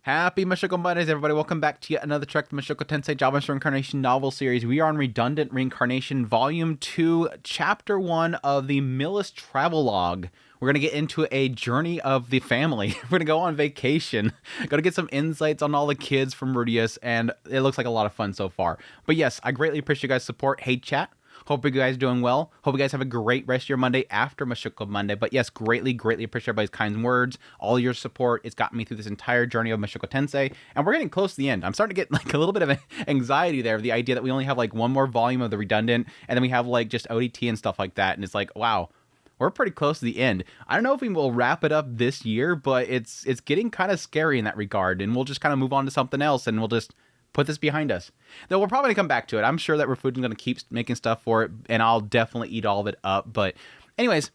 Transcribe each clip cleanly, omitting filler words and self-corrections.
Happy Mushoku Mondays, everybody. Welcome back to yet another trek, the Mushoku Tensei Jobless Reincarnation novel series. We are on Redundant Reincarnation, Vol.2, Chapter 1 of the Millis Travelogue. We're going to get into a journey of the family. We're going to go on vacation. Going to get some insights on all the kids from Rudius, and it looks like a lot of fun so far. But yes, I greatly appreciate you guys' support. Hey, chat. Hope you guys are doing well. Hope you guys have a great rest of your Monday after Mushoku Monday. But yes, greatly appreciate everybody's kind words, all your support. It's gotten me through this entire journey of Mushoku Tensei, and we're getting close to the end. I'm starting to get like a little bit of anxiety there, the idea that we only have like one more volume of the Redundant, and then we have like just ODT and stuff like that. And it's like, wow, we're pretty close to the end. I don't know if we will wrap it up this year, but it's getting kind of scary in that regard, and we'll just kind of move on to something else, and we'll just put this behind us. Though we're probably going to come back to it. I'm sure that Refusion's going to keep making stuff for it, and I'll definitely eat all of it up. But anyways,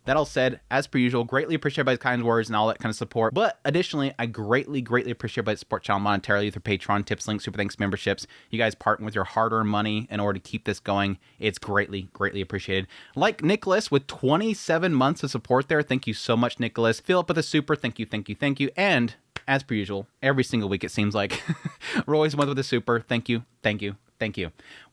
that all said, as per usual, greatly appreciate everybody's kind words and all that kind of support. But additionally, I greatly appreciate everybody's support channel monetarily through Patreon, tips, links, super thanks, memberships. You guys partner with your hard-earned money in order to keep this going. It's greatly appreciated. Like Nicholas with 27 months of support there. Thank you so much, Nicholas. Philip with a super. Thank you. And as per usual, every single week it seems like, Roy's one with a super. Thank you. With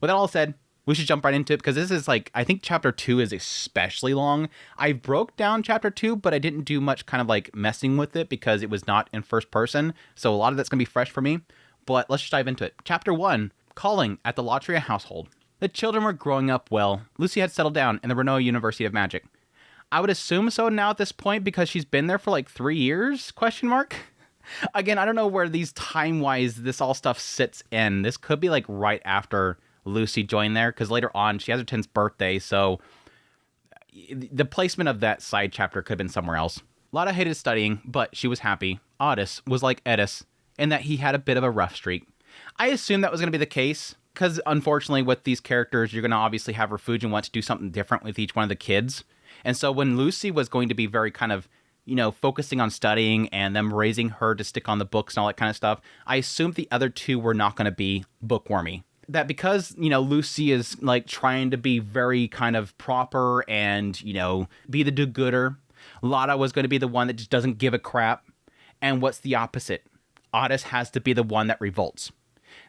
that all said, we should jump right into it, because this is like, I think chapter 2 is especially long. I broke down chapter 2, but I didn't do much kind of like messing with it because it was not in first person. So a lot of that's going to be fresh for me, but let's just dive into it. Chapter 1, Calling at the Latria household. The children were growing up well. Lucy had settled down and there were no University of Magic. I would assume so now at this point, because she's been there for like 3 years, ? Again, I don't know where these time-wise this all stuff sits in. This could be like right after Lucy joined there, because later on she has her 10th birthday, so the placement of that side chapter could have been somewhere else. Lotta hated studying, but she was happy. Otis was like Edis in that he had a bit of a rough streak. I assumed that was going to be the case, because unfortunately with these characters, you're going to obviously have Refugio want to do something different with each one of the kids. And so when Lucy was going to be very kind of, focusing on studying and them raising her to stick on the books and all that kind of stuff, I assumed the other two were not going to be bookwormy. That because, Lucy is like trying to be very kind of proper and, be the do-gooder, Lotta was going to be the one that just doesn't give a crap. And what's the opposite? Otis has to be the one that revolts.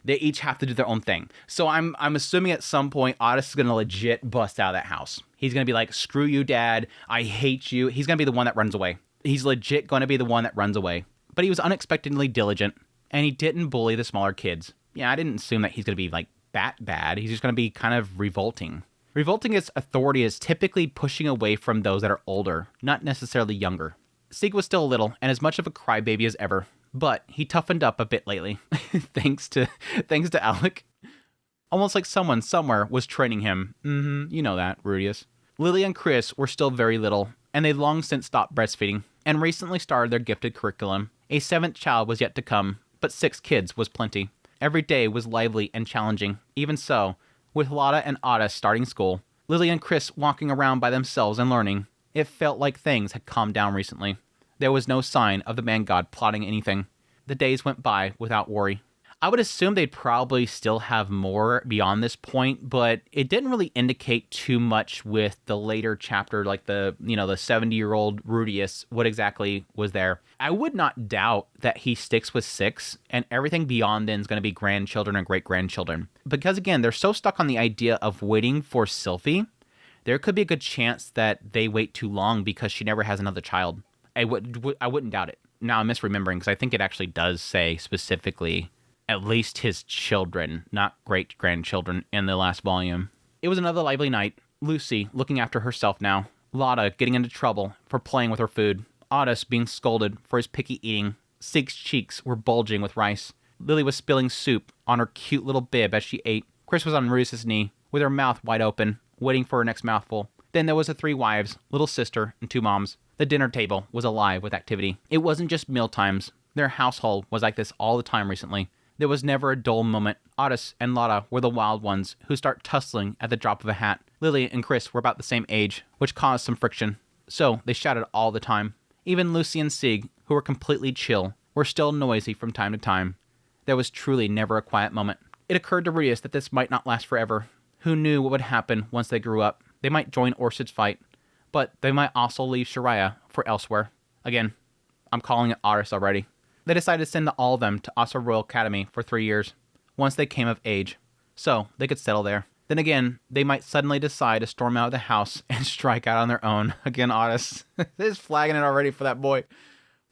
They each have to do their own thing. So I'm assuming at some point Otis is going to legit bust out of that house. He's going to be like, screw you, Dad. I hate you. He's going to be the one that runs away. He's legit going to be the one that runs away. But he was unexpectedly diligent, and he didn't bully the smaller kids. Yeah, I didn't assume that he's going to be like that bad. He's just going to be kind of revolting. Revolting as authority is typically pushing away from those that are older, not necessarily younger. Sieg was still little and as much of a crybaby as ever, but he toughened up a bit lately, thanks to Alec. Almost like someone somewhere was training him. You know that, Rudius. Lily and Chris were still very little, and they'd long since stopped breastfeeding, and recently started their gifted curriculum. A 7th child was yet to come, but 6 kids was plenty. Every day was lively and challenging. Even so, with Lotta and Otis starting school, Lily and Chris walking around by themselves and learning, it felt like things had calmed down recently. There was no sign of the man god plotting anything. The days went by without worry. I would assume they'd probably still have more beyond this point, but it didn't really indicate too much with the later chapter, like the 70-year-old Rudius, what exactly was there. I would not doubt that he sticks with 6, and everything beyond then is going to be grandchildren and great-grandchildren. Because again, they're so stuck on the idea of waiting for Sylphie, there could be a good chance that they wait too long because she never has another child. I wouldn't doubt it. Now I'm misremembering, because I think it actually does say specifically at least his children, not great-grandchildren, in the last volume. It was another lively night. Lucy looking after herself now. Lotta getting into trouble for playing with her food. Otis being scolded for his picky eating. Sieg's cheeks were bulging with rice. Lily was spilling soup on her cute little bib as she ate. Chris was on Rudius' knee, with her mouth wide open, waiting for her next mouthful. Then there was the 3 wives, little sister, and 2 moms. The dinner table was alive with activity. It wasn't just meal times. Their household was like this all the time recently. There was never a dull moment. Otis and Lotta were the wild ones who start tussling at the drop of a hat. Lily and Chris were about the same age, which caused some friction. So they shouted all the time. Even Lucy and Sieg, who were completely chill, were still noisy from time to time. There was truly never a quiet moment. It occurred to Rudius that this might not last forever. Who knew what would happen once they grew up? They might join Orsid's fight, but they might also leave Shariah for elsewhere. Again, I'm calling it Otis already. They decided to send all of them to Asa Royal Academy for 3 years, once they came of age, so they could settle there. Then again, they might suddenly decide to storm out of the house and strike out on their own. Again, Otis is flagging it already for that boy.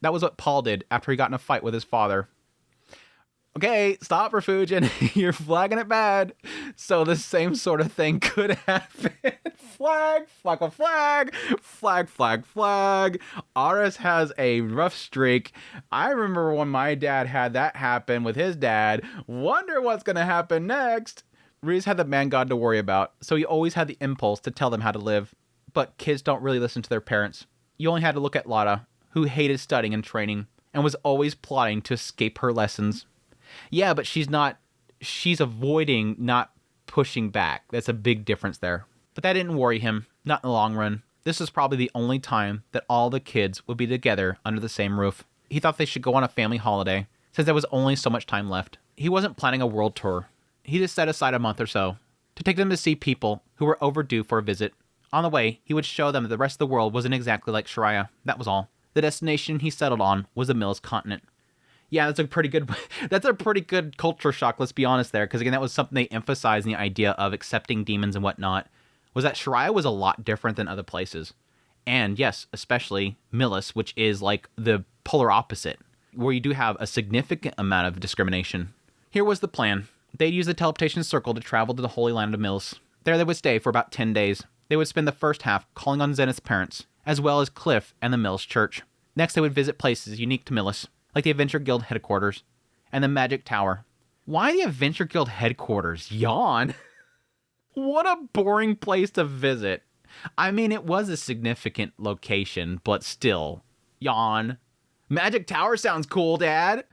That was what Paul did after he got in a fight with his father. Okay, stop, Refugin. You're flagging it bad. So the same sort of thing could happen. Flag, flag, a flag, flag, flag, flag. Aris has a rough streak. I remember when my dad had that happen with his dad. Wonder what's going to happen next. Reese had the man god to worry about, so he always had the impulse to tell them how to live. But kids don't really listen to their parents. You only had to look at Lada, who hated studying and training, and was always plotting to escape her lessons. Yeah, but she's avoiding not pushing back. That's a big difference there. But that didn't worry him, not in the long run. This was probably the only time that all the kids would be together under the same roof. He thought they should go on a family holiday, since there was only so much time left. He wasn't planning a world tour. He just set aside a month or so to take them to see people who were overdue for a visit. On the way, he would show them that the rest of the world wasn't exactly like Shariah. That was all. The destination he settled on was the Mills continent. Yeah, that's a pretty good culture shock, let's be honest there, because again, that was something they emphasized in the idea of accepting demons and whatnot, was that Shariah was a lot different than other places. And yes, especially Millis, which is like the polar opposite, where you do have a significant amount of discrimination. Here was the plan. They'd use the teleportation circle to travel to the Holy Land of Mills. There they would stay for about 10 days. They would spend the first half calling on Zenith's parents, as well as Cliff and the Mills Church. Next, they would visit places unique to Millis, like the Adventure Guild headquarters and the Magic Tower. Why the Adventure Guild headquarters? Yawn. What a boring place to visit. I mean, it was a significant location, but still. Yawn. Magic Tower sounds cool, Dad.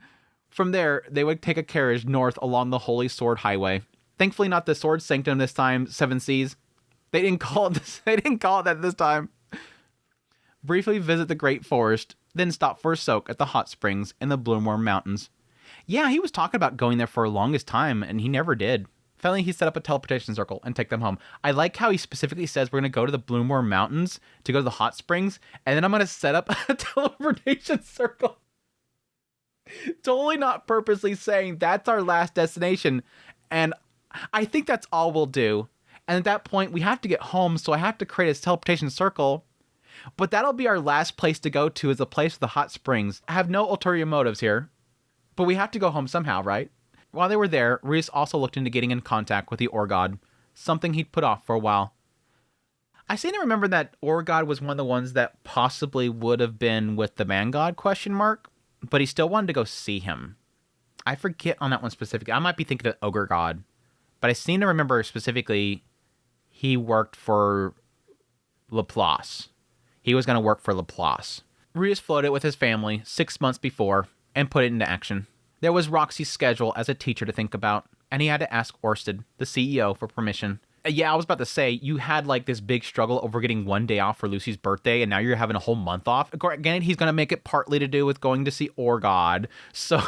From there, they would take a carriage north along the Holy Sword Highway. Thankfully, not the Sword Sanctum this time, Seven Seas. They didn't call it that this time. Briefly visit the Great Forest, then stop for a soak at the hot springs in the Bloomworm Mountains. Yeah, he was talking about going there for the longest time, and he never did. Finally, he set up a teleportation circle and take them home. I like how he specifically says we're going to go to the Bloomworm Mountains to go to the hot springs, and then I'm going to set up a teleportation circle. Totally not purposely saying that's our last destination, and I think that's all we'll do. And at that point, we have to get home, so I have to create a teleportation circle. But that'll be our last place to go to, is the place with the hot springs. I have no ulterior motives here, but we have to go home somehow, right? While they were there, Reese also looked into getting in contact with the Ore God, something he'd put off for a while. I seem to remember that Ore God was one of the ones that possibly would have been with the Man God, ? But he still wanted to go see him. I forget on that one specifically. I might be thinking of Ogre God, but I seem to remember specifically he worked for Laplace. He was going to work for Laplace. Reese floated with his family 6 months before and put it into action. There was Roxy's schedule as a teacher to think about, and he had to ask Orsted, the CEO, for permission. Yeah, I was about to say, you had like this big struggle over getting 1 day off for Lucy's birthday, and now you're having a whole month off. Again, he's going to make it partly to do with going to see Ore God, so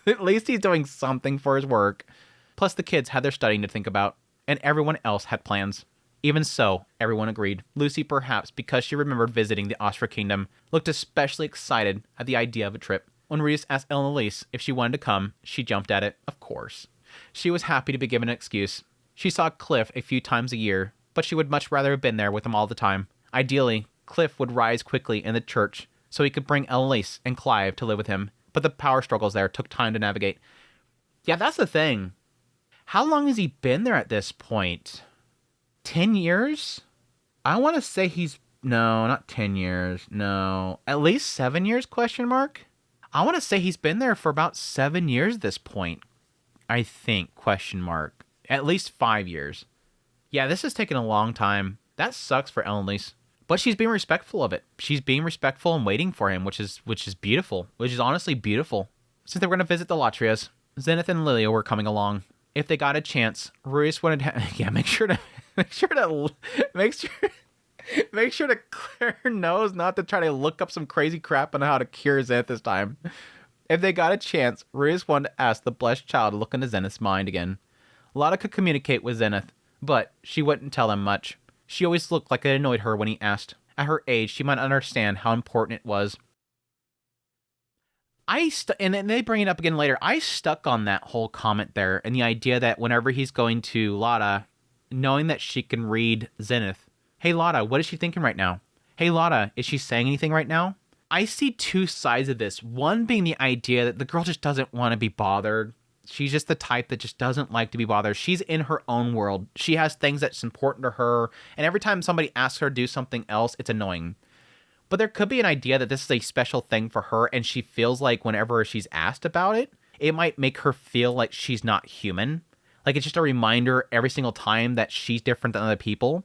at least he's doing something for his work. Plus, the kids had their studying to think about, and everyone else had plans. Even so, everyone agreed. Lucy, perhaps because she remembered visiting the Ostra Kingdom, looked especially excited at the idea of a trip. When Reese asked Elise if she wanted to come, she jumped at it, of course. She was happy to be given an excuse. She saw Cliff a few times a year, but she would much rather have been there with him all the time. Ideally, Cliff would rise quickly in the church so he could bring Elise and Clive to live with him, but the power struggles there took time to navigate. Yeah, that's the thing. How long has he been there at this point? 10 years? I want to say no, not 10 years. No, at least 7 years, ? I want to say he's been there for about 7 years at this point. I think, ? At least 5 years. Yeah, this has taken a long time. That sucks for Elise. But she's being respectful of it. She's being respectful and waiting for him, which is beautiful. Which is honestly beautiful. Since they were going to visit the Latrias, Zenith and Lilia were coming along. If they got a chance, Ruiz wanted to make sure to clear her nose, not to try to look up some crazy crap on how to cure Zenith this time. If they got a chance, Ruiz wanted to ask the blessed child to look into Zenith's mind again. Lada could communicate with Zenith, but she wouldn't tell him much. She always looked like it annoyed her when he asked. At her age, she might understand how important it was. And then they bring it up again later. I stuck on that whole comment there and the idea that whenever he's going to Lada, knowing that she can read Zenith, hey Lada, what is she thinking right now? Hey Lada, is she saying anything right now? I see two sides of this. One being the idea that the girl just doesn't want to be bothered. She's just the type that just doesn't like to be bothered. She's in her own world. She has things that's important to her. And every time somebody asks her to do something else, it's annoying. But there could be an idea that this is a special thing for her, and she feels like whenever she's asked about it, it might make her feel like she's not human. Like it's just a reminder every single time that she's different than other people.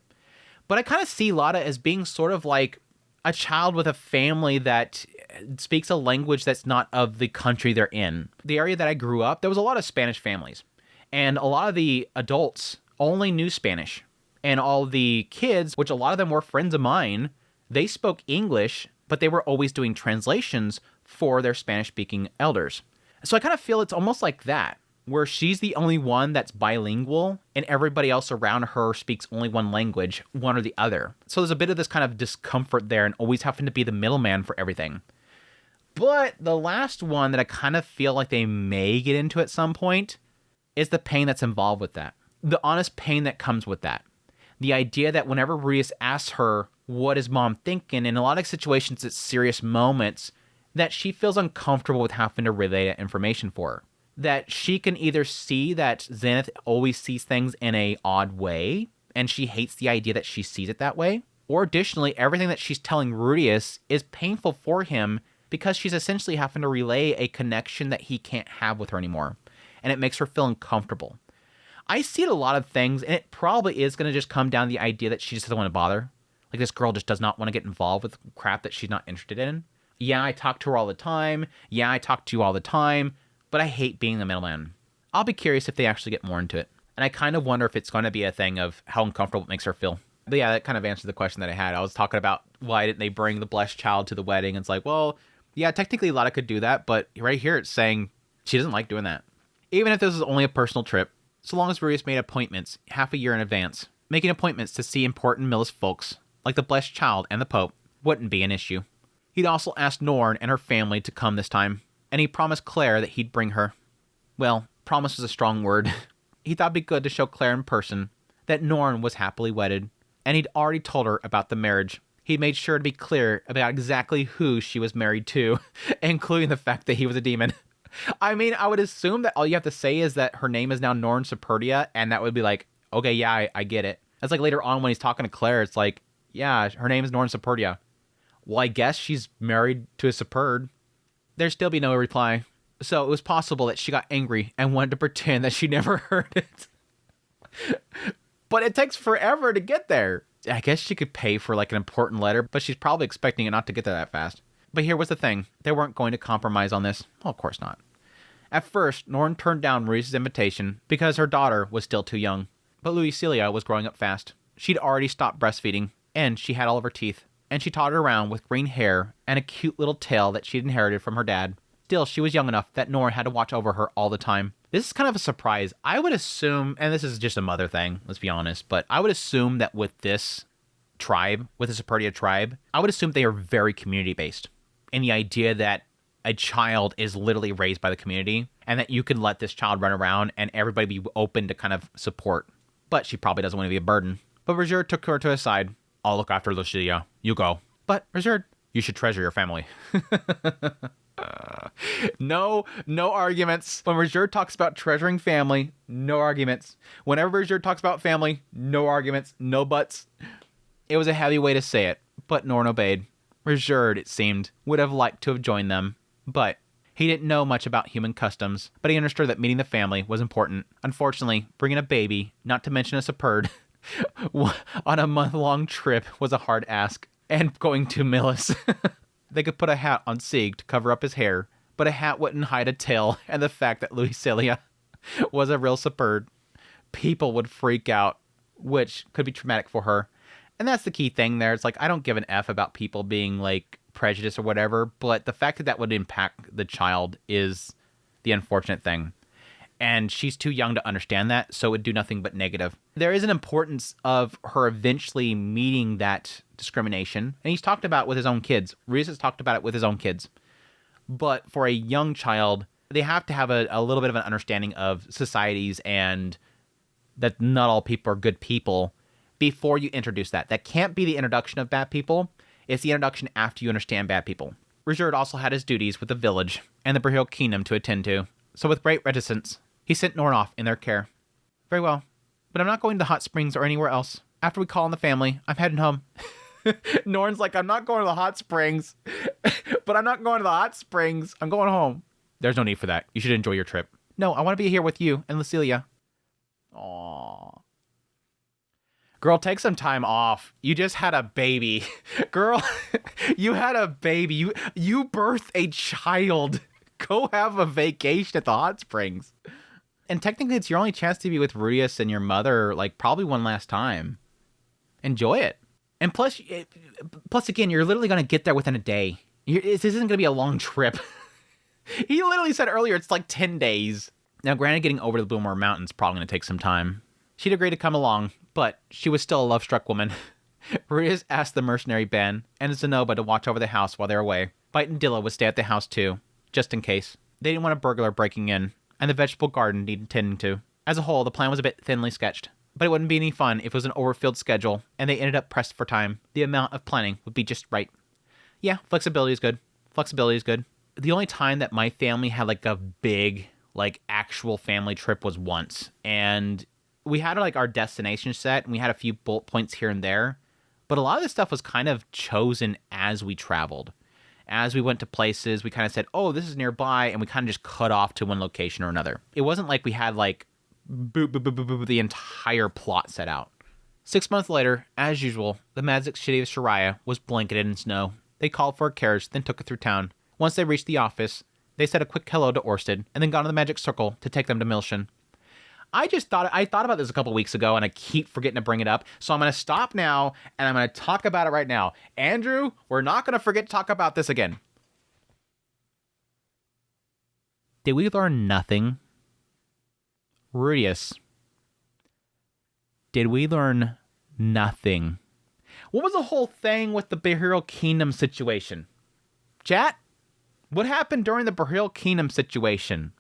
But I kind of see Lada as being sort of like a child with a family that speaks a language that's not of the country they're in. The area that I grew up, there was a lot of Spanish families. And a lot of the adults only knew Spanish. And all the kids, which a lot of them were friends of mine, they spoke English, but they were always doing translations for their Spanish-speaking elders. So I kind of feel it's almost like that, where she's the only one that's bilingual and everybody else around her speaks only one language, one or the other. So there's a bit of this kind of discomfort there and always having to be the middleman for everything. But the last one that I kind of feel like they may get into at some point is the pain that's involved with that. The honest pain that comes with that. The idea that whenever Rias asks her, what is mom thinking? In a lot of situations, it's serious moments that she feels uncomfortable with having to relay that information for her. That she can either see that Zenith always sees things in a odd way, and she hates the idea that she sees it that way. Or additionally, everything that she's telling Rudius is painful for him because she's essentially having to relay a connection that he can't have with her anymore. And it makes her feel uncomfortable. I see it a lot of things, and it probably is going to just come down to the idea that she just doesn't want to bother. Like, this girl just does not want to get involved with crap that she's not interested in. Yeah, I talk to her all the time. Yeah, I talk to you all the time. But I hate being the middleman. I'll be curious if they actually get more into it. And I kind of wonder if it's going to be a thing of how uncomfortable it makes her feel. But yeah, that kind of answered the question that I had. I was talking about why didn't they bring the blessed child to the wedding? It's like, well, yeah, technically Lada could do that. But right here it's saying she doesn't like doing that. Even if this is only a personal trip, so long as Rudius made appointments half a year in advance, making appointments to see important Millis folks, like the blessed child and the Pope, wouldn't be an issue. He'd also asked Norn and her family to come this time, and he promised Claire that he'd bring her. Well, promise is a strong word. He thought it'd be good to show Claire in person that Norn was happily wedded, and he'd already told her about the marriage. He'd made sure to be clear about exactly who she was married to, including the fact that he was a demon. I mean, I would assume that all you have to say is that her name is now Norn Superdia, and that would be like, okay, yeah, I get it. It's like later on when he's talking to Claire, it's like, yeah, her name is Norn Superdia. Well, I guess she's married to a Superd. There'd still be no reply. So it was possible that she got angry and wanted to pretend that she never heard it. But it takes forever to get there. I guess she could pay for like an important letter, but she's probably expecting it not to get there that fast. But here was the thing. They weren't going to compromise on this. Well, of course not. At first, Norn turned down Rui's invitation because her daughter was still too young. But Lucilia was growing up fast. She'd already stopped breastfeeding, and she had all of her teeth. And she tottered around with green hair and a cute little tail that she'd inherited from her dad. Still, she was young enough that Norn had to watch over her all the time. This is kind of a surprise. I would assume, and this is just a mother thing, let's be honest, but I would assume that with this tribe, with the Superdia tribe, I would assume they are very community-based. And the idea that a child is literally raised by the community and that you can let this child run around and everybody be open to kind of support. But she probably doesn't want to be a burden. But Roger took her to his side. I'll look after Lucia. You go. But, Roger, you should treasure your family. No arguments. When Roger talks about treasuring family, no arguments. Whenever Roger talks about family, no arguments, no buts. It was a heavy way to say it, but Norn obeyed. Roger, it seemed, would have liked to have joined them, but he didn't know much about human customs, but he understood that meeting the family was important. Unfortunately, bringing a baby, not to mention a Superd, on a month-long trip was a hard ask, and going to Millis. They could put a hat on Sieg to cover up his hair, but a hat wouldn't hide a tail and the fact that Lucilia was a real Superd. People would freak out, which could be traumatic for her. And that's the key thing there. It's like, I don't give an F about people being like prejudiced or whatever, but the fact that that would impact the child is the unfortunate thing. And she's too young to understand that, so it would do nothing but negative. There is an importance of her eventually meeting that discrimination. And he's talked about it with his own kids. Reese has talked about it with his own kids. But for a young child, they have to have a little bit of an understanding of societies and that not all people are good people before you introduce that. That can't be the introduction of bad people. It's the introduction after you understand bad people. Rizard also had his duties with the village and the Brahil kingdom to attend to, so with great reticence, he sent Norn off in their care. Very well, but I'm not going to the hot springs or anywhere else. After we call on the family, I'm heading home. Norn's like, I'm not going to the hot springs, but I'm not going to the hot springs. I'm going home. There's no need for that. You should enjoy your trip. No, I want to be here with you and Lucilia. Aww. Girl, take some time off. You just had a baby. Girl, you had a baby. You birthed a child. Go have a vacation at the hot springs. And technically, it's your only chance to be with Rudius and your mother, like, probably one last time. Enjoy it. And plus again, you're literally going to get there within a day. This isn't going to be a long trip. He literally said earlier it's like 10 days. Now, granted, getting over to the Blue Mountains is probably going to take some time. She'd agreed to come along, but she was still a love-struck woman. Rudius asked the mercenary Ben and Zenoba to watch over the house while they were away. Bite and Dilla would stay at the house too, just in case. They didn't want a burglar breaking in, and the vegetable garden needed tending to. As a whole, the plan was a bit thinly sketched. But it wouldn't be any fun if it was an overfilled schedule, and they ended up pressed for time. The amount of planning would be just right. Yeah, flexibility is good. Flexibility is good. The only time that my family had like a big, like actual family trip was once. And we had like our destination set, and we had a few bullet points here and there. But a lot of this stuff was kind of chosen as we traveled. As we went to places, we kind of said, oh, this is nearby, and we kind of just cut off to one location or another. It wasn't like we had like the entire plot set out. 6 months later, as usual, the magic city of Shariah was blanketed in snow. They called for a carriage, then took it through town. Once they reached the office, they said a quick hello to Orsted, and then got on the magic circle to take them to Milshion. I thought about this a couple weeks ago, and I keep forgetting to bring it up, so I'm going to stop now, and I'm going to talk about it right now. Andrew, we're not going to forget to talk about this again. Did we learn nothing? Rudius, did we learn nothing? What was the whole thing with the Brahil Kingdom situation? Chat, what happened during the Brahil Kingdom situation?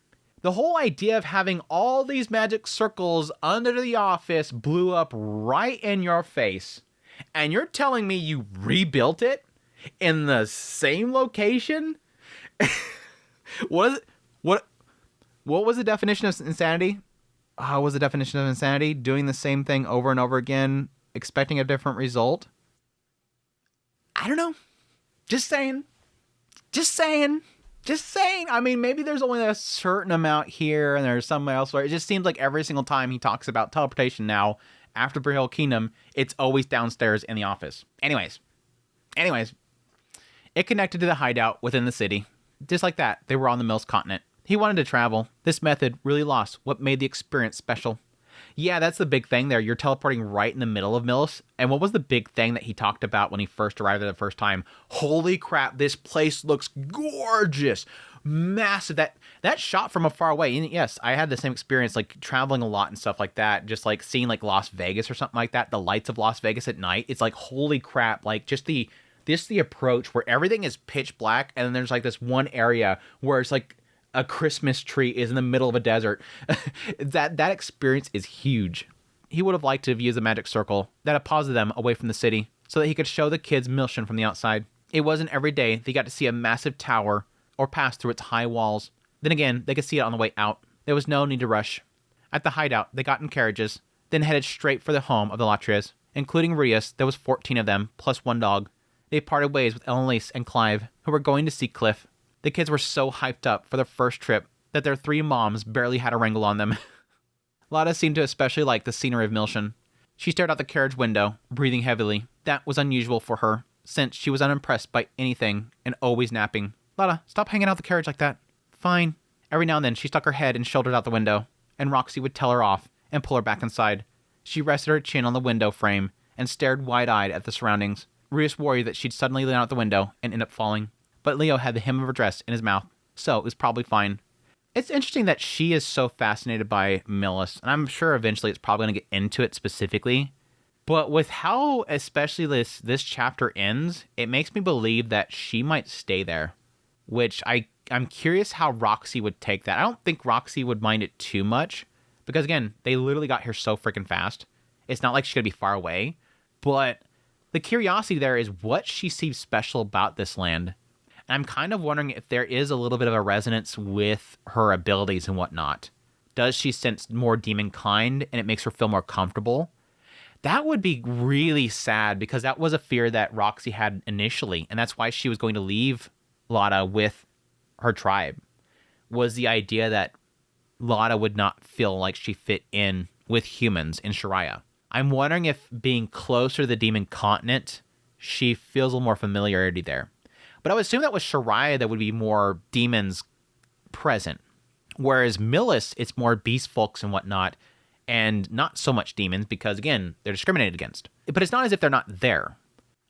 The whole idea of having all these magic circles under the office blew up right in your face. And you're telling me you rebuilt it in the same location? What was the definition of insanity? What was the definition of insanity? Doing the same thing over and over again, expecting a different result? I don't know. Just saying. I mean, maybe there's only a certain amount here and there's somewhere else where it just seems like every single time he talks about teleportation now, after Brahil Kingdom, it's always downstairs in the office. Anyways, it connected to the hideout within the city. Just like that, they were on the Mills continent. He wanted to travel. This method really lost what made the experience special. Yeah, that's the big thing there. You're teleporting right in the middle of Mills. And what was the big thing that he talked about when he first arrived there the first time? Holy crap, this place looks gorgeous. Massive. That shot from a far away. And yes, I had the same experience, like traveling a lot and stuff like that. Just like seeing like Las Vegas or something like that. The lights of Las Vegas at night. It's like, holy crap. Like just the approach where everything is pitch black. And then there's like this one area where it's like a Christmas tree is in the middle of a desert. that experience is huge. He would have liked to have used a magic circle that had paused them away from the city so that he could show the kids Milshion from the outside. It wasn't every day they got to see a massive tower or pass through its high walls. Then again, they could see it on the way out. There was no need to rush. At the hideout, they got in carriages, then headed straight for the home of the Latrias. Including Rudius, there was 14 of them, plus one dog. They parted ways with Elise and Clive, who were going to see Cliff. The kids were so hyped up for their first trip that their three moms barely had a wrangle on them. Lada seemed to especially like the scenery of Milshion. She stared out the carriage window, breathing heavily. That was unusual for her, since she was unimpressed by anything and always napping. Lada, stop hanging out the carriage like that. Fine. Every now and then she stuck her head and shouldered out the window, and Roxy would tell her off and pull her back inside. She rested her chin on the window frame and stared wide-eyed at the surroundings. Rudius worried that she'd suddenly lean out the window and end up falling. But Leo had the hem of her dress in his mouth, so it was probably fine. It's interesting that she is so fascinated by Millis, and I'm sure eventually it's probably going to get into it specifically. But with how especially this chapter ends, it makes me believe that she might stay there. which I'm curious how Roxy would take that. I don't think Roxy would mind it too much because, again, they literally got here so freaking fast. It's not like she's going to be far away, but the curiosity there is what she sees special about this land. And I'm kind of wondering if there is a little bit of a resonance with her abilities and whatnot. Does she sense more demon kind and it makes her feel more comfortable? That would be really sad because that was a fear that Roxy had initially, and that's why she was going to leave Lotta with her tribe, was the idea that Lotta would not feel like she fit in with humans in Shariah. I'm wondering if being closer to the demon continent, she feels a little more familiarity there. But I would assume that with Shariah, there would be more demons present. Whereas Millis, it's more beast folks and whatnot, and not so much demons because, again, they're discriminated against. But it's not as if they're not there.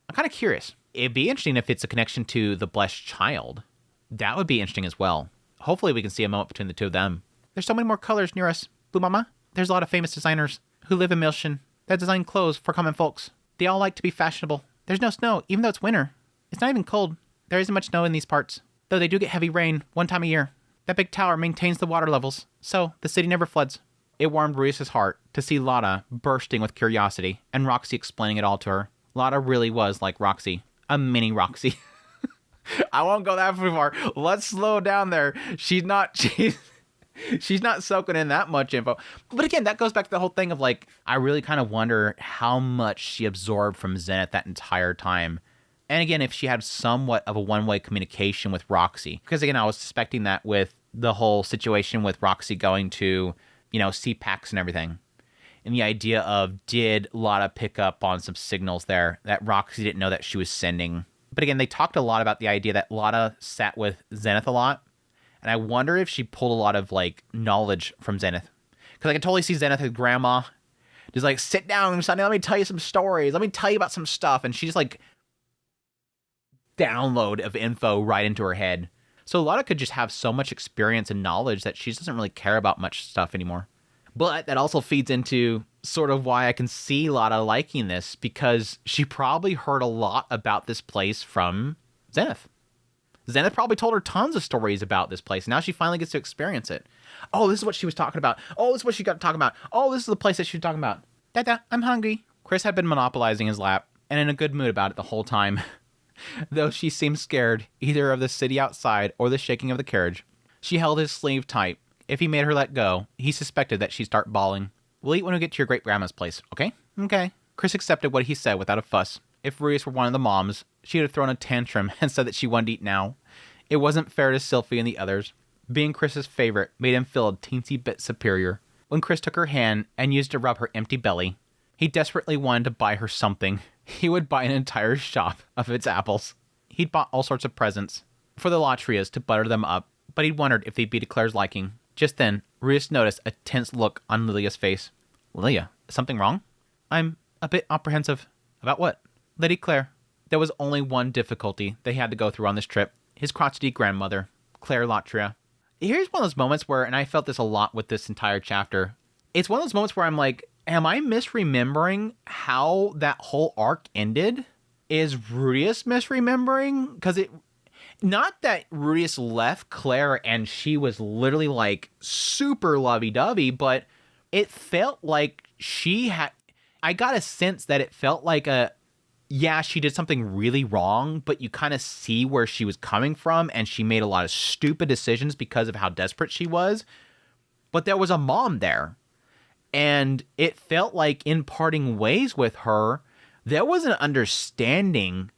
I'm kind of curious. It'd be interesting if it's a connection to the blessed child. That would be interesting as well. Hopefully we can see a moment between the two of them. There's so many more colors near us, Blue Mama. There's a lot of famous designers who live in Milshion that design clothes for common folks. They all like to be fashionable. There's no snow, even though it's winter. It's not even cold. There isn't much snow in these parts, though they do get heavy rain one time a year. That big tower maintains the water levels, so the city never floods. It warmed Ruisa's heart to see Lotta bursting with curiosity, and Roxy explaining it all to her. Lotta really was like Roxy, a mini Roxy. I won't go that far. Let's slow down there. She's not soaking in that much info. But again, that goes back to the whole thing of like, I really kind of wonder how much she absorbed from Zenith that entire time. And again, if she had somewhat of a one-way communication with Roxy. Because again, I was suspecting that with the whole situation with Roxy going to, CPAX and everything. And the idea of, did Lotta pick up on some signals there that Roxy didn't know that she was sending? But again, they talked a lot about the idea that Lotta sat with Zenith a lot. And I wonder if she pulled a lot of, knowledge from Zenith. Because I can totally see Zenith, his grandma, just sit down, Sonny, let me tell you some stories. Let me tell you about some stuff. And she just, download of info right into her head. So Lotta could just have so much experience and knowledge that she doesn't really care about much stuff anymore. But that also feeds into sort of why I can see Lotta liking this, because she probably heard a lot about this place from Zenith. Zenith probably told her tons of stories about this place. Now she finally gets to experience it. Oh, this is what she was talking about. Oh, this is what she got to talk about. Oh, this is the place that she was talking about. Dada, I'm hungry. Chris had been monopolizing his lap and in a good mood about it the whole time. Though she seemed scared either of the city outside or the shaking of the carriage. She held his sleeve tight. If he made her let go, he suspected that she'd start bawling. We'll eat when we get to your great-grandma's place, okay? Okay. Chris accepted what he said without a fuss. If Ruiz were one of the moms, she would have thrown a tantrum and said that she wanted to eat now. It wasn't fair to Sylphie and the others. Being Chris's favorite made him feel a teensy bit superior. When Chris took her hand and used to rub her empty belly, he desperately wanted to buy her something. He would buy an entire shop of its apples. He'd bought all sorts of presents for the Latrias to butter them up, but he'd wondered if they'd be to Claire's liking. Just then, Ruiz noticed a tense look on Lilia's face. Lilia, is something wrong? I'm a bit apprehensive. About what? Lady Claire. There was only one difficulty they had to go through on this trip. His crotchety grandmother, Claire Latria. Here's one of those moments where, and I felt this a lot with this entire chapter, it's one of those moments where I'm like, am I misremembering how that whole arc ended? Is Rudius misremembering? Because not that Rudius left Claire and she was literally super lovey-dovey, but it felt like I got a sense that it felt like she did something really wrong, but you kind of see where she was coming from, and she made a lot of stupid decisions because of how desperate she was. But there was a mom there. And it felt like in parting ways with her, there was an understanding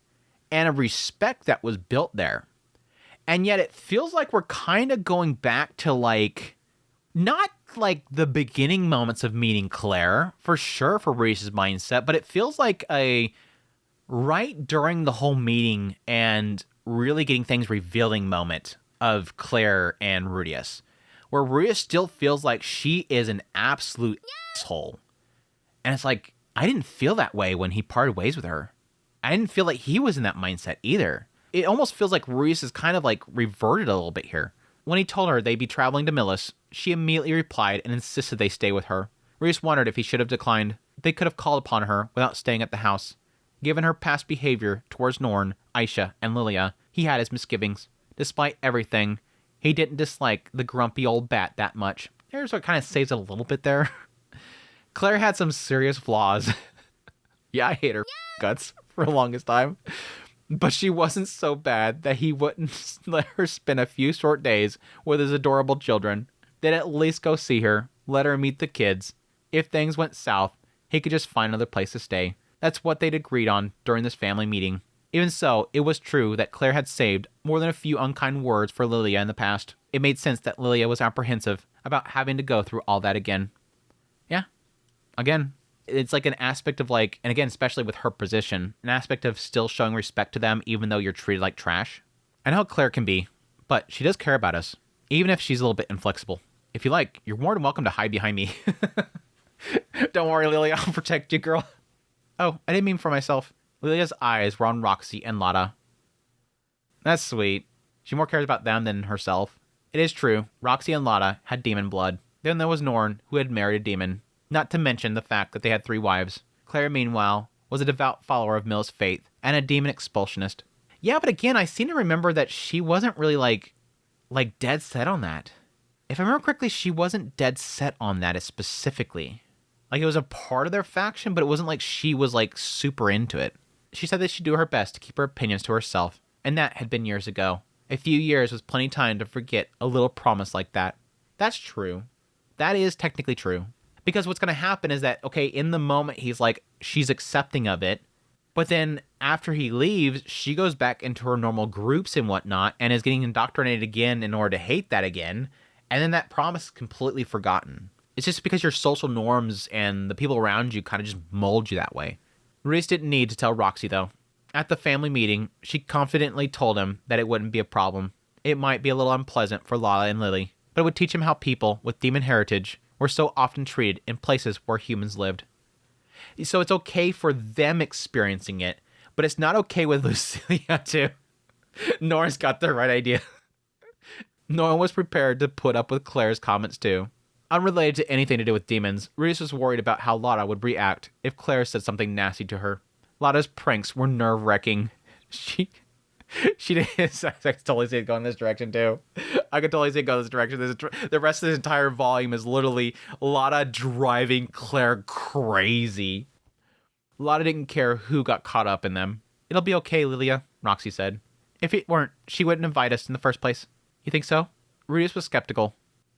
and a respect that was built there. And yet it feels like we're kind of going back to not the beginning moments of meeting Claire, for sure for Reese's mindset, but it feels like a right during the whole meeting and really getting things revealing moment of Claire and Rudius, where Rudius still feels like she is an absolute asshole. And it's like, I didn't feel that way when he parted ways with her. I didn't feel like he was in that mindset either. It almost feels like Rudius is kind of reverted a little bit here. When he told her they'd be traveling to Millis, she immediately replied and insisted they stay with her. Rudius wondered if he should have declined. They could have called upon her without staying at the house. Given her past behavior towards Norn, Aisha, and Lilia, he had his misgivings. Despite everything, he didn't dislike the grumpy old bat that much. Here's what kind of saves it a little bit there. Claire had some serious flaws. Yeah, I hate her guts for the longest time. But she wasn't so bad that he wouldn't let her spend a few short days with his adorable children. They'd at least go see her, let her meet the kids. If things went south, he could just find another place to stay. That's what they'd agreed on during this family meeting. Even so, it was true that Claire had saved more than a few unkind words for Lilia in the past. It made sense that Lilia was apprehensive about having to go through all that again. Yeah. Again, it's like an aspect of like, and again, especially with her position, an aspect of still showing respect to them even though you're treated like trash. I know how Claire can be, but she does care about us, even if she's a little bit inflexible. If you like, you're more than welcome to hide behind me. Don't worry, Lilia, I'll protect you, girl. Oh, I didn't mean for myself. Lilia's eyes were on Roxy and Lotta. That's sweet. She more cares about them than herself. It is true, Roxy and Lotta had demon blood. Then there was Norn, who had married a demon. Not to mention the fact that they had 3 wives. Claire, meanwhile, was a devout follower of Mil's faith and a demon expulsionist. Yeah, but again, I seem to remember that she wasn't really like dead set on that. If I remember correctly, she wasn't dead set on that specifically. Like, it was a part of their faction, but it wasn't like she was like super into it. She said that she'd do her best to keep her opinions to herself, and that had been years ago. A few years was plenty of time to forget a little promise like that. That's true. That is technically true. Because what's going to happen is that, okay, in the moment, he's like, she's accepting of it. But then after he leaves, she goes back into her normal groups and whatnot and is getting indoctrinated again in order to hate that again. And then that promise is completely forgotten. It's just because your social norms and the people around you kind of just mold you that way. Reese didn't need to tell Roxy, though. At the family meeting, she confidently told him that it wouldn't be a problem. It might be a little unpleasant for Lala and Lily, but it would teach him how people with demon heritage were so often treated in places where humans lived. So it's okay for them experiencing it, but it's not okay with Lucilia too. Nora's got the right idea. Nora was prepared to put up with Claire's comments too. Unrelated to anything to do with demons, Reese was worried about how Lotta would react if Claire said something nasty to her. Lotta's pranks were nerve-wracking. She did. I could totally see it going this direction too. I could totally see it go this direction. The rest of this entire volume is literally Lotta driving Claire crazy. Lotta didn't care who got caught up in them. It'll be okay, Lilia, Roxy said. If it weren't, she wouldn't invite us in the first place. You think so? Rudius was skeptical.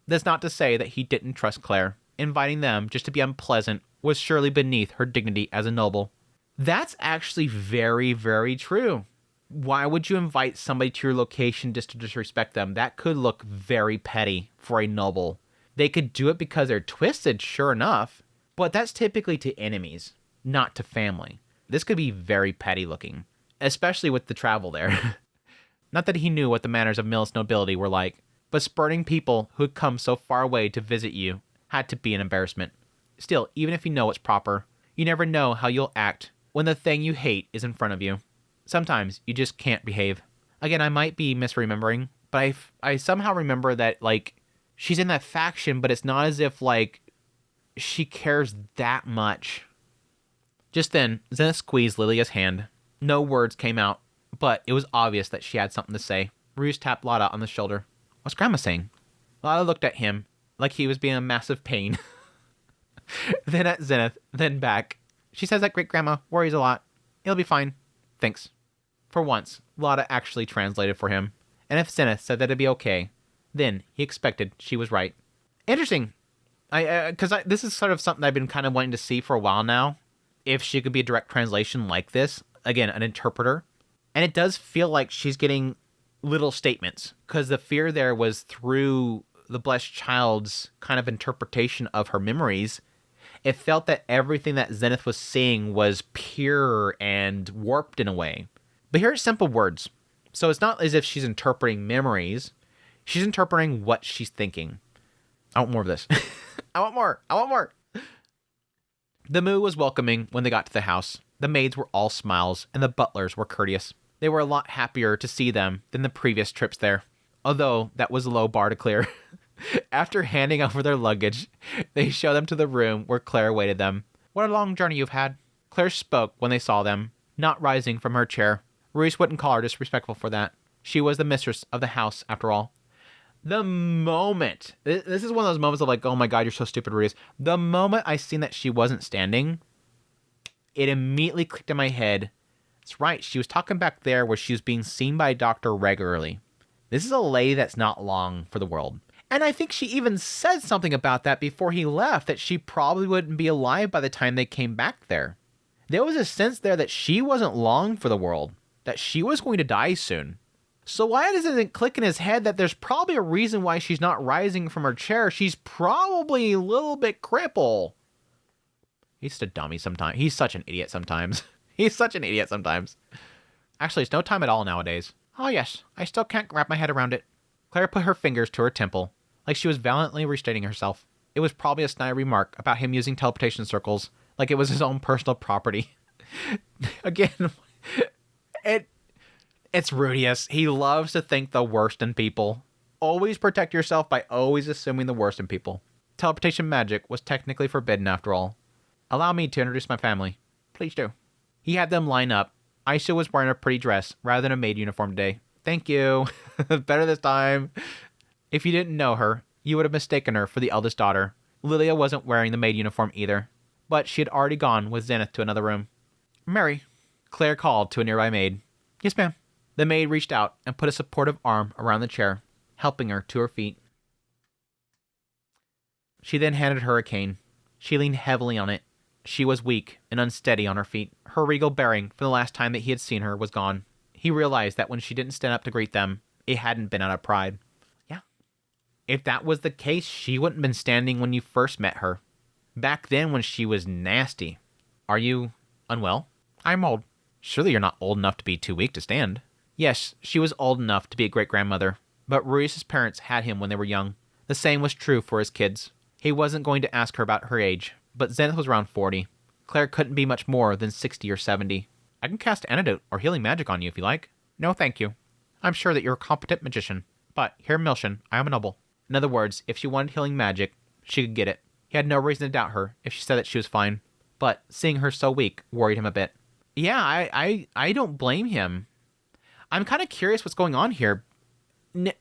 That's not to say that he didn't trust Claire. Inviting them just to be unpleasant was surely beneath her dignity as a noble. That's actually very, very true. Why would you invite somebody to your location just to disrespect them? That could look very petty for a noble. They could do it because they're twisted, sure enough, but that's typically to enemies, not to family. This could be very petty looking, especially with the travel there. Not that he knew what the manners of Mil's nobility were like, but spurning people who had come so far away to visit you had to be an embarrassment. Still, even if you know what's proper, you never know how you'll act when the thing you hate is in front of you. Sometimes you just can't behave. Again, I might be misremembering, but I somehow remember that, like, she's in that faction, but it's not as if, like, she cares that much. Just then, Zenith squeezed Lilia's hand. No words came out, but it was obvious that she had something to say. Ruse tapped Lotta on the shoulder. What's Grandma saying? Lotta looked at him like he was being a massive pain. Then at Zenith, then back. She says that Great-Grandma worries a lot. It'll be fine. Thanks. For once, Lotta actually translated for him. And if Zenith said that it'd be okay, then he expected she was right. Interesting. Because this is sort of something I've been kind of wanting to see for a while now. If she could be a direct translation like this. Again, an interpreter. And it does feel like she's getting little statements. Because the fear there was through the blessed child's kind of interpretation of her memories. It felt that everything that Zenith was seeing was pure and warped in a way. But here are simple words. So it's not as if she's interpreting memories. She's interpreting what she's thinking. I want more of this. I want more. The Moo was welcoming when they got to the house. The maids were all smiles, and the butlers were courteous. They were a lot happier to see them than the previous trips there. Although that was a low bar to clear. After handing over their luggage, they showed them to the room where Claire awaited them. What a long journey you've had. Claire spoke when they saw them, not rising from her chair. Reese wouldn't call her disrespectful for that. She was the mistress of the house, after all. The moment, this is one of those moments of like, oh my God, you're so stupid, Rudius. The moment I seen that she wasn't standing, it immediately clicked in my head. That's right, she was talking back there where she was being seen by a doctor regularly. This is a lady that's not long for the world. And I think she even said something about that before he left, that she probably wouldn't be alive by the time they came back there. There was a sense there that she wasn't long for the world, that she was going to die soon. So why doesn't it click in his head that there's probably a reason why she's not rising from her chair? She's probably a little bit crippled. He's just a dummy sometimes. He's such an idiot sometimes. He's such an idiot sometimes. Actually, it's no time at all nowadays. Oh yes, I still can't wrap my head around it. Claire put her fingers to her temple, like she was valiantly restraining herself. It was probably a snide remark about him using teleportation circles, like it was his own personal property. Again, it's Rudius. He loves to think the worst in people. Always protect yourself by always assuming the worst in people. Teleportation magic was technically forbidden after all. Allow me to introduce my family. Please do. He had them line up. Aisha was wearing a pretty dress rather than a maid uniform today. Thank you. Better this time. If you didn't know her, you would have mistaken her for the eldest daughter. Lilia wasn't wearing the maid uniform either, but she had already gone with Zenith to another room. Mary, Claire called to a nearby maid. Yes, ma'am. The maid reached out and put a supportive arm around the chair, helping her to her feet. She then handed her a cane. She leaned heavily on it. She was weak and unsteady on her feet. Her regal bearing from the last time that he had seen her was gone. He realized that when she didn't stand up to greet them, it hadn't been out of pride. Yeah. If that was the case, she wouldn't have been standing when you first met her. Back then when she was nasty. Are you unwell? I'm old. Surely you're not old enough to be too weak to stand. Yes, she was old enough to be a great-grandmother, but Rudius's parents had him when they were young. The same was true for his kids. He wasn't going to ask her about her age, but Zenith was around 40. Claire couldn't be much more than 60 or 70. I can cast antidote or healing magic on you if you like. No, thank you. I'm sure that you're a competent magician, but here in Milshion, I am a noble. In other words, if she wanted healing magic, she could get it. He had no reason to doubt her if she said that she was fine, but seeing her so weak worried him a bit. Yeah, I don't blame him. I'm kind of curious what's going on here.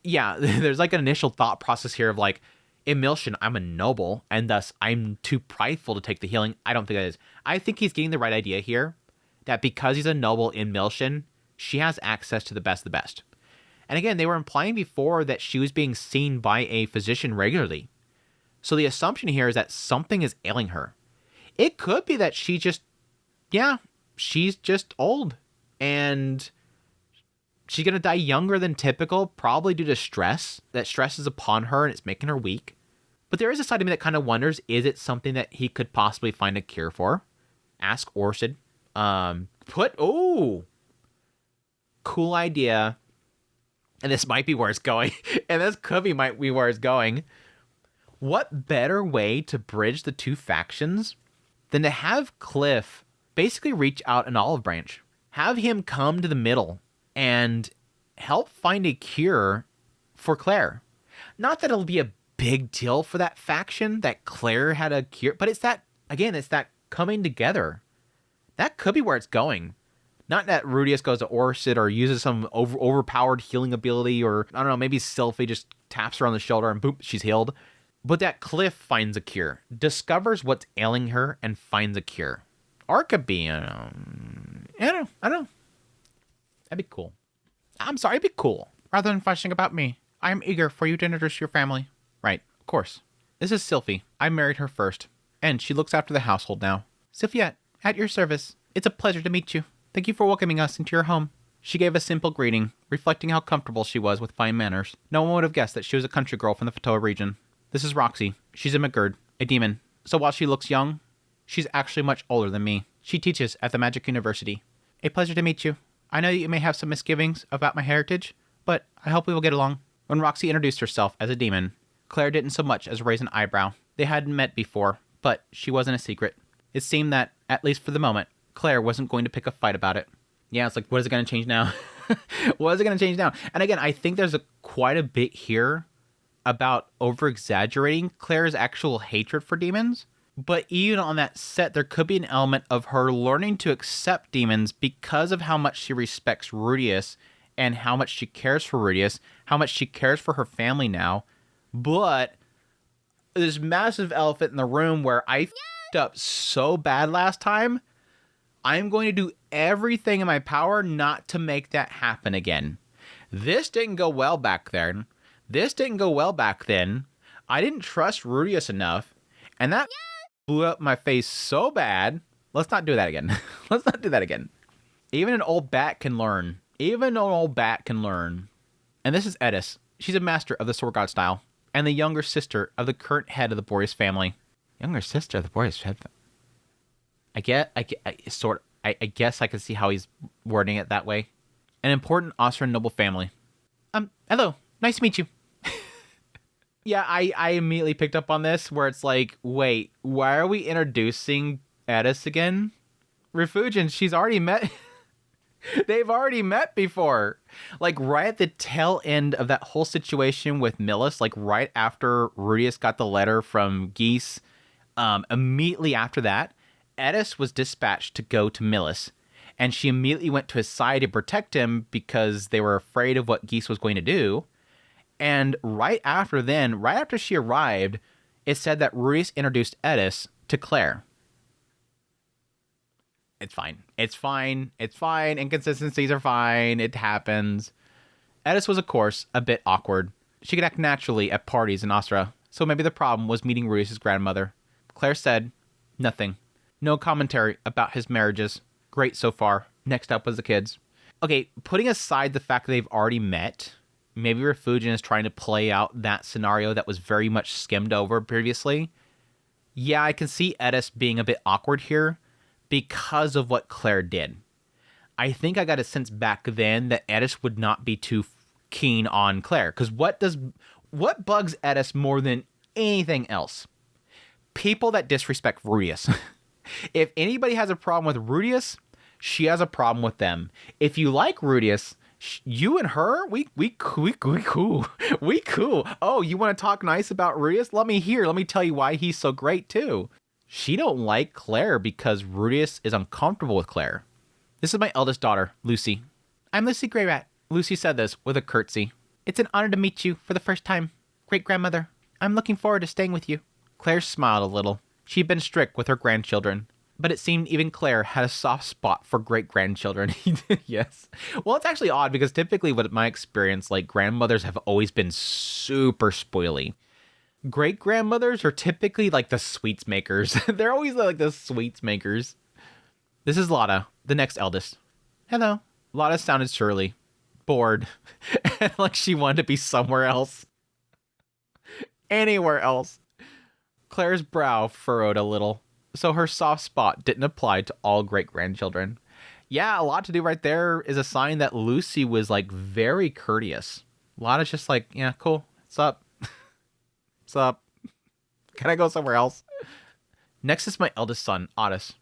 Yeah, there's like an initial thought process here of like, in Milshion, I'm a noble, and thus I'm too prideful to take the healing. I don't think that is. I think he's getting the right idea here, that because he's a noble in Milshion, she has access to the best of the best. And again, they were implying before that she was being seen by a physician regularly. So the assumption here is that something is ailing her. It could be that she's just old, and she's going to die younger than typical, probably due to stress. That stress is upon her and it's making her weak. But there is a side of me that kind of wonders, is it something that he could possibly find a cure for? Ask Orsid. Cool idea. And this might be where it's going. And this could be might be where it's going. What better way to bridge the two factions than to have Cliff basically reach out an olive branch? Have him come to the middle and help find a cure for Claire. Not that it'll be a big deal for that faction that Claire had a cure, but it's that coming together. That could be where it's going. Not that Rudius goes to Orsid or uses some overpowered healing ability, or I don't know, maybe Sylphie just taps her on the shoulder and boop, she's healed. But that Cliff finds a cure, discovers what's ailing her, and finds a cure. Or it could be, I don't know. That'd be cool. I'm sorry, it'd be cool. Rather than fussing about me, I am eager for you to introduce your family. Right, of course. This is Sylphie. I married her first, and she looks after the household now. Sylphiette, at your service. It's a pleasure to meet you. Thank you for welcoming us into your home. She gave a simple greeting, reflecting how comfortable she was with fine manners. No one would have guessed that she was a country girl from the Fatoa region. This is Roxy. She's a McGurd, a demon. So while she looks young, she's actually much older than me. She teaches at the Magic University. A pleasure to meet you. I know you may have some misgivings about my heritage, but I hope we will get along. When Roxy introduced herself as a demon, Claire didn't so much as raise an eyebrow. They hadn't met before, but she wasn't a secret. It seemed that, at least for the moment, Claire wasn't going to pick a fight about it. Yeah, it's like, what is it going to change now? What is it going to change now? And again, I think there's quite a bit here about over-exaggerating Claire's actual hatred for demons. But even on that set, there could be an element of her learning to accept demons because of how much she respects Rudius and how much she cares for Rudius, how much she cares for her family now. But this massive elephant in the room where I f***ed up so bad last time, I'm going to do everything in my power not to make that happen again. This didn't go well back then. I didn't trust Rudius enough, and that blew up my face so bad. Let's not do that again. Even an old bat can learn. And this is Edis. She's a master of the Sword God style, and the younger sister of the current head of the Boreas family. I guess I can see how he's wording it that way. An important Austrian noble family. Hello. Nice to meet you. Yeah, I immediately picked up on this where it's like, wait, why are we introducing Edis again? Refugin, she's already met. They've already met before. Like right at the tail end of that whole situation with Millis, like right after Rudius got the letter from Geese, immediately after that, Edis was dispatched to go to Millis. And she immediately went to his side to protect him because they were afraid of what Geese was going to do. And right after she arrived, it said that Rudius introduced Edis to Claire. It's fine. Inconsistencies are fine. It happens. Edis was, of course, a bit awkward. She could act naturally at parties in Austria, so maybe the problem was meeting Rudius' grandmother. Claire said, nothing. No commentary about his marriages. Great so far. Next up was the kids. Okay, putting aside the fact that they've already met, maybe Refugin is trying to play out that scenario that was very much skimmed over previously. Yeah, I can see Edis being a bit awkward here because of what Claire did. I think I got a sense back then that Edis would not be too keen on Claire. Because what bugs Edis more than anything else? People that disrespect Rudius. If anybody has a problem with Rudius, she has a problem with them. If you like Rudius, you and her, we cool. Oh, you want to talk nice about Rudius? Let me tell you why he's so great too. She don't like Claire because Rudius is uncomfortable with Claire. This is my eldest daughter, Lucy. I'm Lucy Greyrat. Lucy said this with a curtsy. It's an honor to meet you for the first time, great-grandmother. I'm looking forward to staying with you. Claire smiled a little. She'd been strict with her grandchildren, but it seemed even Claire had a soft spot for great-grandchildren. Yes. Well, it's actually odd because typically with my experience, like grandmothers have always been super spoily. Great-grandmothers are typically like the sweets makers. They're always like the sweets makers. This is Lotta, the next eldest. Hello. Lotta sounded surly, bored, and like she wanted to be somewhere else. Anywhere else. Claire's brow furrowed a little, so her soft spot didn't apply to all great-grandchildren. Yeah, a lot to do right there is a sign that Lucy was like very courteous. Lotta's just like, yeah, cool. What's up? What's up? Can I go somewhere else? Next is my eldest son, Otis.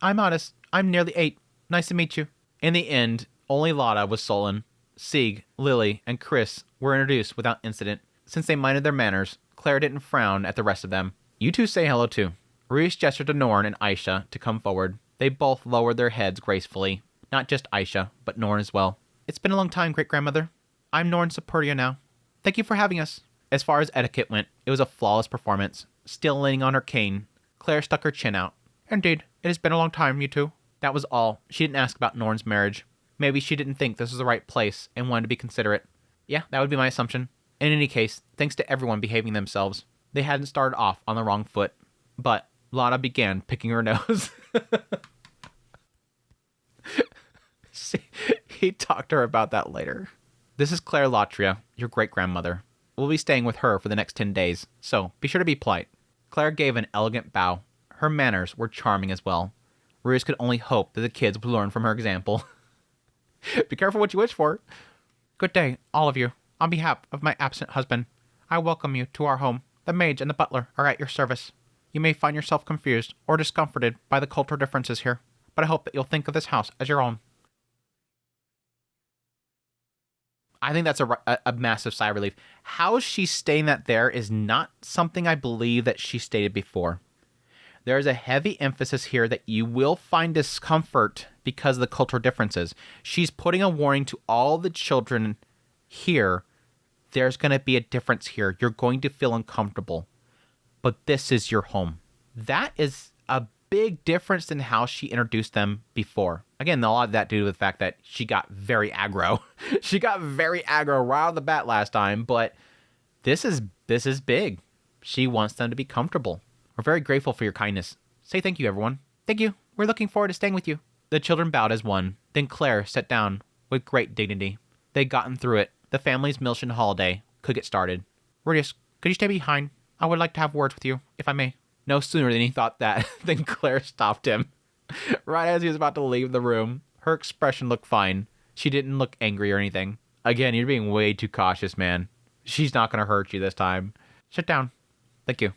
I'm Otis. I'm nearly 8. Nice to meet you. In the end, only Lotta was sullen. Sieg, Lily, and Chris were introduced without incident. Since they minded their manners, Claire didn't frown at the rest of them. You two say hello too. Rudius gestured to Norn and Aisha to come forward. They both lowered their heads gracefully. Not just Aisha, but Norn as well. It's been a long time, great-grandmother. I'm Norn Superia now. Thank you for having us. As far as etiquette went, it was a flawless performance. Still leaning on her cane, Claire stuck her chin out. Indeed, it has been a long time, you two. That was all. She didn't ask about Norn's marriage. Maybe she didn't think this was the right place and wanted to be considerate. Yeah, that would be my assumption. In any case, thanks to everyone behaving themselves. They hadn't started off on the wrong foot. But Lotta began picking her nose. He talked to her about that later. This is Claire Latria, your great-grandmother. We'll be staying with her for the next 10 days, so be sure to be polite. Claire gave an elegant bow. Her manners were charming as well. Rudius could only hope that the kids would learn from her example. Be careful what you wish for. Good day, all of you. On behalf of my absent husband, I welcome you to our home. The maids and the butler are at your service. You may find yourself confused or discomforted by the cultural differences here, but I hope that you'll think of this house as your own. I think that's a massive sigh of relief. How she's stating that there is not something I believe that she stated before. There is a heavy emphasis here that you will find discomfort because of the cultural differences. She's putting a warning to all the children here. There's going to be a difference here. You're going to feel uncomfortable, but this is your home. That is a big difference than how she introduced them before. Again, a lot of that due to the fact that she got very aggro. She got very aggro right out of the bat last time, but this is big. She wants them to be comfortable. We're very grateful for your kindness. Say thank you, everyone. Thank you. We're looking forward to staying with you. The children bowed as one. Then Claire sat down with great dignity. They'd gotten through it. The family's Milshion holiday could get started. Rudius, could you stay behind? I would like to have words with you, if I may. No sooner than he thought that, than Claire stopped him. Right as he was about to leave the room, her expression looked fine. She didn't look angry or anything. Again, you're being way too cautious, man. She's not going to hurt you this time. Sit down. Thank you.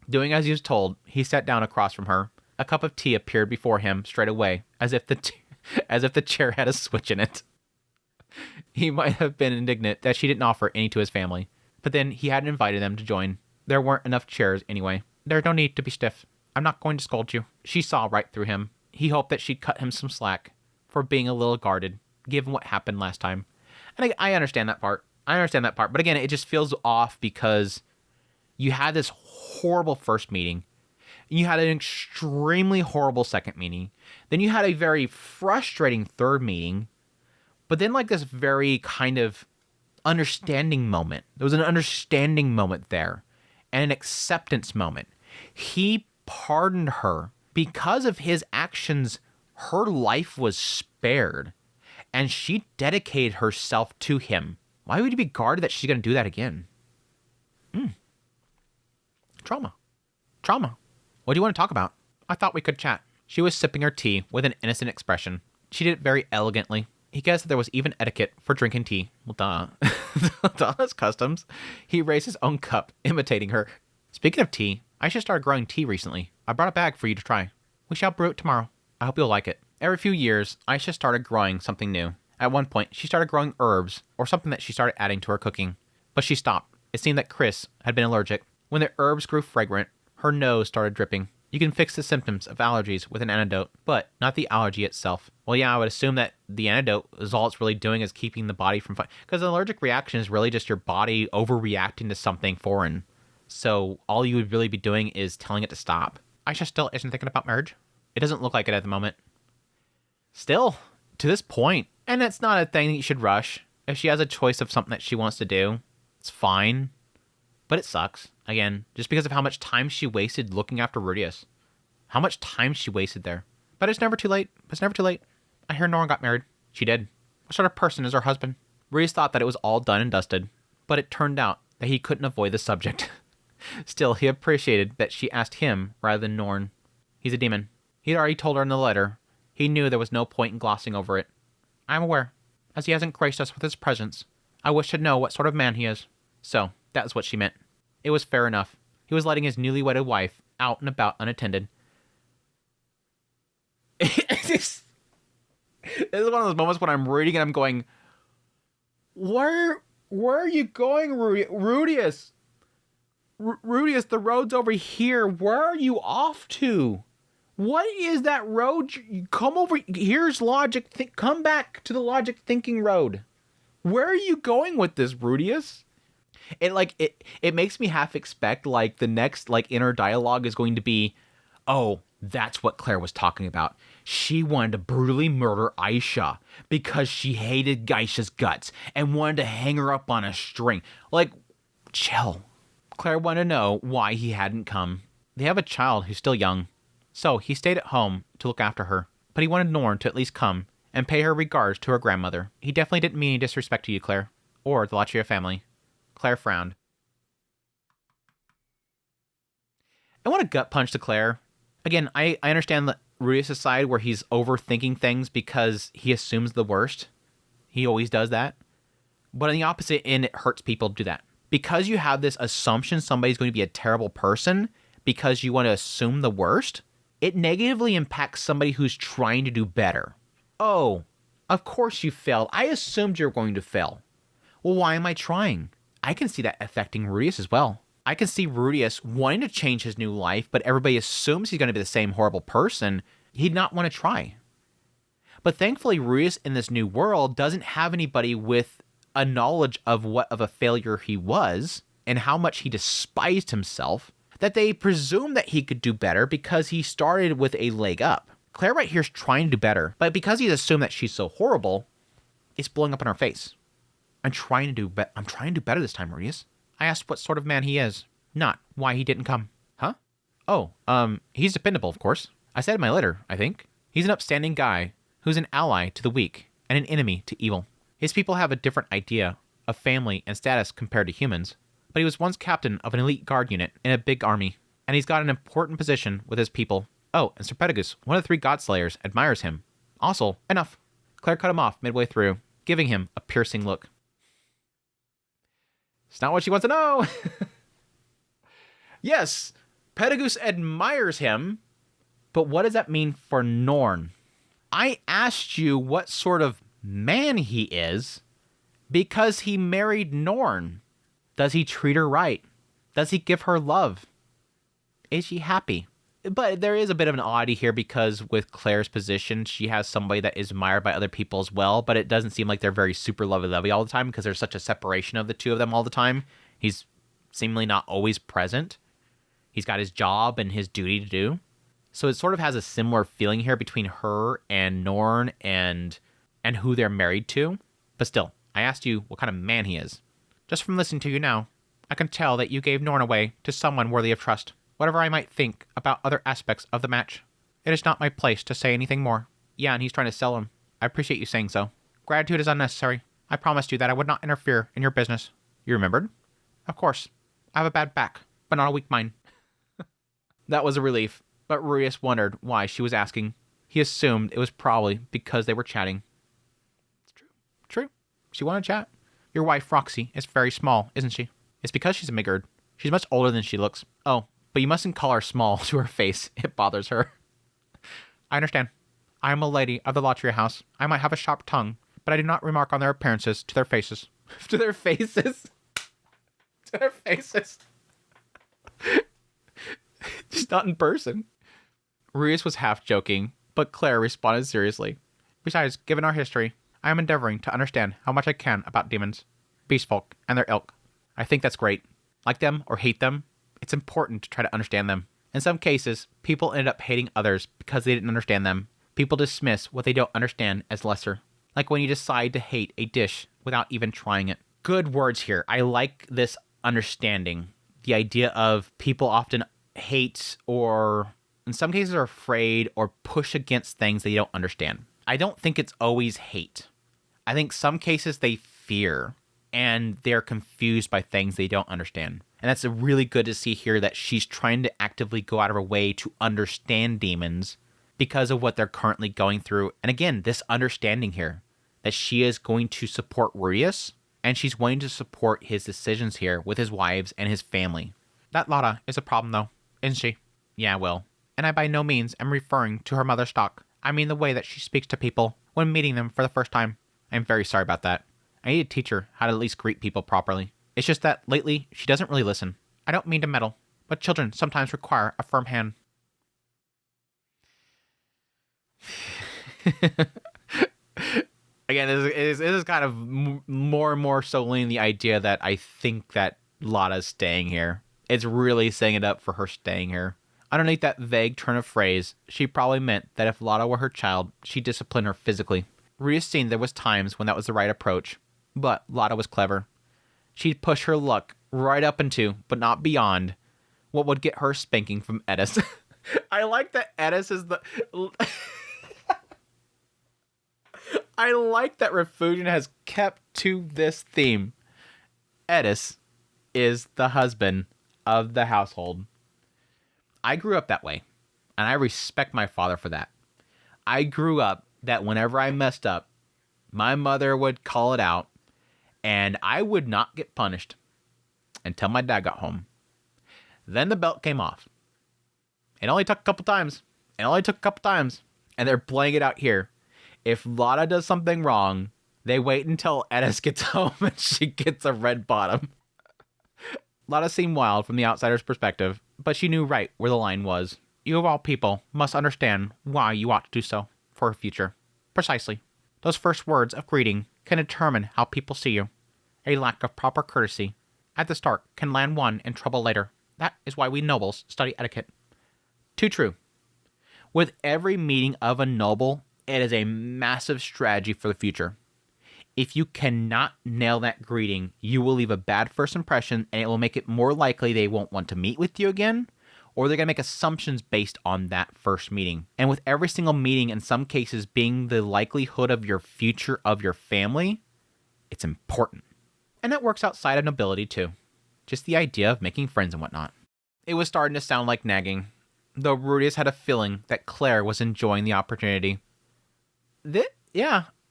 Doing as he was told, he sat down across from her. A cup of tea appeared before him straight away, as if the chair had a switch in it. He might have been indignant that she didn't offer any to his family, but then he hadn't invited them to join. There weren't enough chairs anyway. There's no need to be stiff. I'm not going to scold you. She saw right through him. He hoped that she'd cut him some slack for being a little guarded, given what happened last time. And I understand that part. But again, it just feels off because you had this horrible first meeting. And you had an extremely horrible second meeting. Then you had a very frustrating third meeting. But then like this very kind of understanding moment. There was an understanding moment there. And an acceptance moment. He pardoned her. Because of his actions, her life was spared. And she dedicated herself to him. Why would you be guarded that she's going to do that again? Trauma. What do you want to talk about? I thought we could chat. She was sipping her tea with an innocent expression. She did it very elegantly. He guessed that there was even etiquette for drinking tea. Well, duh. Duh, that's customs. He raised his own cup, imitating her. Speaking of tea, I just started growing tea recently. I brought a bag for you to try. We shall brew it tomorrow. I hope you'll like it. Every few years, Aisha started growing something new. At one point, she started growing herbs, or something that she started adding to her cooking. But she stopped. It seemed that Chris had been allergic. When the herbs grew fragrant, her nose started dripping. You can fix the symptoms of allergies with an antidote, but not the allergy itself. Well, yeah, I would assume that the antidote is all it's really doing is keeping the body from... Because an allergic reaction is really just your body overreacting to something foreign. So all you would really be doing is telling it to stop. Aisha still isn't thinking about marriage. It doesn't look like it at the moment. Still, to this point, and it's not a thing that you should rush. If she has a choice of something that she wants to do, it's fine. But it sucks. Again, just because of how much time she wasted looking after Rudius. How much time she wasted there. But it's never too late. I hear Nora got married. She did. What sort of person is her husband? Rudius thought that it was all done and dusted, but it turned out that he couldn't avoid the subject. Still, he appreciated that she asked him rather than Norn. He's a demon. He'd already told her in the letter. He knew there was no point in glossing over it. I'm aware. As he hasn't graced us with his presence, I wish to know what sort of man he is. So, that was what she meant. It was fair enough. He was letting his newly wedded wife out and about unattended. This is one of those moments when I'm reading and I'm going, Where are you going, Rudius? Rudius, the road's over here. Where are you off to? What is that road? Come over. Here's logic. Come back to the logic thinking road. Where are you going with this, Rudius? It makes me half expect like the next like inner dialogue is going to be, oh, that's what Claire was talking about. She wanted to brutally murder Aisha because she hated Geisha's guts and wanted to hang her up on a string. Like, chill. Claire wanted to know why he hadn't come. They have a child who's still young, so he stayed at home to look after her. But he wanted Norn to at least come and pay her regards to her grandmother. He definitely didn't mean any disrespect to you, Claire, or the Latria family. Claire frowned. I want a gut punch to Claire. Again, I understand that Rudius' side where he's overthinking things because he assumes the worst. He always does that. But on the opposite end, it hurts people to do that. Because you have this assumption somebody's going to be a terrible person because you want to assume the worst, it negatively impacts somebody who's trying to do better. Oh, of course you failed. I assumed you were going to fail. Well, why am I trying? I can see that affecting Rudius as well. I can see Rudius wanting to change his new life, but everybody assumes he's going to be the same horrible person. He'd not want to try. But thankfully, Rudius in this new world doesn't have anybody with a knowledge of what of a failure he was and how much he despised himself, that they presume that he could do better because he started with a leg up. Claire right here is trying to do better, but because he's assumed that she's so horrible, it's blowing up in her face. I'm trying to do better this time, Rudius. I asked what sort of man he is, not why he didn't come. Huh? Oh, he's dependable, of course. I said in my letter, I think. He's an upstanding guy who's an ally to the weak and an enemy to evil. His people have a different idea of family and status compared to humans, but he was once captain of an elite guard unit in a big army, and he's got an important position with his people. Oh, and Sir Pedagus, one of the 3 Godslayers, admires him. Also, enough. Claire cut him off midway through, giving him a piercing look. It's not what she wants to know. Yes, Pedagus admires him, but what does that mean for Norn? I asked you what sort of man he is because he married Norn. Does he treat her right? Does he give her love? Is she happy? But there is a bit of an oddity here because with Claire's position, she has somebody that is admired by other people as well, but it doesn't seem like they're very super lovey-dovey all the time because there's such a separation of the two of them all the time. He's seemingly not always present. He's got his job and his duty to do. So it sort of has a similar feeling here between her and Norn and who they're married to. But still, I asked you what kind of man he is. Just from listening to you now, I can tell that you gave Norn away to someone worthy of trust. Whatever I might think about other aspects of the match, it is not my place to say anything more. Yeah, and he's trying to sell him. I appreciate you saying so. Gratitude is unnecessary. I promised you that I would not interfere in your business. You remembered? Of course. I have a bad back, but not a weak mind. That was a relief, but Rudius wondered why she was asking. He assumed it was probably because they were chatting. It's true. True. She wanted to chat. Your wife, Roxy, is very small, isn't she? It's because she's a Midgard. She's much older than she looks. Oh, but you mustn't call her small to her face. It bothers her. I understand. I am a lady of the Latria house. I might have a sharp tongue, but I do not remark on their appearances to their faces. To their faces? To their faces. Just not in person. Rudius was half joking, but Claire responded seriously. Besides, given our history, I am endeavoring to understand how much I can about demons, beastfolk, and their ilk. I think that's great. Like them or hate them, it's important to try to understand them. In some cases, people end up hating others because they didn't understand them. People dismiss what they don't understand as lesser. Like when you decide to hate a dish without even trying it. Good words here. I like this understanding. The idea of people often hate or, in some cases, are afraid or push against things they don't understand. I don't think it's always hate. I think some cases they fear and they're confused by things they don't understand. And that's really good to see here that she's trying to actively go out of her way to understand demons because of what they're currently going through. And again, this understanding here that she is going to support Rudius and she's going to support his decisions here with his wives and his family. That Lara is a problem though, isn't she? Yeah, well. And I by no means am referring to her mother's stock. I mean the way that she speaks to people when meeting them for the first time. I'm very sorry about that. I need to teach her how to at least greet people properly. It's just that lately she doesn't really listen. I don't mean to meddle, but children sometimes require a firm hand. Again, it is kind of more and more so leaning the idea that I think that Lada's staying here. It's really setting it up for her staying here. Underneath that vague turn of phrase, she probably meant that if Lada were her child, she'd discipline her physically. Rudius seen there was times when that was the right approach, but Lada was clever. She'd push her luck right up into, but not beyond, what would get her spanking from Edis. I like that Edis is the... I like that Refugian has kept to this theme. Edis is the husband of the household. I grew up that way, and I respect my father for that. I grew up that whenever I messed up, my mother would call it out, and I would not get punished until my dad got home. Then the belt came off. It only took a couple times. And they're playing it out here. If Lada does something wrong, they wait until Edis gets home and she gets a red bottom. Let us seem wild from the outsider's perspective, but she knew right where the line was. You of all people must understand why you ought to do so for her future. Precisely. Those first words of greeting can determine how people see you. A lack of proper courtesy at the start can land one in trouble later. That is why we nobles study etiquette. Too true. With every meeting of a noble, it is a massive strategy for the future. If you cannot nail that greeting, you will leave a bad first impression, and it will make it more likely they won't want to meet with you again, or they're going to make assumptions based on that first meeting. And with every single meeting, in some cases, being the likelihood of your future of your family, it's important. And that works outside of nobility too. Just the idea of making friends and whatnot. It was starting to sound like nagging, though Rudius had a feeling that Claire was enjoying the opportunity.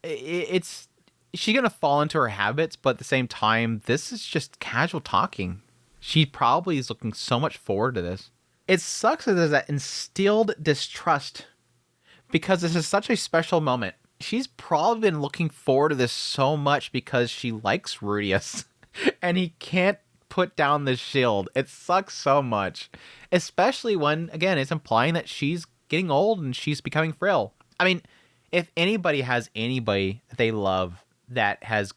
It's she's going to fall into her habits, but at the same time, this is just casual talking. She probably is looking so much forward to this. It sucks that there's that instilled distrust because this is such a special moment. She's probably been looking forward to this so much because she likes Rudius and he can't put down the shield. It sucks so much, especially when, again, it's implying that she's getting old and she's becoming frail. I mean, if anybody has anybody they love that has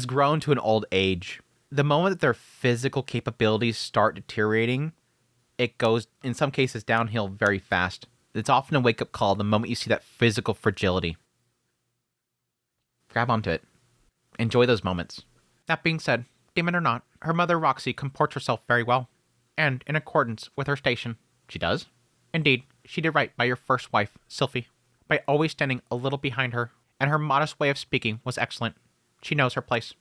grown to an old age, the moment that their physical capabilities start deteriorating, it goes, in some cases, downhill very fast. It's often a wake-up call the moment you see that physical fragility. Grab onto it. Enjoy those moments. That being said, demon or not, her mother Roxy comports herself very well, and in accordance with her station. She does? Indeed, she did right by your first wife, Sylphie, by always standing a little behind her, and her modest way of speaking was excellent. She knows her place.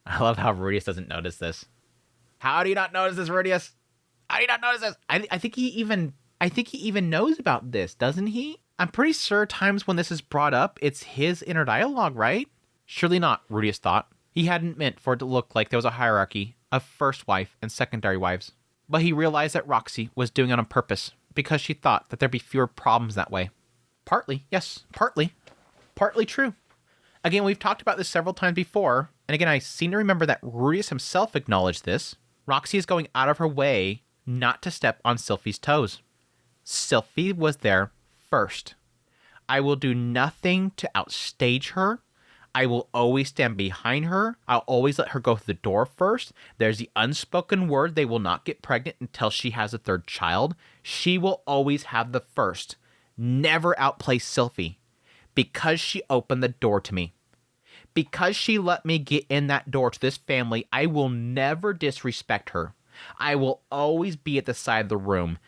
I love how Rudius doesn't notice this. How do you not notice this, Rudius? How do you not notice this? I think he even knows about this, doesn't he? I'm pretty sure times when this is brought up, it's his inner dialogue, right? Surely not, Rudius thought. He hadn't meant for it to look like there was a hierarchy of first wife and secondary wives. But he realized that Roxy was doing it on purpose because she thought that there'd be fewer problems that way. Partly, yes, partly true. Again, we've talked about this several times before, and again, I seem to remember that Rudius himself acknowledged this. Roxy is going out of her way not to step on Sylphie's toes. Sylphie was there first. I will do nothing to outstage her. I will always stand behind her. I'll always let her go through the door first. There's the unspoken word they will not get pregnant until she has a third child. She will always have the first. Never outplay Sylphie. Because she opened the door to me. Because she let me get in that door to this family, I will never disrespect her. I will always be at the side of the room.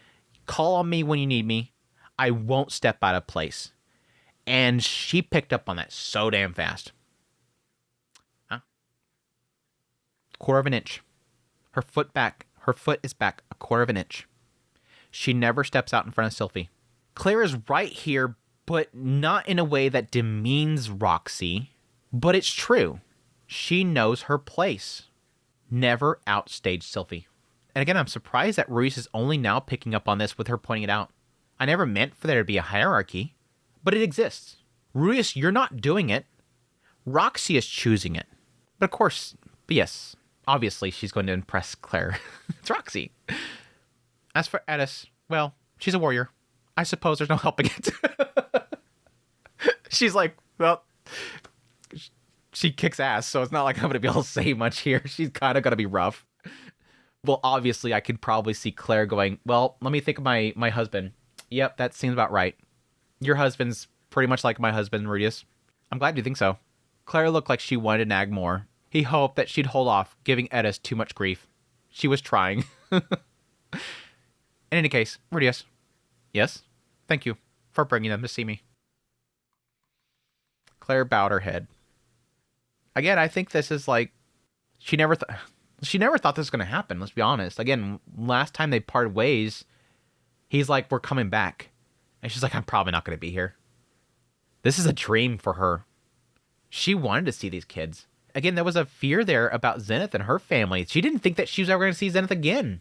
Call on me when you need me. I won't step out of place. And she picked up on that so damn fast. Huh? Quarter of an inch. Her foot is back a quarter of an inch. She never steps out in front of Sylphie. Claire is right here, but not in a way that demeans Roxy. But it's true. She knows her place. Never outstage Sylphie. And again, I'm surprised that Rudius is only now picking up on this with her pointing it out. I never meant for there to be a hierarchy, but it exists. Rudius, you're not doing it. Roxy is choosing it. But of course, yes, obviously she's going to impress Claire. It's Roxy. As for Edis, well, she's a warrior. I suppose there's no helping it. She's like, well, she kicks ass, so it's not like I'm going to be able to say much here. She's kind of going to be rough. Well, obviously, I could probably see Claire going, well, let me think of my husband. Yep, that seems about right. Your husband's pretty much like my husband, Rudius. I'm glad you think so. Claire looked like she wanted to nag more. He hoped that she'd hold off giving Edis too much grief. She was trying. In any case, Rudius. Yes? Thank you for bringing them to see me. Claire bowed her head. Again, I think this is like, she never thought this was going to happen, let's be honest. Again, last time they parted ways, he's like, we're coming back. And she's like, I'm probably not going to be here. This is a dream for her. She wanted to see these kids. Again, there was a fear there about Zenith and her family. She didn't think that she was ever going to see Zenith again.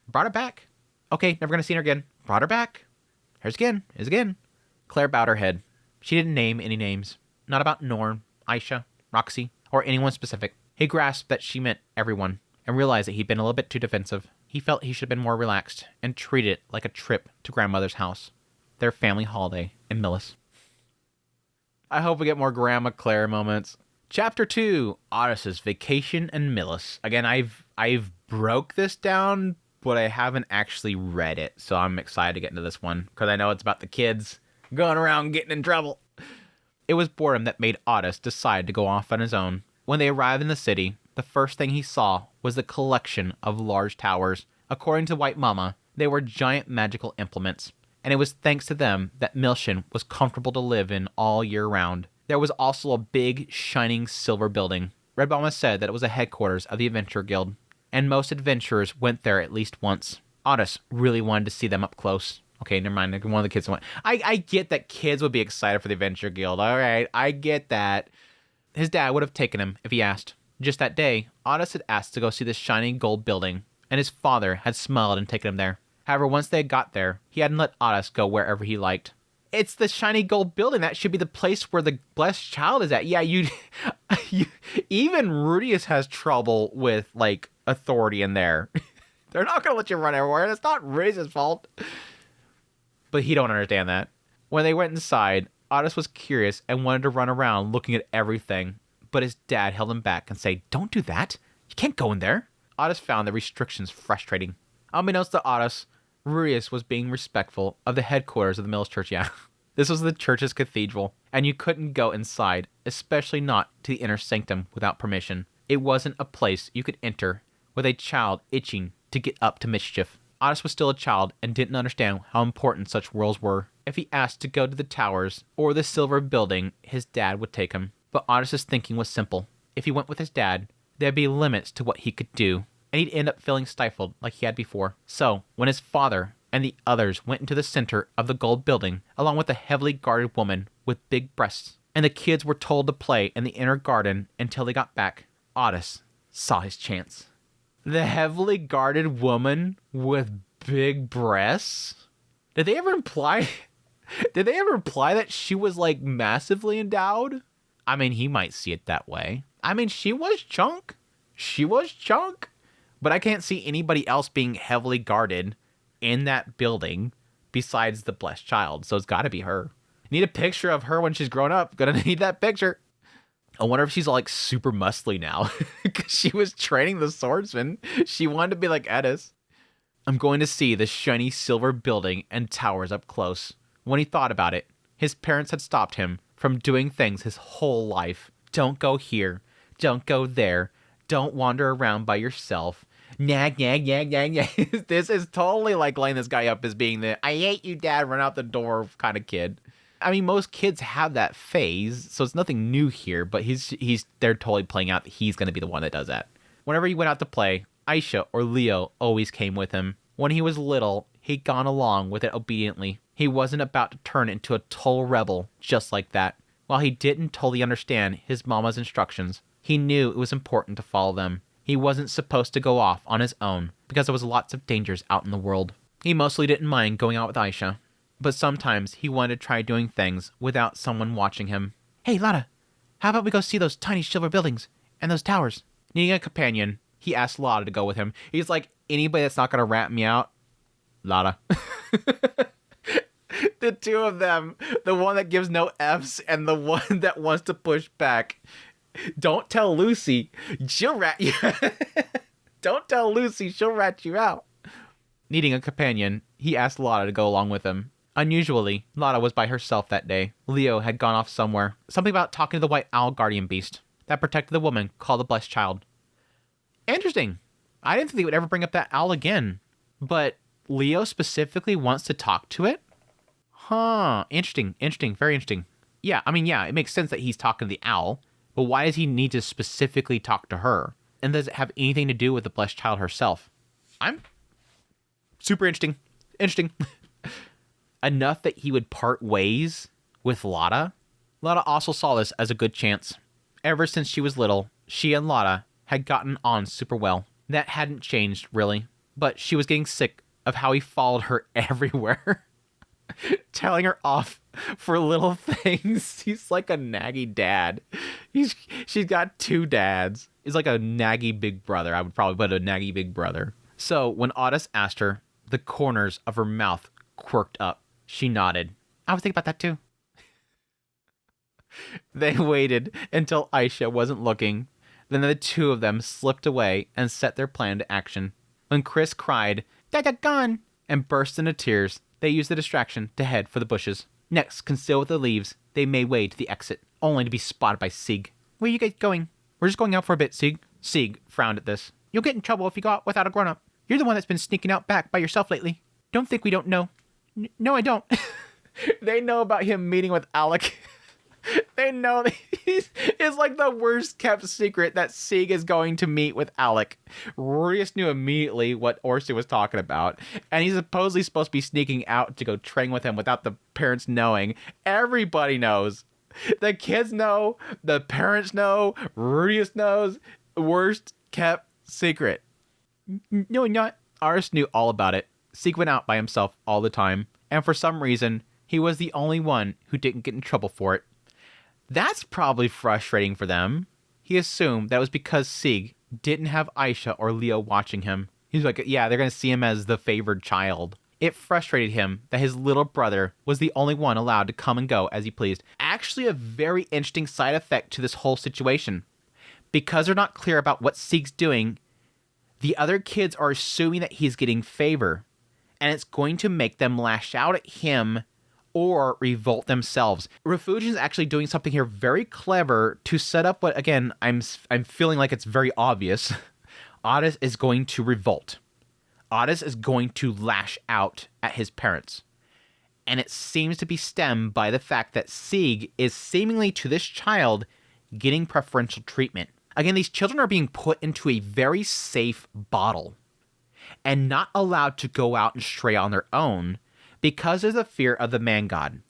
Brought her back. Okay, never going to see her again. Brought her back. Here's again. Claire bowed her head. She didn't name any names. Not about Norn, Aisha, Roxy, or anyone specific. He grasped that she meant everyone and realized that he'd been a little bit too defensive. He felt he should have been more relaxed and treated it like a trip to grandmother's house, their family holiday in Millis. I hope we get more Grandma Claire moments. Chapter 2, Otis's Vacation in Millis. Again, I've broke this down, but I haven't actually read it, so I'm excited to get into this one, because I know it's about the kids going around getting in trouble. It was boredom that made Otis decide to go off on his own. When they arrived in the city, the first thing he saw was the collection of large towers. According to White Mama, they were giant magical implements, and it was thanks to them that Milshion was comfortable to live in all year round. There was also a big, shining silver building. Red Mama said that it was the headquarters of the Adventure Guild, and most adventurers went there at least once. Otis really wanted to see them up close. Okay, never mind. One of the kids went. I get that kids would be excited for the Adventure Guild. All right, I get that. His dad would have taken him if he asked. Just that day, Otis had asked to go see the shining gold building, and his father had smiled and taken him there. However, once they got there, he hadn't let Otis go wherever he liked. It's the shiny gold building. That should be the place where the blessed child is at. Yeah, you even Rudius has trouble with, like, authority in there. They're not going to let you run everywhere. That's not Rudius' fault. But he don't understand that. When they went inside, Otis was curious and wanted to run around looking at everything. But his dad held him back and said, "Don't do that. You can't go in there." Otis found the restrictions frustrating. Unbeknownst to Otis, Rudius was being respectful of the headquarters of the Mills Church. Yeah, this was the church's cathedral, and you couldn't go inside, especially not to the inner sanctum without permission. It wasn't a place you could enter with a child itching to get up to mischief. Otis was still a child and didn't understand how important such worlds were. If he asked to go to the towers or the silver building, his dad would take him. But Otis's thinking was simple. If he went with his dad, there'd be limits to what he could do, and he'd end up feeling stifled like he had before. So, when his father and the others went into the center of the gold building, along with a heavily guarded woman with big breasts, and the kids were told to play in the inner garden until they got back, Otis saw his chance. The heavily guarded woman with big breasts? Did they ever imply that she was, like, massively endowed? I mean, he might see it that way. I mean, she was chunk. But I can't see anybody else being heavily guarded in that building besides the blessed child. So it's got to be her. Need a picture of her when she's grown up. Gonna need that picture. I wonder if she's all, like, super muscly now. Because she was training the swordsman. She wanted to be like Edis. I'm going to see the shiny silver building and towers up close. When he thought about it, his parents had stopped him from doing things his whole life. Don't go here. Don't go there. Don't wander around by yourself. Nag. This is totally like laying this guy up as being the "I hate you, Dad, run out the door" kind of kid. I mean, most kids have that phase, so it's nothing new here, but they're totally playing out that he's going to be the one that does that. Whenever he went out to play, Aisha or Leo always came with him. When he was little, he'd gone along with it obediently. He wasn't about to turn into a total rebel just like that. While he didn't totally understand his mama's instructions, he knew it was important to follow them. He wasn't supposed to go off on his own because there was lots of dangers out in the world. He mostly didn't mind going out with Aisha, but sometimes he wanted to try doing things without someone watching him. "Hey, Lada, how about we go see those tiny silver buildings and those towers?" Needing a companion, he asked Lada to go with him. He's like, anybody that's not going to rat me out, Lada. The two of them, the one that gives no Fs and the one that wants to push back. Don't tell Lucy, she'll rat you. Don't tell Lucy, she'll rat you out. Needing a companion, he asked Lada to go along with him. Unusually, Lada was by herself that day. Leo had gone off somewhere. Something about talking to the white owl guardian beast that protected the woman called the blessed child. Interesting. I didn't think they would ever bring up that owl again. But Leo specifically wants to talk to it? Huh. Interesting. Very interesting. Yeah, I mean, yeah, it makes sense that he's talking to the owl. But why does he need to specifically talk to her? And does it have anything to do with the blessed child herself? I'm super interesting. Enough that he would part ways with Lada. Lada also saw this as a good chance. Ever since she was little, she and Lada had gotten on super well. That hadn't changed, really. But she was getting sick of how he followed her everywhere. telling her off for little things. He's like a naggy dad. She's got two dads. He's like a naggy big brother. I would probably put a naggy big brother. So when Otis asked her, the corners of her mouth quirked up. She nodded. I was thinking about that too. They waited until Aisha wasn't looking. Then the two of them slipped away and set their plan to action. When Chris cried, "Dada gone!" and burst into tears, they used the distraction to head for the bushes. Next, concealed with the leaves, they made way to the exit, only to be spotted by Sieg. "Where are you guys going?" "We're just going out for a bit, Sieg." Sieg frowned at this. "You'll get in trouble if you go out without a grown-up. You're the one that's been sneaking out back by yourself lately. Don't think we don't know." No, I don't." They know about him meeting with Alec. They know that it's like the worst kept secret that Sieg is going to meet with Alec. Rudius knew immediately what Orsi was talking about, and he's supposedly supposed to be sneaking out to go train with him without the parents knowing. Everybody knows. The kids know, the parents know, Rudius knows. Worst kept secret. No, not. Aris knew all about it. Sieg went out by himself all the time, and for some reason, he was the only one who didn't get in trouble for it. That's probably frustrating for them. He assumed that was because Sieg didn't have Aisha or Leo watching him. He's like, yeah, they're going to see him as the favored child. It frustrated him that his little brother was the only one allowed to come and go as he pleased. Actually, a very interesting side effect to this whole situation. Because they're not clear about what Sieg's doing, the other kids are assuming that he's getting favor. And it's going to make them lash out at him or revolt themselves. Refugian's actually doing something here very clever to set up what, again, I'm feeling like it's very obvious. Otis is going to revolt. Otis is going to lash out at his parents. And it seems to be stemmed by the fact that Sieg is seemingly to this child getting preferential treatment. Again, these children are being put into a very safe bottle and not allowed to go out and stray on their own, because of the fear of the man god.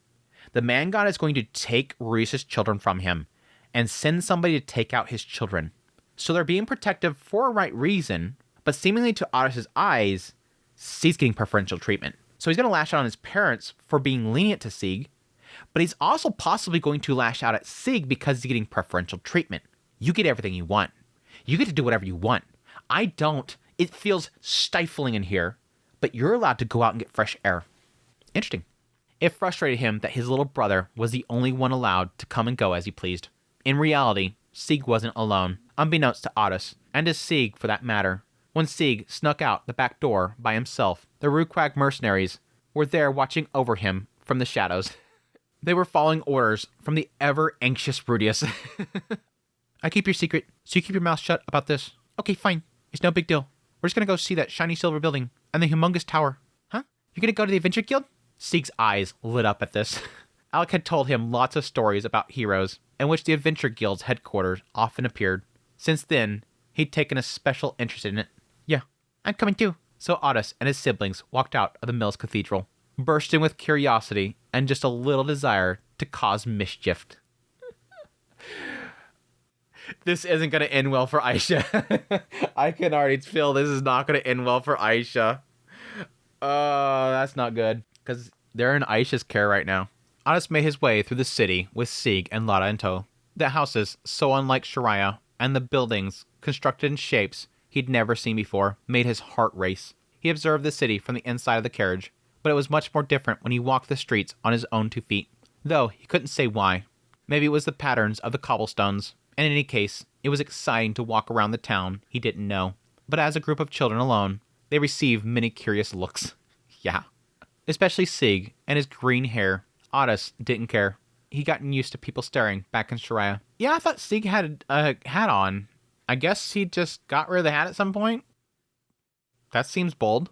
The man god is going to take Rudius' children from him and send somebody to take out his children. So they're being protective for a right reason, but seemingly to Otis' eyes, Sieg's getting preferential treatment. So he's going to lash out on his parents for being lenient to Sieg, but he's also possibly going to lash out at Sieg because he's getting preferential treatment. You get everything you want. You get to do whatever you want. I don't. It feels stifling in here, but you're allowed to go out and get fresh air. Interesting. It frustrated him that his little brother was the only one allowed to come and go as he pleased. In reality, Sieg wasn't alone, unbeknownst to Otis, and to Sieg for that matter. When Sieg snuck out the back door by himself, the Ruquag mercenaries were there watching over him from the shadows. They were following orders from the ever-anxious Rudius. "I keep your secret, so you keep your mouth shut about this." "Okay, fine. It's no big deal. We're just gonna go see that shiny silver building and the humongous tower." "Huh? You're gonna go to the Adventure Guild?" Sieg's eyes lit up at this. Alec had told him lots of stories about heroes, in which the Adventure Guild's headquarters often appeared. Since then, he'd taken a special interest in it. "Yeah, I'm coming too." So Otis and his siblings walked out of the Mills Cathedral, bursting with curiosity and just a little desire to cause mischief. This isn't going to end well for Aisha. I can already feel this is not going to end well for Aisha. That's not good, because they're in Aisha's care right now. Otis made his way through the city with Sieg and Lara in tow. The houses, so unlike Shariah, and the buildings, constructed in shapes he'd never seen before, made his heart race. He observed the city from the inside of the carriage, but it was much more different when he walked the streets on his own 2 feet. Though he couldn't say why. Maybe it was the patterns of the cobblestones, and in any case, it was exciting to walk around the town he didn't know. But as a group of children alone, they received many curious looks. Yeah. Especially Sieg and his green hair. Otis didn't care. He'd gotten used to people staring back in Shariah. Yeah, I thought Sieg had a hat on. I guess he just got rid of the hat at some point. That seems bold.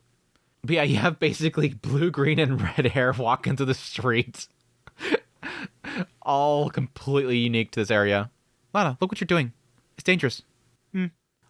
But yeah, you have basically blue, green, and red hair walking through the streets. All completely unique to this area. Lana, look what you're doing. It's dangerous.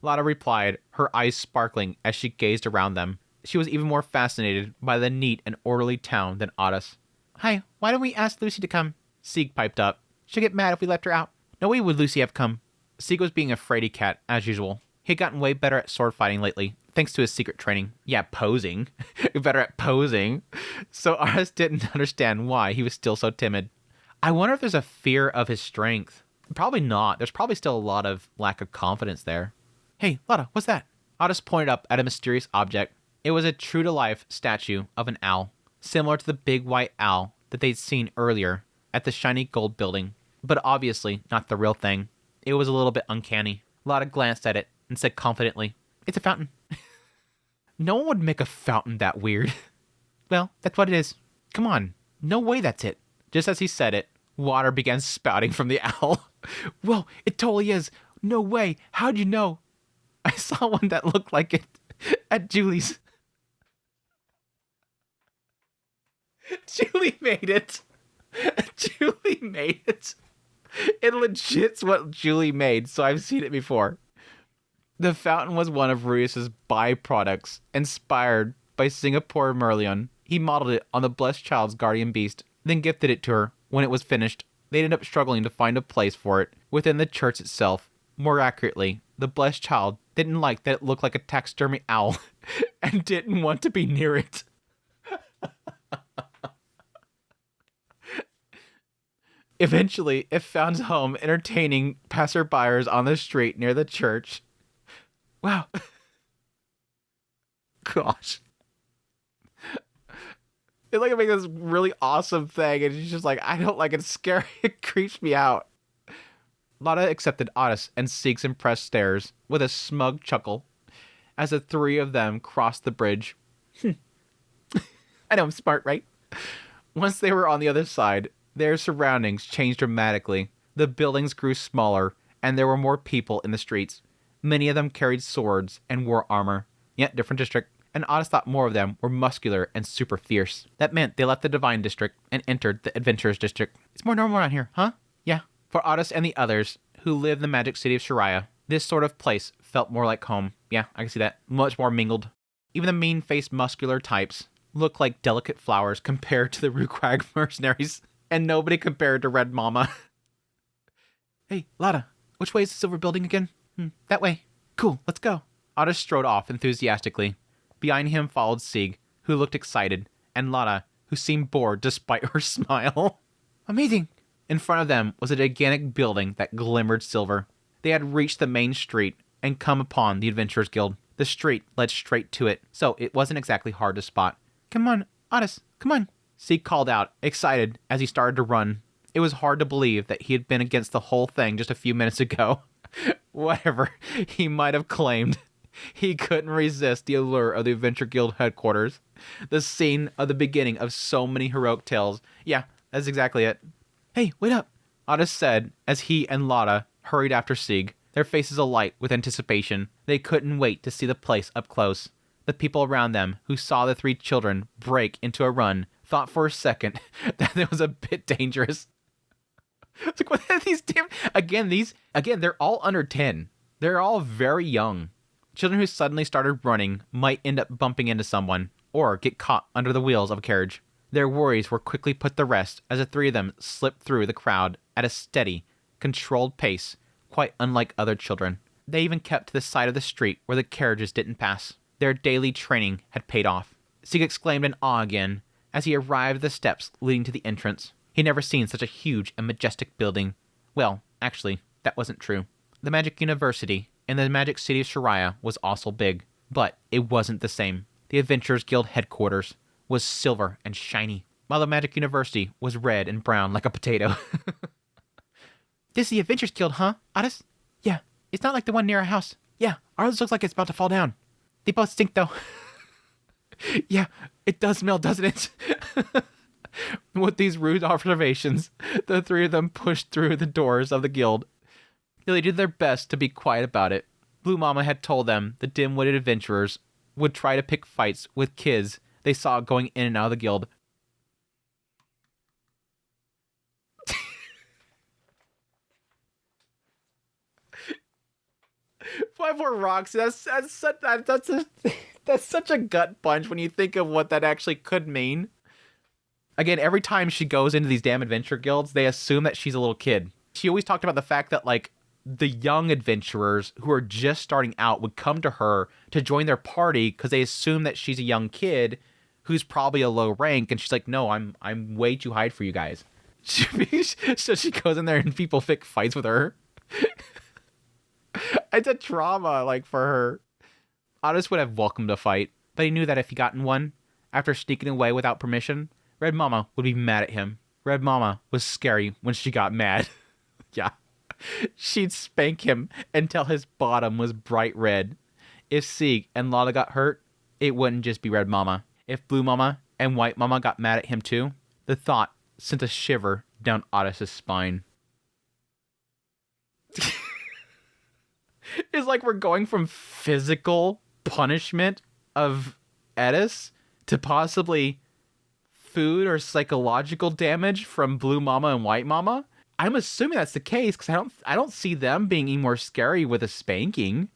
Lana replied, her eyes sparkling as she gazed around them. She was even more fascinated by the neat and orderly town than Otis. Hi, why don't we ask Lucy to come? Sieg piped up. She'll get mad if we left her out. No way would Lucy have come. Sieg was being a fraidy cat, as usual. He had gotten way better at sword fighting lately, thanks to his secret training. Yeah, posing. Better at posing. So Aris didn't understand why he was still so timid. I wonder if there's a fear of his strength. Probably not. There's probably still a lot of lack of confidence there. Hey, Lotta, what's that? Aris pointed up at a mysterious object. It was a true-to-life statue of an owl, similar to the big white owl that they'd seen earlier at the shiny gold building, but obviously not the real thing. It was a little bit uncanny. Lotta glanced at it and said confidently, "It's a fountain." No one would make a fountain that weird. Well, that's what it is. Come on. No way that's it. Just as he said it, water began spouting from the owl. Well, it totally is. No way. How'd you know? I saw one that looked like it at Julie's. Julie made it. Julie made it. It legit's what Julie made, so I've seen it before. The fountain was one of Ruius's byproducts, inspired by Singapore Milshion. He modeled it on the blessed child's guardian beast, then gifted it to her. When it was finished, they ended up struggling to find a place for it within the church itself. More accurately, the blessed child didn't like that it looked like a taxidermy owl and didn't want to be near it. Eventually, it found home entertaining passerbyers on the street near the church. Wow. Gosh. It's like it makes this really awesome thing, and she's just like, I don't like it. It's scary. It creeps me out. Lotta accepted Aris and Sieg's impressed stares with a smug chuckle as the three of them crossed the bridge. I know I'm smart, right? Once they were on the other side, their surroundings changed dramatically. The buildings grew smaller, and there were more people in the streets. Many of them carried swords and wore armor, yet different district, and Aris thought more of them were muscular and super fierce. That meant they left the Divine District and entered the Adventurers District. It's more normal around here, huh? Yeah. For Aris and the others who live in the magic city of Shiraya, this sort of place felt more like home. Yeah, I can see that. Much more mingled. Even the mean-faced muscular types looked like delicate flowers compared to the Ruquag mercenaries. And nobody compared to Red Mama. Hey, Lotta, which way is the silver building again? That way. Cool, let's go. Aris strode off enthusiastically. Behind him followed Sieg, who looked excited, and Lotta, who seemed bored despite her smile. Amazing. In front of them was a gigantic building that glimmered silver. They had reached the main street and come upon the Adventurers Guild. The street led straight to it, so it wasn't exactly hard to spot. Come on, Aris, come on. Sieg called out, excited, as he started to run. It was hard to believe that he had been against the whole thing just a few minutes ago. Whatever he might have claimed, he couldn't resist the allure of the Adventure Guild headquarters. The scene of the beginning of so many heroic tales. Yeah, that's exactly it. Hey, wait up, Aris said as he and Lotta hurried after Sieg, their faces alight with anticipation. They couldn't wait to see the place up close. The people around them, who saw the three children break into a run, thought for a second that it was a bit dangerous. It's like, what are these damn... Again, they're all under 10. They're all very young. Children who suddenly started running might end up bumping into someone, or get caught under the wheels of a carriage. Their worries were quickly put to rest as the three of them slipped through the crowd at a steady, controlled pace, quite unlike other children. They even kept to the side of the street where the carriages didn't pass. Their daily training had paid off. Sieg exclaimed in awe again as he arrived at the steps leading to the entrance. He'd never seen such a huge and majestic building. Well, actually, that wasn't true. The Magic University in the magic city of Shiraya was also big, but it wasn't the same. The Adventurers Guild headquarters was silver and shiny, while the Magic University was red and brown like a potato. This is the Adventurers Guild, huh, Aris? Yeah, it's not like the one near our house. Yeah, ours looks like it's about to fall down. They both stink, though. Yeah, it does smell, doesn't it? With these rude observations, the three of them pushed through the doors of the guild. They did their best to be quiet about it. Blue Mama had told them the dim-witted adventurers would try to pick fights with kids they saw going in and out of the guild. 5-4 rocks. That's such a gut punch when you think of what that actually could mean. Again, every time she goes into these damn adventure guilds, they assume that she's a little kid. She always talked about the fact that, like, the young adventurers who are just starting out would come to her to join their party because they assume that she's a young kid who's probably a low rank, and she's like, no, I'm way too high for you guys. So she goes in there and people pick fights with her. It's a trauma, like, for her. Otis would have welcomed a fight, but he knew that if he got in one, after sneaking away without permission, Red Mama would be mad at him. Red Mama was scary when she got mad. Yeah. She'd spank him until his bottom was bright red. If Sieg and Lala got hurt, it wouldn't just be Red Mama. If Blue Mama and White Mama got mad at him too, the thought sent a shiver down Otis's spine. It's like we're going from physical punishment of Edis to possibly food or psychological damage from Blue Mama and White Mama. I'm assuming that's the case because I don't see them being any more scary with a spanking.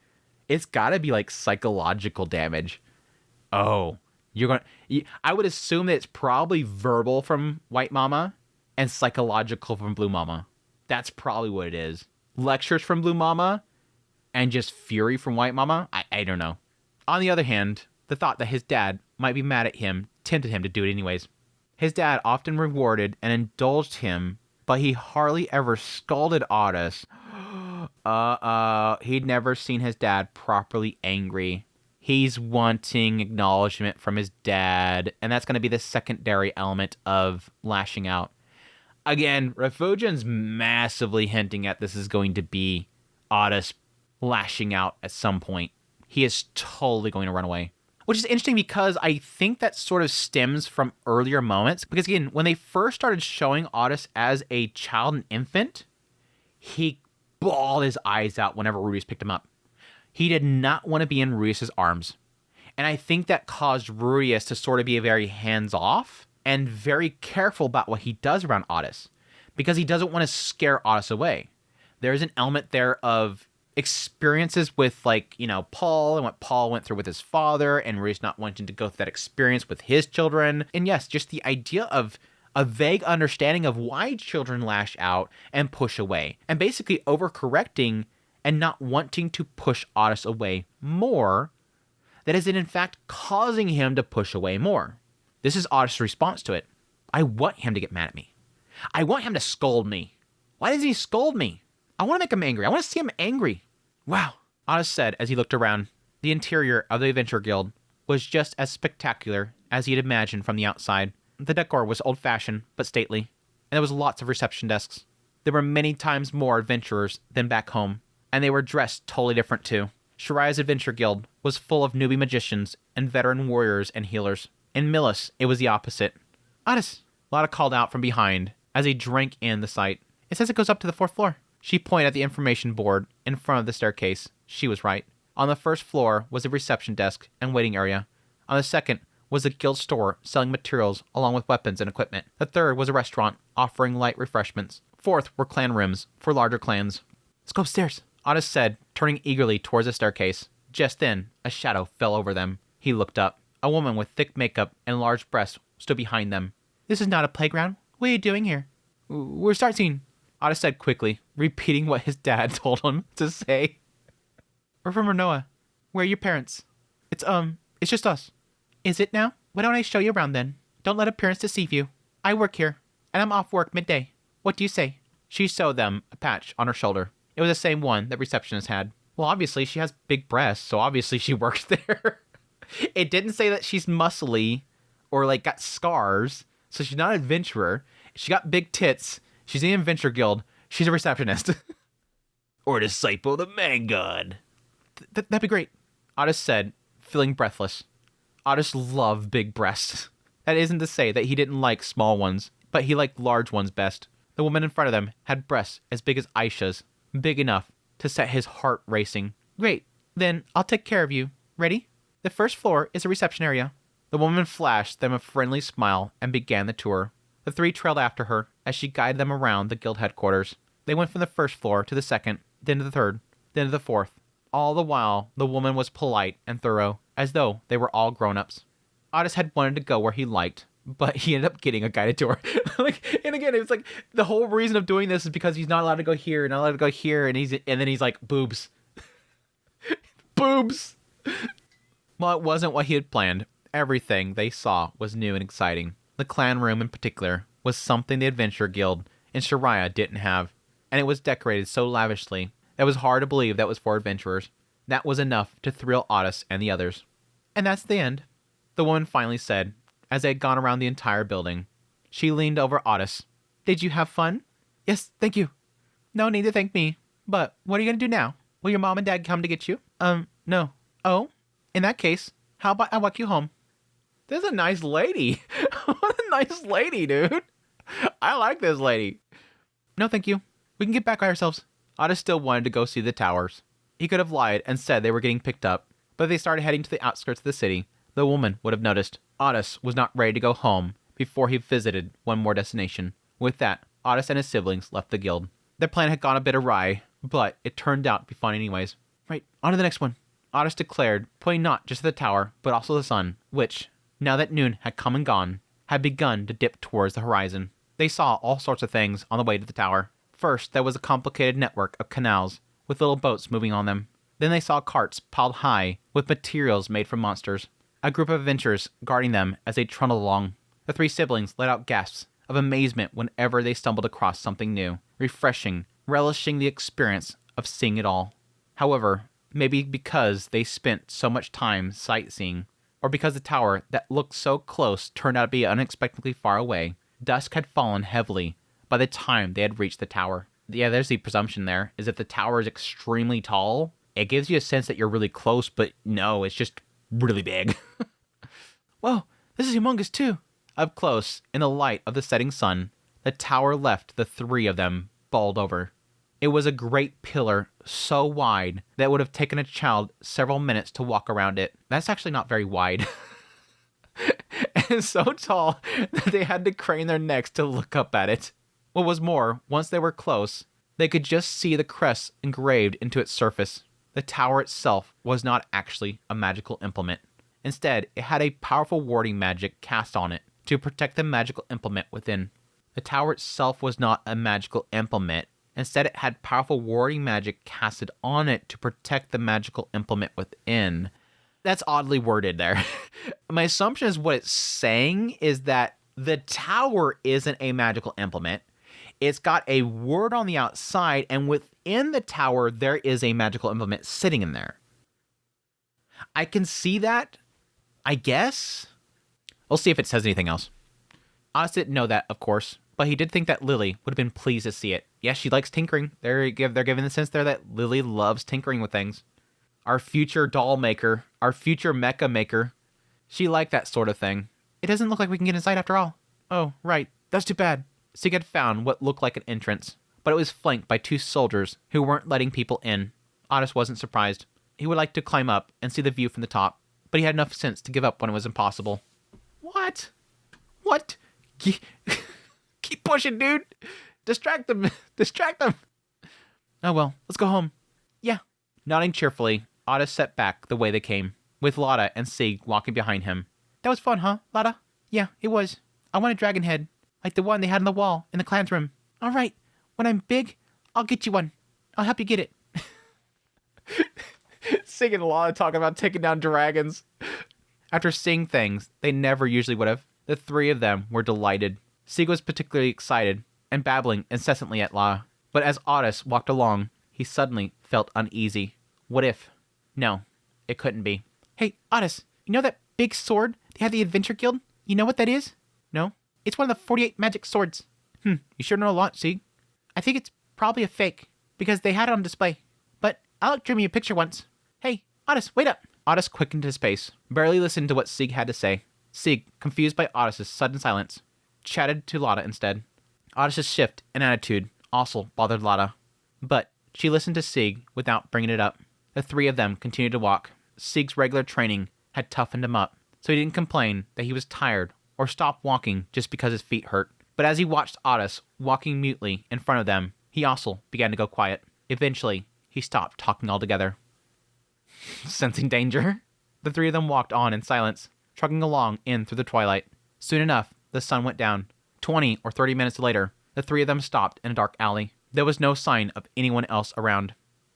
It's got to be like psychological damage. Oh, I would assume that it's probably verbal from White Mama and psychological from Blue Mama. That's probably what it is. Lectures from Blue Mama and just fury from White Mama? I don't know. On the other hand, the thought that his dad might be mad at him tempted him to do it anyways. His dad often rewarded and indulged him, but he hardly ever scolded Otis. He'd never seen his dad properly angry. He's wanting acknowledgement from his dad, and that's going to be the secondary element of lashing out. Again, Refugion's massively hinting at this is going to be Otis lashing out at some point. He is totally going to run away. Which is interesting because I think that sort of stems from earlier moments. Because again, when they first started showing Otis as a child and infant, he bawled his eyes out whenever Rudius picked him up. He did not want to be in Rudius' arms. And I think that caused Rudius to sort of be very hands-off and very careful about what he does around Otis. Because he doesn't want to scare Otis away. There's an element there of experiences with, like, you know, Paul and what Paul went through with his father and Rudius not wanting to go through that experience with his children. And yes, just the idea of a vague understanding of why children lash out and push away. And basically overcorrecting and not wanting to push Otis away more. That is in fact causing him to push away more. This is Otis' response to it. I want him to get mad at me. I want him to scold me. Why doesn't he scold me? I want to make him angry. I want to see him angry. Wow, Otis said as he looked around. The interior of the Adventure Guild was just as spectacular as he had imagined from the outside. The decor was old-fashioned but stately, and there was lots of reception desks. There were many times more adventurers than back home, and they were dressed totally different too. Shariah's Adventure Guild was full of newbie magicians and veteran warriors and healers. In Millis, it was the opposite. Otis, Lotta called out from behind as he drank in the sight. It says it goes up to the 4th floor. She pointed at the information board in front of the staircase. She was right. On the 1st floor was a reception desk and waiting area. On the 2nd was a guild store selling materials along with weapons and equipment. The 3rd was a restaurant offering light refreshments. 4th were clan rooms for larger clans. Let's go upstairs, Otis said, turning eagerly towards the staircase. Just then, a shadow fell over them. He looked up. A woman with thick makeup and large breasts stood behind them. This is not a playground. What are you doing here? We're starting, Otis said quickly, repeating what his dad told him to say. We're from Renoa. Where are your parents? It's just us. Is it now? Why don't I show you around then? Don't let appearance deceive you. I work here, and I'm off work midday. What do you say? She showed them a patch on her shoulder. It was the same one that receptionist had. Well, obviously she has big breasts, so obviously she works there. It didn't say that she's muscly or like got scars, so she's not an adventurer. She got big tits. She's in the Adventure Guild. She's a receptionist. Or a disciple of the man god. That'd be great, Otis said, feeling breathless. Otis loved big breasts. That isn't to say that he didn't like small ones, but he liked large ones best. The woman in front of them had breasts as big as Aisha's, big enough to set his heart racing. Great, then I'll take care of you. Ready? The 1st floor is a reception area. The woman flashed them a friendly smile and began the tour. The 3 trailed after her as she guided them around the guild headquarters. They went from the 1st floor to the 2nd, then to the 3rd, then to the 4th. All the while, the woman was polite and thorough, as though they were all grown-ups. Otis had wanted to go where he liked, but he ended up getting a guided tour. And again, it's like the whole reason of doing this is because he's not allowed to go here, not allowed to go here, and then he's like, boobs. Boobs! Well, it wasn't what he had planned. Everything they saw was new and exciting. The clan room in particular was something the Adventure Guild in Shariah didn't have, and it was decorated so lavishly that it was hard to believe that was for adventurers. That was enough to thrill Otis and the others. And that's the end, the woman finally said, as they had gone around the entire building. She leaned over Otis. Did you have fun? Yes, thank you. No need to thank me. But what are you going to do now? Will your mom and dad come to get you? No. Oh? In that case, how about I walk you home? This is a nice lady. What a nice lady, dude. I like this lady. No, thank you. We can get back by ourselves. Otis still wanted to go see the towers. He could have lied and said they were getting picked up, but if they started heading to the outskirts of the city, the woman would have noticed. Otis was not ready to go home before he visited one more destination. With that, Otis and his siblings left the guild. Their plan had gone a bit awry, but it turned out to be fun anyways. Right, on to the next one. Otis declared, pointing not just at the tower, but also the sun, which, now that noon had come and gone, had begun to dip towards the horizon. They saw all sorts of things on the way to the tower. First, there was a complicated network of canals with little boats moving on them. Then they saw carts piled high with materials made from monsters. A group of adventurers guarding them as they trundled along. The three siblings let out gasps of amazement whenever they stumbled across something new, refreshing, relishing the experience of seeing it all. However, maybe because they spent so much time sightseeing, or because the tower that looked so close turned out to be unexpectedly far away, dusk had fallen heavily by the time they had reached the tower. Yeah, there's the presumption there, is if the tower is extremely tall, it gives you a sense that you're really close, but no, it's just really big. Whoa, this is humongous too. Up close, in the light of the setting sun, the tower left the three of them bowled over. It was a great pillar, so wide that it would have taken a child several minutes to walk around it. That's actually not very wide. And so tall that they had to crane their necks to look up at it. What was more, once they were close, they could just see the crest engraved into its surface. The tower itself was not actually a magical implement. Instead, it had a powerful warding magic cast on it to protect the magical implement within. The tower itself was not a magical implement. Instead, it had powerful warding magic casted on it to protect the magical implement within. That's oddly worded there. My assumption is what it's saying is that the tower isn't a magical implement. It's got a word on the outside, and within the tower, there is a magical implement sitting in there. I can see that, I guess. We'll see if it says anything else. Otis didn't know that, of course, but he did think that Lily would have been pleased to see it. Yes, she likes tinkering. They're giving the sense there that Lily loves tinkering with things. Our future doll maker, our future mecha maker, she liked that sort of thing. It doesn't look like we can get inside after all. Oh, right. That's too bad. Sig had found what looked like an entrance, but it was flanked by two soldiers who weren't letting people in. Otis wasn't surprised. He would like to climb up and see the view from the top, but he had enough sense to give up when it was impossible. What? What? Keep pushing, dude. Distract them. Distract them. Oh well, let's go home. Yeah. Nodding cheerfully, Otis set back the way they came, with Lotta and Sig walking behind him. That was fun, huh, Lotta? Yeah, it was. I want a dragon head, like the one they had on the wall in the clan's room. All right, when I'm big, I'll get you one. I'll help you get it. Sig and Lotta talking about taking down dragons. After seeing things they never usually would have, the three of them were delighted. Sig was particularly excited and babbling incessantly at Lotta. But as Otis walked along, he suddenly felt uneasy. What if? No, it couldn't be. Hey, Otis, you know that big sword they have the Adventure Guild? You know what that is? No? It's one of the 48 magic swords. You sure know a lot, Sig. I think it's probably a fake, because they had it on display. But Alec drew me a picture once. Hey, Otis, wait up. Otis quickened his pace, barely listened to what Sig had to say. Sig, confused by Otis's sudden silence, chatted to Lotta instead. Otis's shift in attitude also bothered Lotta, but she listened to Sig without bringing it up. The three of them continued to walk. Sig's regular training had toughened him up, so he didn't complain that he was tired or stopped walking just because his feet hurt. But as he watched Otis walking mutely in front of them, he also began to go quiet. Eventually, he stopped talking altogether. Sensing danger, the three of them walked on in silence, trucking along in through the twilight. Soon enough, the sun went down. 20 or 30 minutes later, the three of them stopped in a dark alley. There was no sign of anyone else around.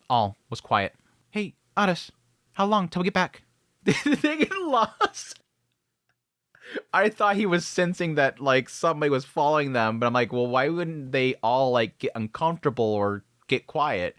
All was quiet. Hey, Otis, how long till we get back? Did they get lost? I thought he was sensing that, like, somebody was following them, but I'm like, well, why wouldn't they all, like, get uncomfortable or get quiet?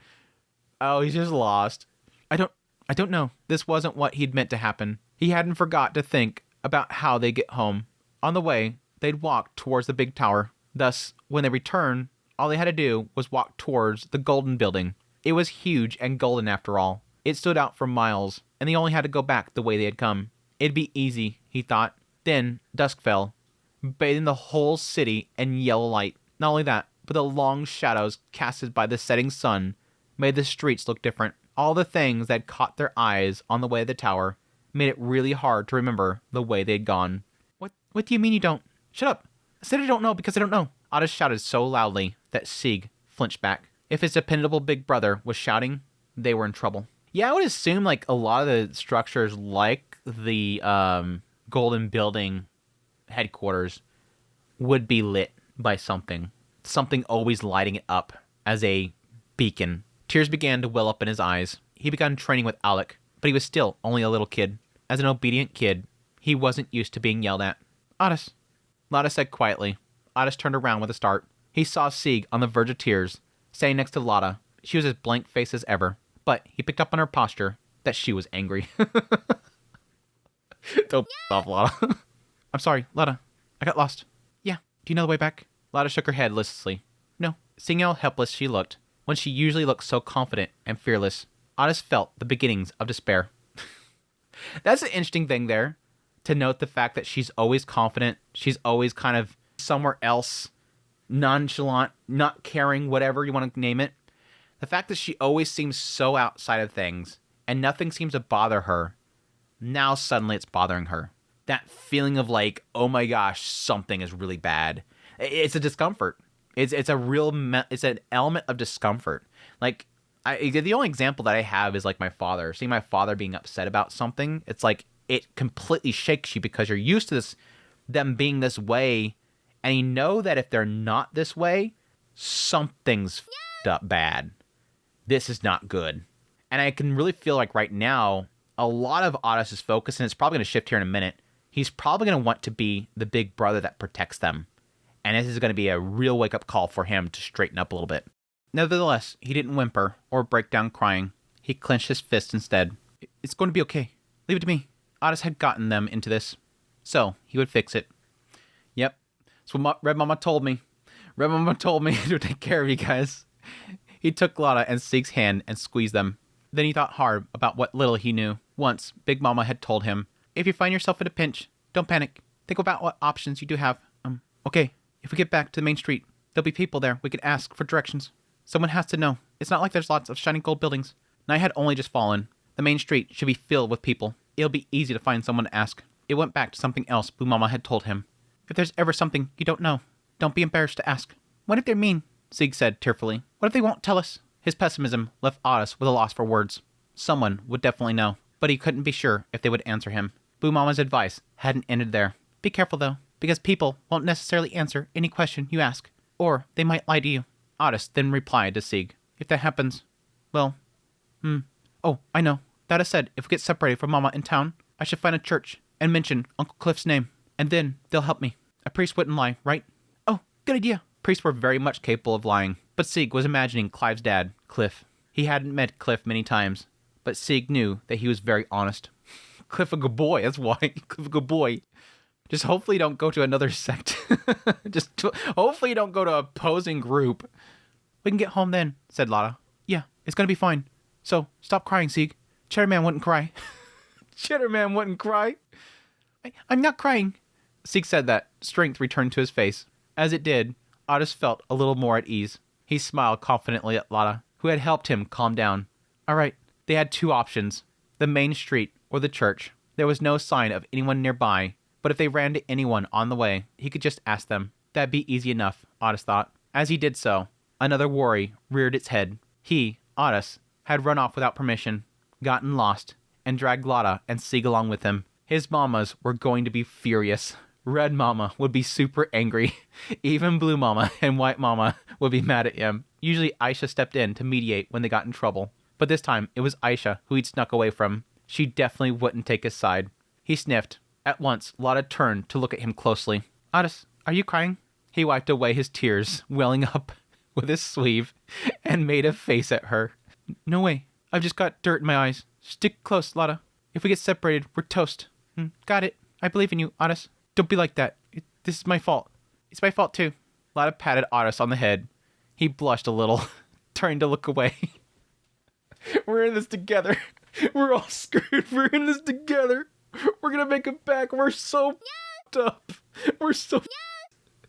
Oh, he's just lost. I don't know. This wasn't what he'd meant to happen. He hadn't forgot to think about how they'd get home. On the way, they'd walk towards the big tower. Thus, when they returned, all they had to do was walk towards the golden building. It was huge and golden after all. It stood out for miles, and they only had to go back the way they had come. It'd be easy, he thought. Then, dusk fell, bathing the whole city in yellow light. Not only that, but the long shadows casted by the setting sun made the streets look different. All the things that caught their eyes on the way to the tower made it really hard to remember the way they'd gone. What do you mean you don't? Shut up. I said I don't know because I don't know. Otis shouted so loudly that Sieg flinched back. If his dependable big brother was shouting, they were in trouble. Yeah, I would assume like a lot of the structures like the Golden Building headquarters would be lit by something. Something always lighting it up as a beacon. Tears began to well up in his eyes. He began training with Alec, but he was still only a little kid. As an obedient kid, he wasn't used to being yelled at. Otis, Lada said quietly. Otis turned around with a start. He saw Sieg on the verge of tears, standing next to Lada. She was as blank-faced as ever, but he picked up on her posture that she was angry. Don't off, Lada. I'm sorry, Lada. I got lost. Yeah. Do you know the way back? Lada shook her head listlessly. No. Seeing how helpless she looked, when she usually looked so confident and fearless, Otis felt the beginnings of despair. That's an interesting thing there, to note the fact that she's always confident, she's always kind of somewhere else, nonchalant, not caring, whatever you want to name it. The fact that she always seems so outside of things, and nothing seems to bother her, now suddenly it's bothering her. That feeling of like, oh my gosh, something is really bad. It's a discomfort. It's an element of discomfort. Like, the only example that I have is like my father. Seeing my father being upset about something, it's like it completely shakes you because you're used to them being this way, and you know that if they're not this way, something's f***ed up bad. This is not good. And I can really feel like right now, a lot of Otis' focus, and it's probably going to shift here in a minute, he's probably going to want to be the big brother that protects them. And this is going to be a real wake-up call for him to straighten up a little bit. Nevertheless, he didn't whimper or break down crying. He clenched his fist instead. It's going to be okay. Leave it to me. Otis had gotten them into this, so he would fix it. Yep, that's what Red Mama told me. Red Mama told me to take care of you guys. He took Lada and Sieg's hand and squeezed them. Then he thought hard about what little he knew. Once, Big Mama had told him, if you find yourself in a pinch, don't panic. Think about what options you do have. Okay, if we get back to the main street, there'll be people there we could ask for directions. Someone has to know. It's not like there's lots of shining gold buildings. Night had only just fallen. The main street should be filled with people. It'll be easy to find someone to ask. It went back to something else Blue Mama had told him. If there's ever something you don't know, don't be embarrassed to ask. What if they're mean? Sieg said tearfully. What if they won't tell us? His pessimism left Otis with a loss for words. Someone would definitely know, but he couldn't be sure if they would answer him. Blue Mama's advice hadn't ended there. Be careful though, because people won't necessarily answer any question you ask, or they might lie to you. Otis then replied to Sieg. If that happens, well, oh, I know. Dada said if we get separated from Mama in town, I should find a church and mention Uncle Cliff's name, and then they'll help me. A priest wouldn't lie, right? Oh, good idea. Priests were very much capable of lying, but Sieg was imagining Clive's dad, Cliff. He hadn't met Cliff many times, but Sieg knew that he was very honest. Cliff a good boy, that's why. Cliff a good boy. Just hopefully you don't go to another sect. Hopefully you don't go to a opposing group. We can get home then, said Lada. Yeah, it's gonna be fine. So, stop crying, Sieg. Cheddar Man wouldn't cry. Cheddar Man wouldn't cry. I'm not crying. Sieg said that. Strength returned to his face. As it did, Otis felt a little more at ease. He smiled confidently at Lada, who had helped him calm down. All right, they had two options. The main street or the church. There was no sign of anyone nearby, but if they ran to anyone on the way, he could just ask them. That'd be easy enough, Otis thought. As he did so, another worry reared its head. He, Otis, had run off without permission, gotten lost, and dragged Lada and Sieg along with him. His mamas were going to be furious. Red Mama would be super angry. Even Blue Mama and White Mama would be mad at him. Usually Aisha stepped in to mediate when they got in trouble. But this time, it was Aisha who he'd snuck away from. She definitely wouldn't take his side. He sniffed. At once, Lotta turned to look at him closely. Otis, are you crying? He wiped away his tears, welling up with his sleeve, and made a face at her. No way. I've just got dirt in my eyes. Stick close, Lotta. If we get separated, we're toast. Got it. I believe in you, Otis. Don't be like that. This is my fault. It's my fault, too. Lotta patted Otis on the head. He blushed a little, turning to look away. We're in this together. We're all screwed. We're in this together. We're gonna make it back. We're so f***ed up. We're so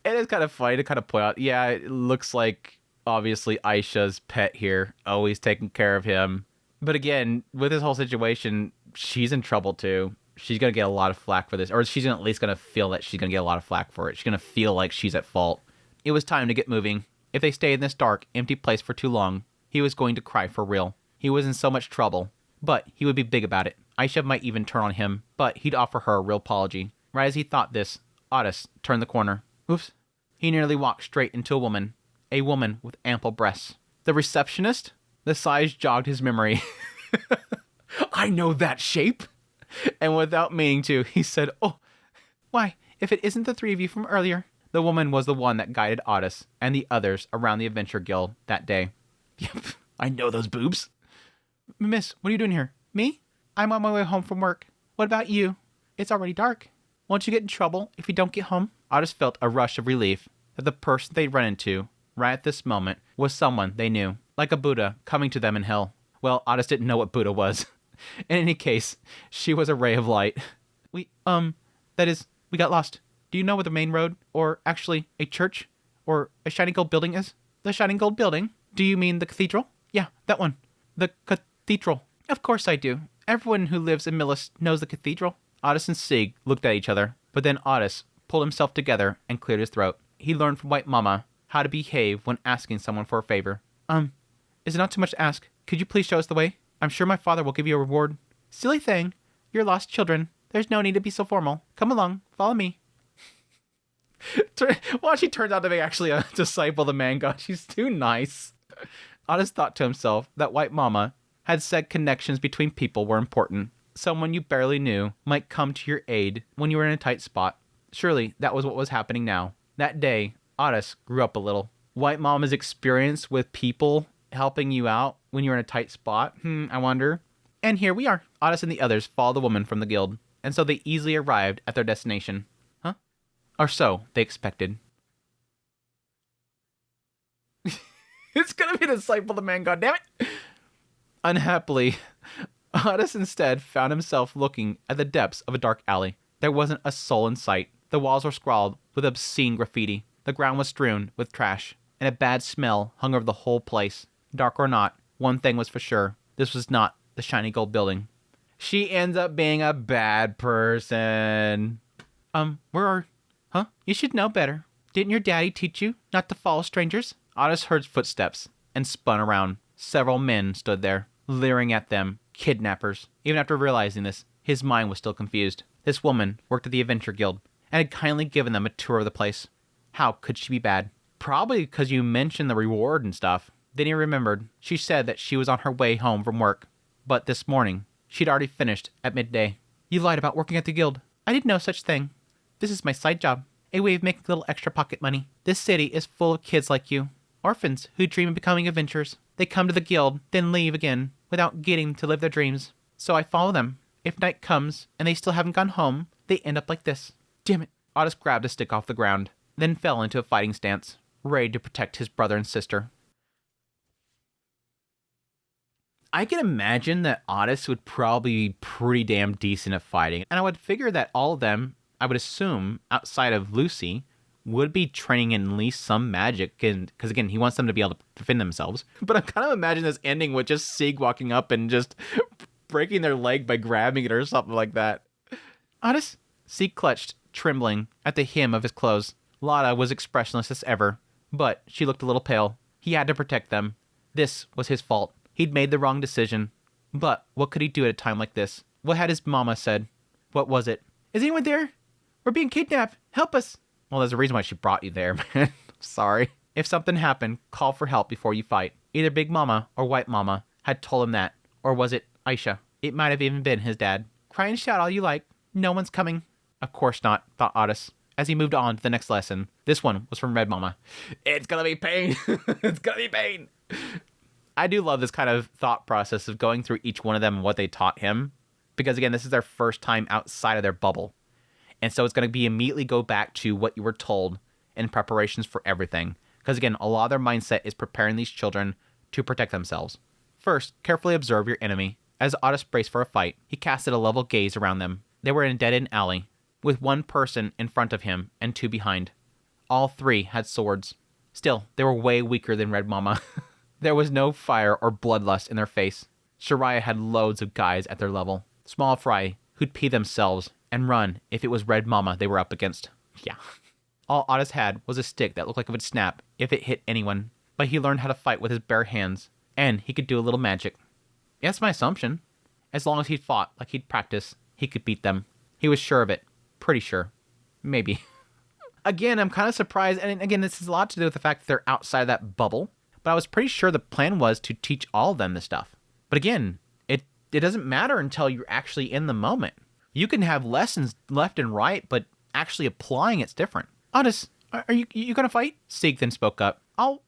And it's kind of funny to kind of point out, yeah, it looks like, obviously, Aisha's pet here, always taking care of him. But again, with this whole situation, she's in trouble, too. She's gonna get a lot of flack for this, or she's at least gonna feel that she's gonna get a lot of flack for it. She's gonna feel like she's at fault. It was time to get moving. If they stayed in this dark, empty place for too long, he was going to cry for real. He was in so much trouble. But he would be big about it. Aisha might even turn on him, but he'd offer her a real apology. Right as he thought this, Otis turned the corner. Oops. He nearly walked straight into a woman with ample breasts. The receptionist? The size jogged his memory. I know that shape. And without meaning to, he said, oh, why, if it isn't the three of you from earlier. The woman was the one that guided Otis and the others around the Adventure Guild that day. Yep, I know those boobs. Miss, what are you doing here? Me? I'm on my way home from work. What about you? It's already dark. Won't you get in trouble if you don't get home? Otis felt a rush of relief that the person they'd run into right at this moment was someone they knew, like a Buddha coming to them in hell. Well, Otis didn't know what Buddha was. In any case, she was a ray of light. We got lost. Do you know where the main road, or actually a church, or a shiny gold building is? The shining gold building? Do you mean the cathedral? Yeah, that one. The cathedral. Of course I do. Everyone who lives in Millis knows the cathedral. Otis and Sig looked at each other, but then Otis pulled himself together and cleared his throat. He learned from White Mama how to behave when asking someone for a favor. Is it not too much to ask? Could you please show us the way? I'm sure my father will give you a reward. Silly thing. You're lost children. There's no need to be so formal. Come along. Follow me. Well, she turns out to be actually a disciple of the man god. She's too nice. Otis thought to himself that White Mama had said connections between people were important. Someone you barely knew might come to your aid when you were in a tight spot. Surely that was what was happening now. That day, Otis grew up a little. White Mama's experience with people helping you out when you're in a tight spot, I wonder. And here we are. Otis and the others followed the woman from the guild, and so they easily arrived at their destination. Huh? Or so they expected. It's gonna be the disciple of the man god, damn it! Unhappily, Otis instead found himself looking at the depths of a dark alley. There wasn't a soul in sight. The walls were scrawled with obscene graffiti. The ground was strewn with trash, and a bad smell hung over the whole place. Dark or not, one thing was for sure. This was not the shiny gold building. She ends up being a bad person. Huh? You should know better. Didn't your daddy teach you not to follow strangers? Otis heard footsteps and spun around. Several men stood there, leering at them. Kidnappers. Even after realizing this, his mind was still confused. This woman worked at the Adventure Guild and had kindly given them a tour of the place. How could she be bad? Probably because you mentioned the reward and stuff. Then he remembered. She said that she was on her way home from work. But this morning, she'd already finished at midday. You lied about working at the guild. I did no such thing. This is my side job. A way of making a little extra pocket money. This city is full of kids like you. Orphans who dream of becoming adventurers. They come to the guild, then leave again, without getting to live their dreams. So I follow them. If night comes, and they still haven't gone home, they end up like this. Damn it. Otis grabbed a stick off the ground, then fell into a fighting stance, ready to protect his brother and sister. I can imagine that Otis would probably be pretty damn decent at fighting, and I would figure that all of them, I would assume, outside of Lucy, would be training in at least some magic, because again, he wants them to be able to defend themselves. But I'm kind of imagining this ending with just Sig walking up and just breaking their leg by grabbing it or something like that. Otis? Sig clutched, trembling, at the hem of his clothes. Lotta was expressionless as ever, but she looked a little pale. He had to protect them. This was his fault. He'd made the wrong decision. But what could he do at a time like this? What had his mama said? What was it? Is anyone there? We're being kidnapped. Help us. Well, there's a reason why she brought you there, man. Sorry. If something happened, call for help before you fight. Either Big Mama or White Mama had told him that. Or was it Aisha? It might have even been his dad. Cry and shout all you like. No one's coming. Of course not, thought Otis, as he moved on to the next lesson. This one was from Red Mama. It's gonna be pain. It's gonna be pain. I do love this kind of thought process of going through each one of them and what they taught him. Because again, this is their first time outside of their bubble. And so it's going to be immediately go back to what you were told in preparations for everything. Because again, a lot of their mindset is preparing these children to protect themselves. First, carefully observe your enemy. As Otis braced for a fight, he casted a level gaze around them. They were in a dead-end alley, with one person in front of him and two behind. All three had swords. Still, they were way weaker than Red Mama. There was no fire or bloodlust in their face. Shariah had loads of guys at their level. Small fry who'd pee themselves and run if it was Red Mama they were up against. Yeah. All Otis had was a stick that looked like it would snap if it hit anyone, but he learned how to fight with his bare hands, and he could do a little magic. That's my assumption. As long as he'd fought like he'd practiced, he could beat them. He was sure of it. Pretty sure. Maybe. Again, I'm kind of surprised, and again, this has a lot to do with the fact that they're outside of that bubble, but I was pretty sure the plan was to teach all of them this stuff. But again, it doesn't matter until you're actually in the moment. You can have lessons left and right, but actually applying it's different. Otis, are you gonna fight? Sieg then spoke up. I'll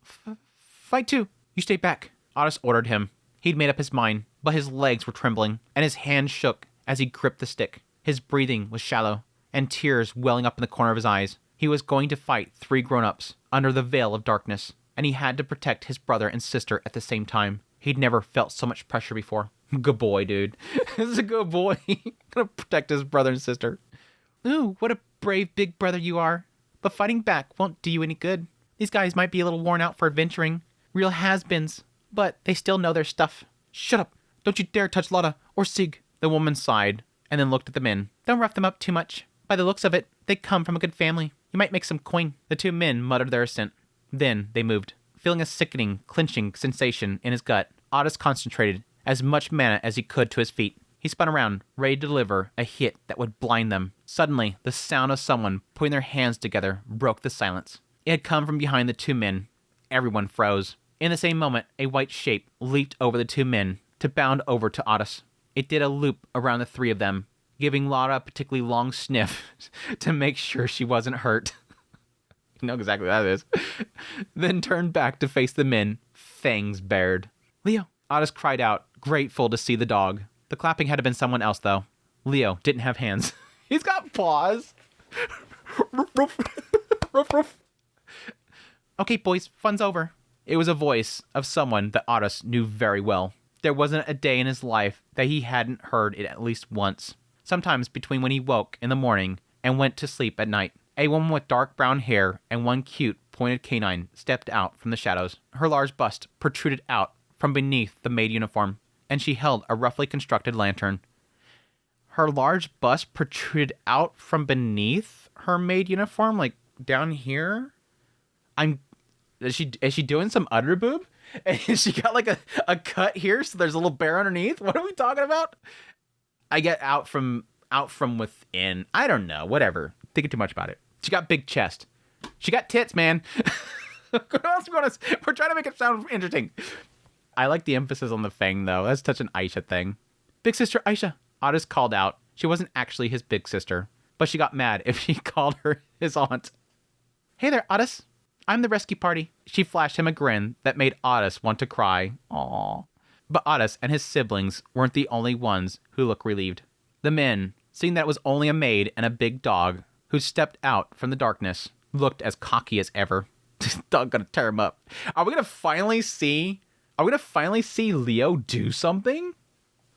fight too. You stay back. Otis ordered him. He'd made up his mind, but his legs were trembling, and his hands shook as he gripped the stick. His breathing was shallow, and tears welling up in the corner of his eyes. He was going to fight 3 grown-ups under the veil of darkness, and he had to protect his brother and sister at the same time. He'd never felt so much pressure before. Good boy, dude. This is a good boy. Gonna protect his brother and sister. Ooh, what a brave big brother you are. But fighting back won't do you any good. These guys might be a little worn out for adventuring. Real has-beens. But they still know their stuff. Shut up. Don't you dare touch Lotta or Sig. The woman sighed and then looked at the men. Don't rough them up too much. By the looks of it, they come from a good family. You might make some coin. The 2 men muttered their assent. Then they moved. Feeling a sickening, clenching sensation in his gut, Otis concentrated as much mana as he could to his feet. He spun around, ready to deliver a hit that would blind them. Suddenly, the sound of someone putting their hands together broke the silence. It had come from behind the 2 men. Everyone froze. In the same moment, a white shape leaped over the 2 men to bound over to Otis. It did a loop around the 3 of them, giving Lotta a particularly long sniff to make sure she wasn't hurt. You know exactly what that is. Then turned back to face the men, fangs bared. Leo! Otis cried out, grateful to see the dog. The clapping had been someone else, though. Leo didn't have hands. He's got paws. Okay, boys, fun's over. It was a voice of someone that Otis knew very well. There wasn't a day in his life that he hadn't heard it at least once. Sometimes between when he woke in the morning and went to sleep at night. A woman with dark brown hair and one cute, pointed canine stepped out from the shadows. Her large bust protruded out from beneath the maid uniform, and she held a roughly constructed lantern. Her large bust protruded out from beneath her maid uniform, like down here? Is she doing some udder boob? And she got like a cut here, so there's a little bear underneath? What are we talking about? I get out from within. I don't know, whatever. Thinking too much about it. She got big chest. She got tits, man. What else we want to... We're trying to make it sound interesting. I like the emphasis on the fang, though. That's such an Aisha thing. Big sister Aisha. Otis called out. She wasn't actually his big sister, but she got mad if he called her his aunt. Hey there, Otis. I'm the rescue party. She flashed him a grin that made Otis want to cry. Aww. But Otis and his siblings weren't the only ones who looked relieved. The men, seeing that it was only a maid and a big dog who stepped out from the darkness, looked as cocky as ever. This dog gonna tear him up. Are we gonna finally see Leo do something?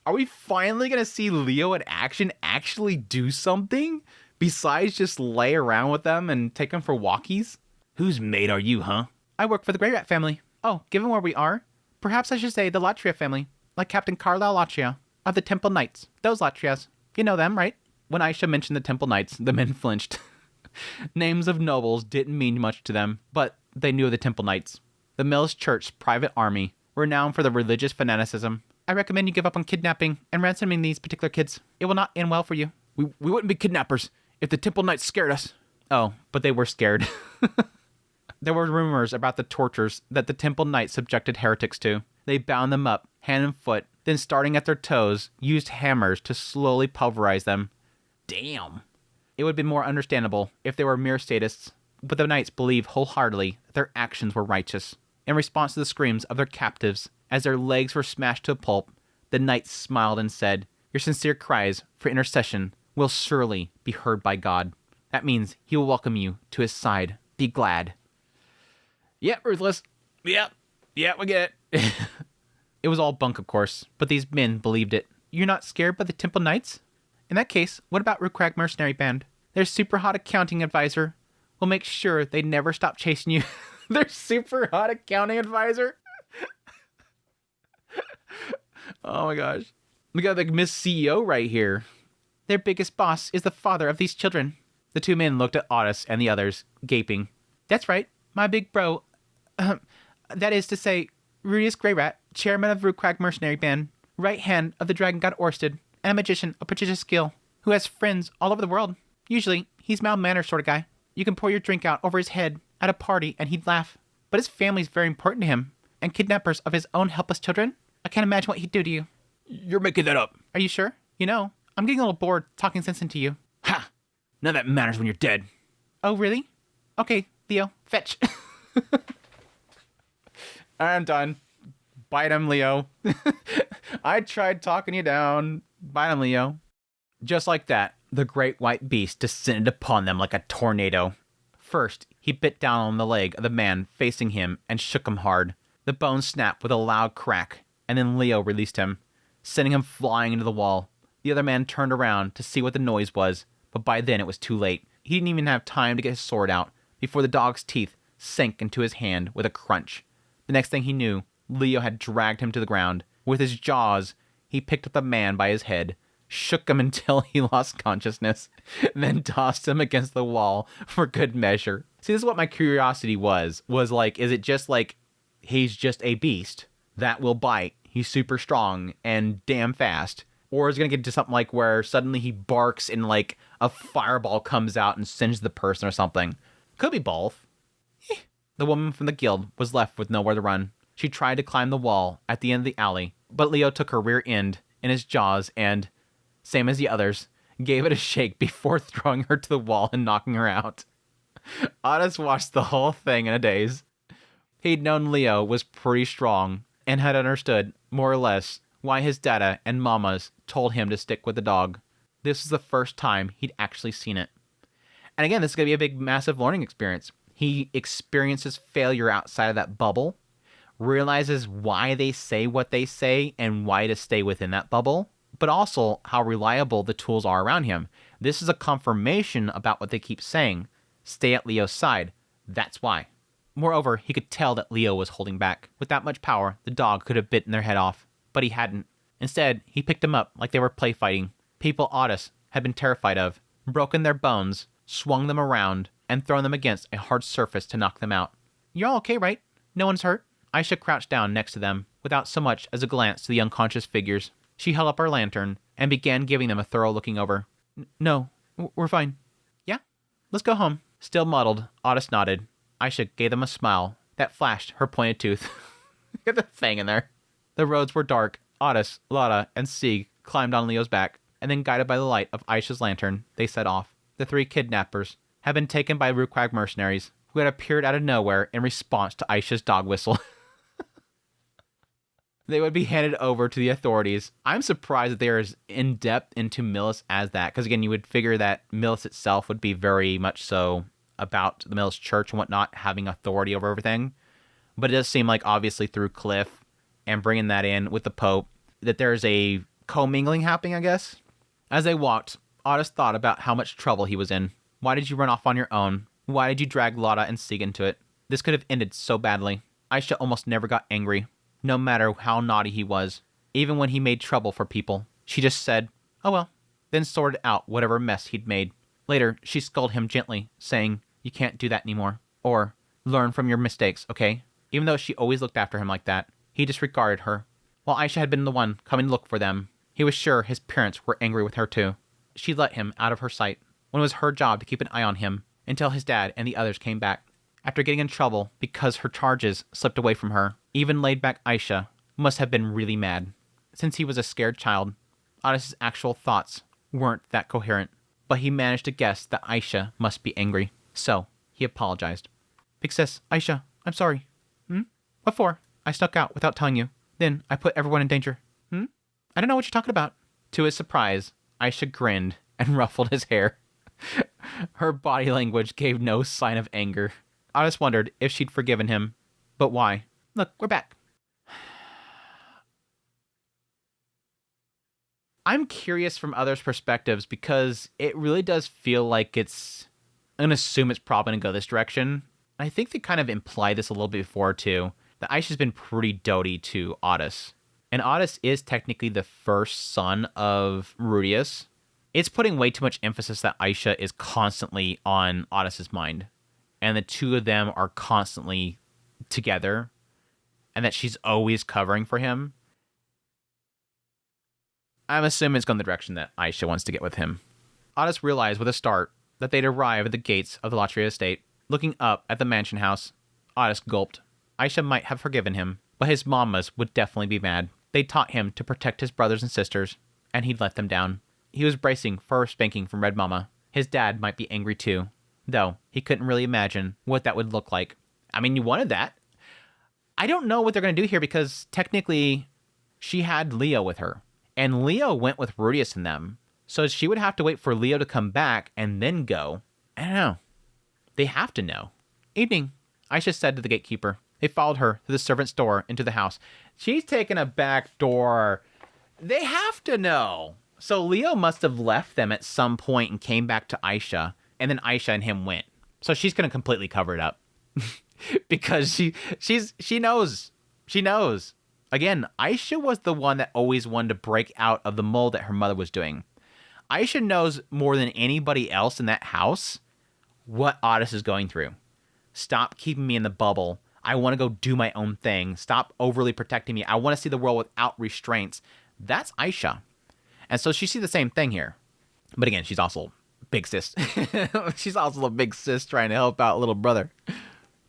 Are we finally gonna see Leo in action actually do something? Besides just lay around with them and take them for walkies? Whose maid are you, huh? I work for the Grey Rat family. Oh, given where we are, perhaps I should say the Latria family. Like Captain Carlisle Latria of the Temple Knights. Those Latrias. You know them, right? When Aisha mentioned the Temple Knights, the men flinched. Names of nobles didn't mean much to them, but they knew of the Temple Knights. The Mills Church's private army, renowned for their religious fanaticism. I recommend you give up on kidnapping and ransoming these particular kids. It will not end well for you. We wouldn't be kidnappers if the Temple Knights scared us. Oh, but they were scared. There were rumors about the tortures that the Temple Knights subjected heretics to. They bound them up, hand and foot, then starting at their toes, used hammers to slowly pulverize them. Damn. It would have been more understandable if they were mere sadists, but the knights believed wholeheartedly that their actions were righteous. In response to the screams of their captives, as their legs were smashed to a pulp, the knights smiled and said, "Your sincere cries for intercession will surely be heard by God. That means he will welcome you to his side. Be glad." Yeah, Ruthless. Yep. Yeah, we get it. It was all bunk, of course, but these men believed it. You're not scared by the Temple Knights? In that case, what about Rukrag Mercenary Band? Their super hot accounting advisor will make sure they never stop chasing you. Their super hot accounting advisor? Oh my gosh. We got the Miss CEO right here. Their biggest boss is the father of these children. The two men looked at Otis and the others, gaping. That's right, my big bro. That is to say, Rudius Greyrat, chairman of Rukrag Mercenary Band, right hand of the dragon god Orsted, and a magician of prodigious skill, who has friends all over the world. Usually, he's mild-mannered sort of guy. You can pour your drink out over his head at a party and he'd laugh. But his family's very important to him, and kidnappers of his own helpless children? I can't imagine what he'd do to you. You're making that up. Are you sure? You know, I'm getting a little bored talking sense into you. Ha! None of that matters when you're dead. Oh, really? Okay, Leo, fetch. I'm done. Bite him, Leo. I tried talking you down. Bite him, Leo. Just like that, the great white beast descended upon them like a tornado. First, he bit down on the leg of the man facing him and shook him hard. The bone snapped with a loud crack, and then Leo released him, sending him flying into the wall. The other man turned around to see what the noise was, but by then it was too late. He didn't even have time to get his sword out before the dog's teeth sank into his hand with a crunch. The next thing he knew, Leo had dragged him to the ground. With his jaws, he picked up the man by his head, shook him until he lost consciousness, then tossed him against the wall for good measure. See, this is what my curiosity was like, is it just like, he's just a beast that will bite, he's super strong and damn fast, or is it going to get to something like where suddenly he barks and like a fireball comes out and singes the person or something? Could be both. The woman from the guild was left with nowhere to run. She tried to climb the wall at the end of the alley, but Leo took her rear end in his jaws and, same as the others, gave it a shake before throwing her to the wall and knocking her out. Otis watched the whole thing in a daze. He'd known Leo was pretty strong and had understood, more or less, why his dada and mamas told him to stick with the dog. This was the first time he'd actually seen it. And again, this is going to be a big, massive learning experience. He experiences failure outside of that bubble, realizes why they say what they say and why to stay within that bubble, but also how reliable the tools are around him. This is a confirmation about what they keep saying. Stay at Leo's side. That's why. Moreover, he could tell that Leo was holding back. With that much power, the dog could have bitten their head off, but he hadn't. Instead, he picked them up like they were play fighting. People Otis had been terrified of, broken their bones, swung them around, and thrown them against a hard surface to knock them out. You're all okay, right? No one's hurt? Aisha crouched down next to them, without so much as a glance to the unconscious figures. She held up her lantern and began giving them a thorough looking over. No, we're fine. Yeah? Let's go home. Still muddled, Otis nodded. Aisha gave them a smile that flashed her pointed tooth. Get the thing in there. The roads were dark. Otis, Lotta, and Sieg climbed on Leo's back, and then guided by the light of Aisha's lantern, they set off. The three kidnappers had been taken by Rukrag mercenaries, who had appeared out of nowhere in response to Aisha's dog whistle. They would be handed over to the authorities. I'm surprised that they are as in-depth into Millis as that, because again, you would figure that Millis itself would be very much so about the Millis Church and whatnot, having authority over everything. But it does seem like, obviously, through Cliff and bringing that in with the Pope, that there's a commingling happening, I guess. As they walked, Otis thought about how much trouble he was in. Why did you run off on your own? Why did you drag Lotta and Sieg into it? This could have ended so badly. Aisha almost never got angry, no matter how naughty he was. Even when he made trouble for people, she just said, oh well, then sorted out whatever mess he'd made. Later, she scolded him gently, saying, you can't do that anymore. Or, learn from your mistakes, okay? Even though she always looked after him like that, he disregarded her. While Aisha had been the one coming to look for them, he was sure his parents were angry with her too. She let him out of her sight. when it was her job to keep an eye on him until his dad and the others came back. After getting in trouble because her charges slipped away from her, even laid-back Aisha must have been really mad. Since he was a scared child, Otis's actual thoughts weren't that coherent, but he managed to guess that Aisha must be angry. So, he apologized. Big sis, Aisha, I'm sorry. What for? I snuck out without telling you. Then I put everyone in danger. I don't know what you're talking about. To his surprise, Aisha grinned and ruffled his hair. Her body language gave no sign of anger. Otis wondered if she'd forgiven him. But why? Look, we're back. I'm curious from others' perspectives because it really does feel like it's... I'm going to assume it's probably going to go this direction. I think they kind of implied this a little bit before, too, that Aisha's been pretty doty to Otis. And Otis is technically the first son of Rudius. It's putting way too much emphasis that Aisha is constantly on Otis's mind. And the two of them are constantly together. And that she's always covering for him. I'm assuming it's going the direction that Aisha wants to get with him. Otis realized with a start that they'd arrive at the gates of the Latria estate. Looking up at the mansion house, Otis gulped. Aisha might have forgiven him, but his mamas would definitely be mad. They'd taught him to protect his brothers and sisters, and he'd let them down. He was bracing for a spanking from Red Mama. His dad might be angry too, though he couldn't really imagine what that would look like. I mean, you wanted that. I don't know what they're going to do here because technically she had Leo with her, and Leo went with Rudius and them, so she would have to wait for Leo to come back and then go. I don't know. They have to know. Evening, Aisha said to the gatekeeper. They followed her through the servant's door into the house. She's taking a back door. They have to know. So Leo must have left them at some point and came back to Aisha, and then Aisha and him went. So she's going to completely cover it up. Because she knows. She knows. Again, Aisha was the one that always wanted to break out of the mold that her mother was doing. Aisha knows more than anybody else in that house what Otis is going through. Stop keeping me in the bubble. I want to go do my own thing. Stop overly protecting me. I want to see the world without restraints. That's Aisha. And so she sees the same thing here. But again, she's also big sis. She's also a big sis trying to help out little brother.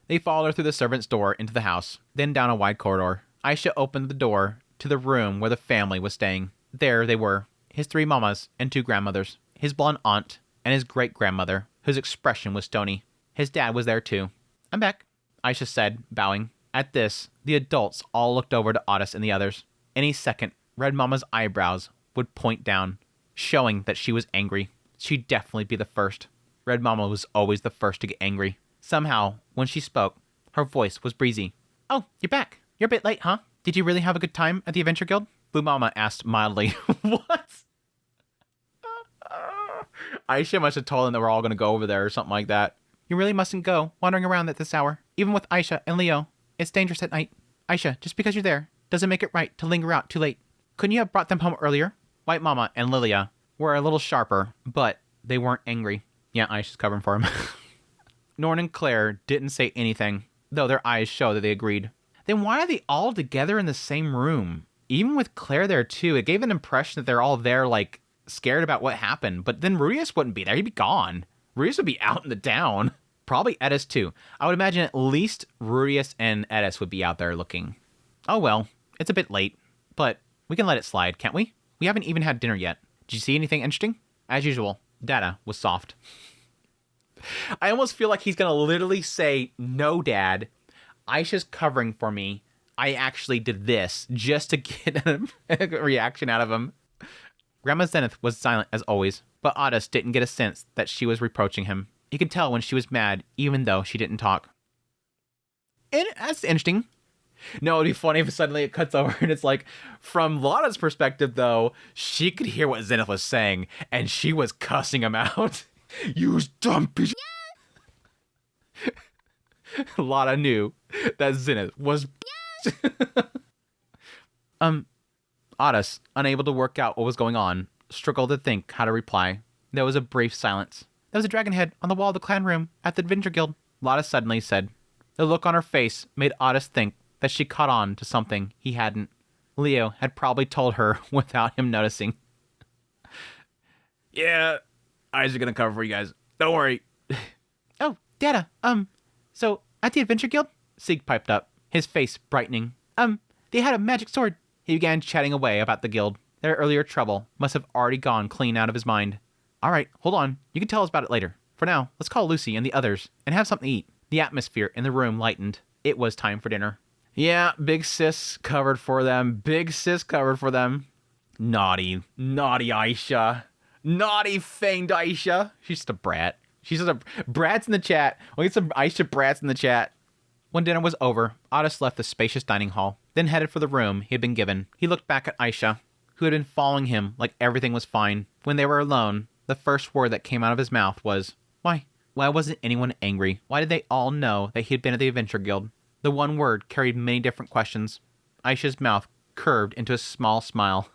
They followed her through the servant's door into the house, then down a wide corridor. Aisha opened the door to the room where the family was staying. There they were, his 3 mamas and 2 grandmothers, his blonde aunt, and his great-grandmother, whose expression was stony. His dad was there too. I'm back, Aisha said, bowing. At this, the adults all looked over to Otis and the others. Any second, Red Mama's eyebrows would point down, showing that she was angry. She'd definitely be the first. Red Mama was always the first to get angry. Somehow, when she spoke, her voice was breezy. Oh, you're back. You're a bit late, huh? Did you really have a good time at the Adventure Guild? Blue Mama asked mildly. What? Aisha must have told them that we're all going to go over there or something like that. You really mustn't go wandering around at this hour. Even with Aisha and Leo, it's dangerous at night. Aisha, just because you're there doesn't make it right to linger out too late. Couldn't you have brought them home earlier? White Mama and Lilia were a little sharper, but they weren't angry. Yeah, Aisha's covering for him. Norn and Claire didn't say anything, though their eyes show that they agreed. Then why are they all together in the same room? Even with Claire there too, it gave an impression that they're all there like scared about what happened, but then Rudius wouldn't be there. He'd be gone. Rudius would be out in the town. Probably Edis too. I would imagine at least Rudius and Edis would be out there looking. Oh well, it's a bit late, but we can let it slide, can't we? We haven't even had dinner yet. Did you see anything interesting? As usual, Dada was soft. I almost feel like he's going to literally say, no, Dad, Aisha's covering for me. I actually did this just to get a reaction out of him. Grandma Zenith was silent as always, but Otis didn't get a sense that she was reproaching him. He could tell when she was mad, even though she didn't talk. And that's interesting. No, it'd be funny if suddenly it cuts over and it's like, from Lana's perspective, though, she could hear what Zenith was saying, and she was cussing him out. You dumb bitch. Lana knew that Zenith was Otis, unable to work out what was going on, struggled to think how to reply. There was a brief silence. There was a dragon head on the wall of the clan room at the Adventure Guild, Lana suddenly said. The look on her face made Otis think that she caught on to something he hadn't. Leo had probably told her without him noticing. Yeah, Eyes are gonna cover for you guys. Don't worry. Oh, Data, so at the Adventure Guild? Sieg piped up, his face brightening. They had a magic sword. He began chatting away about the guild. Their earlier trouble must have already gone clean out of his mind. All right, hold on. You can tell us about it later. For now, let's call Lucy and the others and have something to eat. The atmosphere in the room lightened. It was time for dinner. Yeah, Big Sis covered for them. Big Sis covered for them. Naughty Aisha. Naughty fanged Aisha. She's just a brat. She's just a... Brats in the chat. We'll get some Aisha brats in the chat. When dinner was over, Otis left the spacious dining hall, then headed for the room he had been given. He looked back at Aisha, who had been following him like everything was fine. When they were alone, the first word that came out of his mouth was, "Why? Why wasn't anyone angry? Why did they all know that he had been at the Adventure Guild?" The one word carried many different questions. Aisha's mouth curved into a small smile.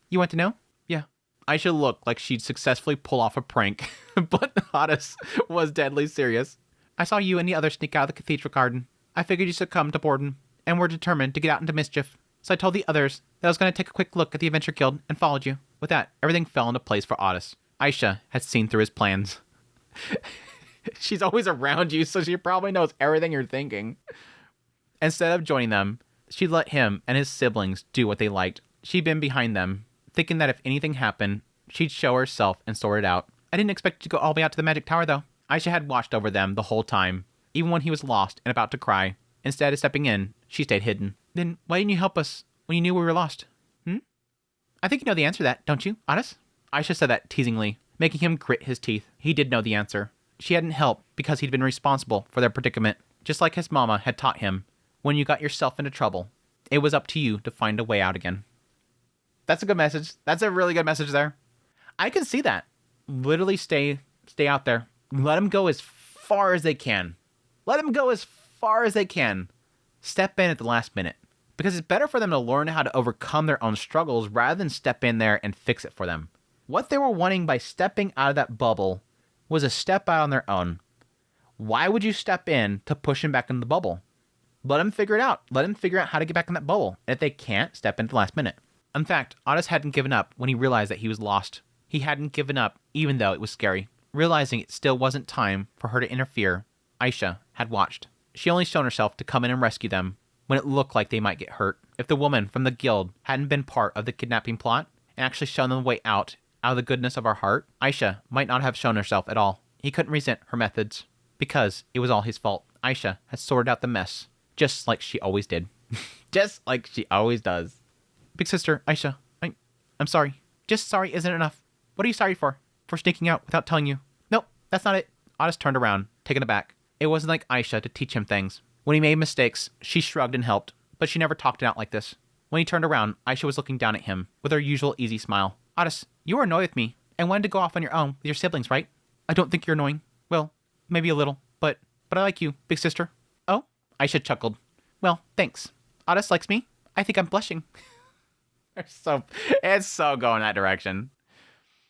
You want to know? Yeah. Aisha looked like she'd successfully pull off a prank, but Otis was deadly serious. I saw you and the others sneak out of the cathedral garden. I figured you succumbed to boredom and were determined to get out into mischief. So I told the others that I was going to take a quick look at the Adventure Guild and followed you. With that, everything fell into place for Otis. Aisha had seen through his plans. She's always around you, so she probably knows everything you're thinking. Instead of joining them, she let him and his siblings do what they liked. She'd been behind them, thinking that if anything happened, she'd show herself and sort it out. I didn't expect you to go all the way out to the Magic Tower, though. Aisha had watched over them the whole time, even when he was lost and about to cry. Instead of stepping in, she stayed hidden. Then why didn't you help us when you knew we were lost? I think you know the answer to that, don't you, Otis? Aisha said that teasingly, making him grit his teeth. He did know the answer. She hadn't helped because he'd been responsible for their predicament, just like his mama had taught him. When you got yourself into trouble, it was up to you to find a way out again. That's a good message. That's a really good message there. I can see that. Literally stay out there. Let them go as far as they can. Let them go as far as they can. Step in at the last minute. Because it's better for them to learn how to overcome their own struggles rather than step in there and fix it for them. What they were wanting by stepping out of that bubble was a step out on their own. Why would you step in to push them back in the bubble? Let them figure it out. Let them figure out how to get back in that bubble. And if they can't, step in at the last minute. In fact, Otis hadn't given up when he realized that he was lost. He hadn't given up, even though it was scary. Realizing it still wasn't time for her to interfere, Aisha had watched. She only shown herself to come in and rescue them when it looked like they might get hurt. If the woman from the guild hadn't been part of the kidnapping plot and actually shown them the way out of the goodness of her heart, Aisha might not have shown herself at all. He couldn't resent her methods because it was all his fault. Aisha had sorted out the mess, just like she always did. Just like she always does. Big sister, Aisha, I'm sorry. Just sorry isn't enough. What are you sorry for? For sneaking out without telling you? Nope, that's not it. Otis turned around, taken aback. It wasn't like Aisha to teach him things. When he made mistakes, she shrugged and helped, but she never talked it out like this. When he turned around, Aisha was looking down at him with her usual easy smile. Otis, you were annoyed with me and wanted to go off on your own with your siblings, right? I don't think you're annoying. Well, maybe a little, but I like you, big sister. Oh? Aisha chuckled. Well, thanks. Otis likes me. I think I'm blushing. It's so going that direction.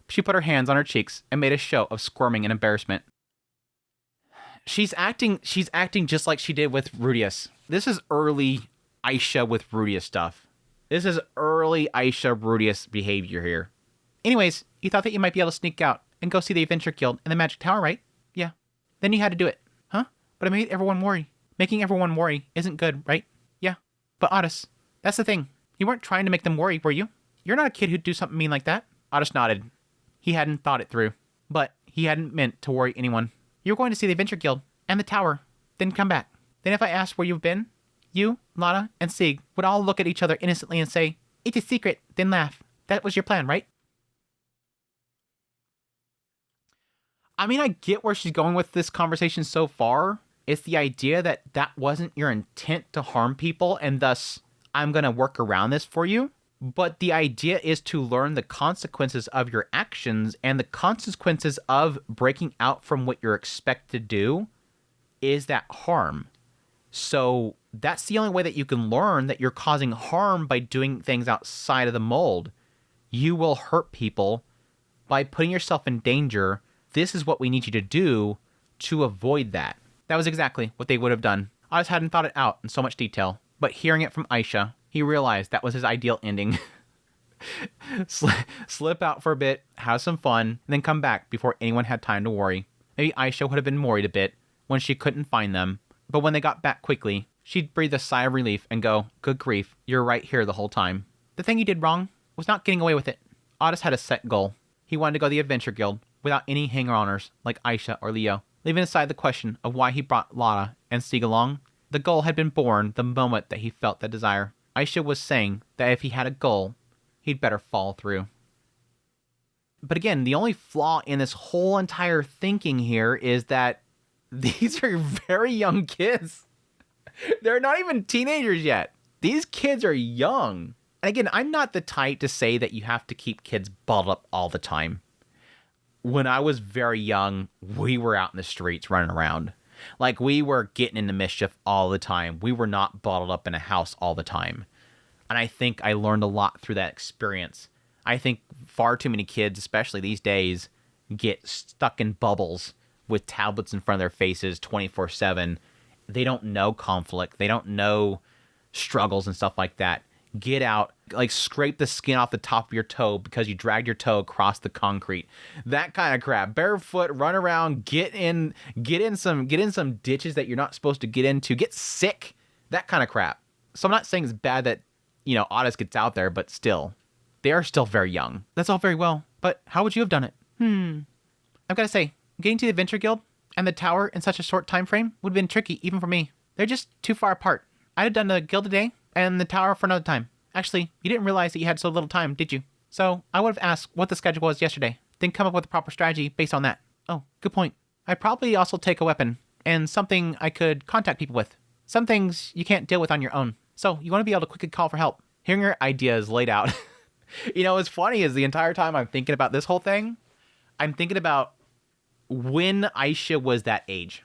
She put her hands on her cheeks and made a show of squirming and embarrassment. She's acting just like she did with Rudius. This is early Aisha with Rudius stuff. This is early Aisha Rudius behavior here. Anyways, you thought that you might be able to sneak out and go see the Adventure Guild in the Magic Tower, right? Yeah. Then you had to do it. Huh? But I made everyone worry. Making everyone worry isn't good, right? Yeah. But Otis, that's the thing. You weren't trying to make them worry, were you? You're not a kid who'd do something mean like that. Otis nodded. He hadn't thought it through, but he hadn't meant to worry anyone. You were going to see the Adventure Guild and the tower, then come back. Then if I asked where you've been, you, Lana, and Sieg would all look at each other innocently and say, "It's a secret," then laugh. That was your plan, right? I mean, I get where she's going with this conversation so far. It's the idea that that wasn't your intent to harm people, and thus, I'm going to work around this for you. But the idea is to learn the consequences of your actions, and the consequences of breaking out from what you're expected to do is that harm. So that's the only way that you can learn that you're causing harm by doing things outside of the mold. You will hurt people by putting yourself in danger. This is what we need you to do to avoid that. That was exactly what they would have done. Otis hadn't thought it out in so much detail, but hearing it from Aisha, he realized that was his ideal ending. slip out for a bit, have some fun, and then come back before anyone had time to worry. Maybe Aisha would have been worried a bit when she couldn't find them, but when they got back quickly, she'd breathe a sigh of relief and go, good grief, you're right here the whole time. The thing he did wrong was not getting away with it. Otis had a set goal. He wanted to go to the Adventure Guild without any hanger-oners like Aisha or Leo. Leaving aside the question of why he brought Lara and Sieg along, the goal had been born the moment that he felt the desire. Aisha was saying that if he had a goal, he'd better follow through. But again, the only flaw in this whole entire thinking here is that these are very young kids. They're not even teenagers yet. These kids are young. And again, I'm not the type to say that you have to keep kids bottled up all the time. When I was very young, we were out in the streets running around. Like, we were getting into mischief all the time. We were not bottled up in a house all the time. And I think I learned a lot through that experience. I think far too many kids, especially these days, get stuck in bubbles with tablets in front of their faces 24/7. They don't know conflict. They don't know struggles and stuff like that. Get out, like scrape the skin off the top of your toe because you dragged your toe across the concrete. That kind of crap. Barefoot, run around, get in some ditches that you're not supposed to get into. Get sick. That kind of crap. So I'm not saying it's bad that, Otis gets out there, but still, they are still very young. That's all very well, but how would you have done it? I've got to say, getting to the Adventure Guild and the tower in such a short time frame would have been tricky even for me. They're just too far apart. I'd have done the guild today and the tower for another time. Actually, you didn't realize that you had so little time, did you? So I would have asked what the schedule was yesterday, then come up with a proper strategy based on that. Oh, good point. I'd probably also take a weapon and something I could contact people with. Some things you can't deal with on your own. So you want to be able to quickly call for help. Hearing your ideas laid out. What's funny is the entire time I'm thinking about this whole thing, I'm thinking about when Aisha was that age.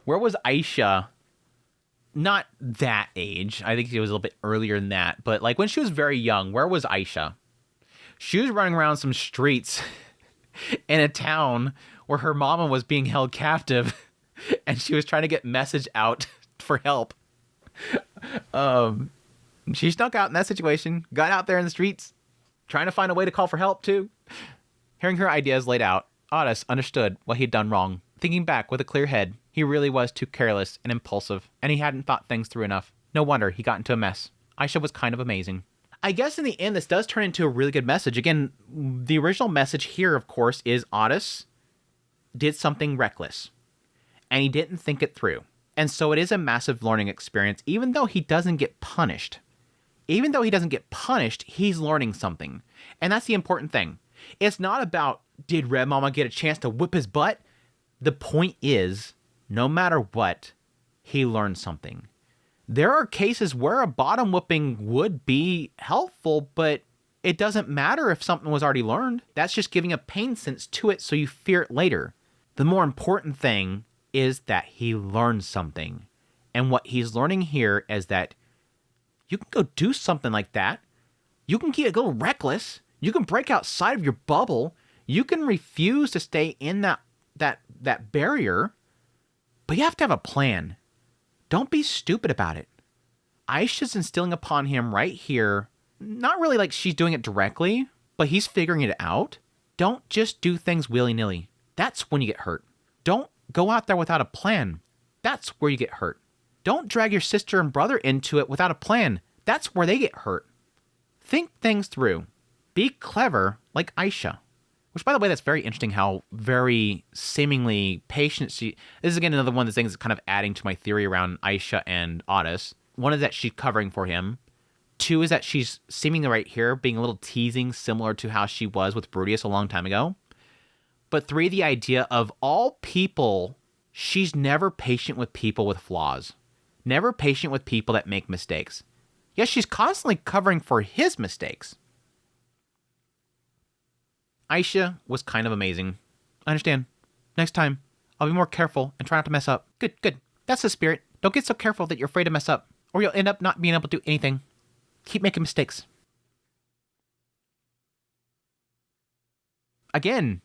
Where was Aisha? Not that age. I think she was a little bit earlier than that. But like when she was very young, where was Aisha? She was running around some streets in a town where her mama was being held captive and she was trying to get message out for help. She snuck out in that situation, got out there in the streets, trying to find a way to call for help too. Hearing her ideas laid out, Otis understood what he'd done wrong. Thinking back with a clear head, he really was too careless and impulsive, and he hadn't thought things through enough. No wonder he got into a mess. Aisha was kind of amazing. I guess in the end, this does turn into a really good message. Again, the original message here, of course, is Otis did something reckless, and he didn't think it through. And so it is a massive learning experience, even though he doesn't get punished. Even though he doesn't get punished, he's learning something. And that's the important thing. It's not about, did Red Mama get a chance to whip his butt? The point is, no matter what, he learned something. There are cases where a bottom whipping would be helpful, but it doesn't matter if something was already learned. That's just giving a pain sense to it so you fear it later. The more important thing is that he learned something. And what he's learning here is that you can go do something like that. You can get a little reckless. You can break outside of your bubble. You can refuse to stay in that barrier. But you have to have a plan. Don't be stupid about it. Aisha's instilling upon him right here, not really like she's doing it directly, but he's figuring it out. Don't just do things willy-nilly. That's when you get hurt. Don't go out there without a plan. That's where you get hurt. Don't drag your sister and brother into it without a plan. That's where they get hurt. Think things through. Be clever like Aisha. Which, by the way, that's very interesting how very seemingly patient she... This is, again, another one of the things that's kind of adding to my theory around Aisha and Otis. One is that she's covering for him. Two is that she's seemingly right here being a little teasing, similar to how she was with Brutus a long time ago. But three, the idea of all people, she's never patient with people with flaws. Never patient with people that make mistakes. Yes, she's constantly covering for his mistakes. Aisha was kind of amazing. I understand. Next time, I'll be more careful and try not to mess up. Good. That's the spirit. Don't get so careful that you're afraid to mess up, or you'll end up not being able to do anything. Keep making mistakes. Again,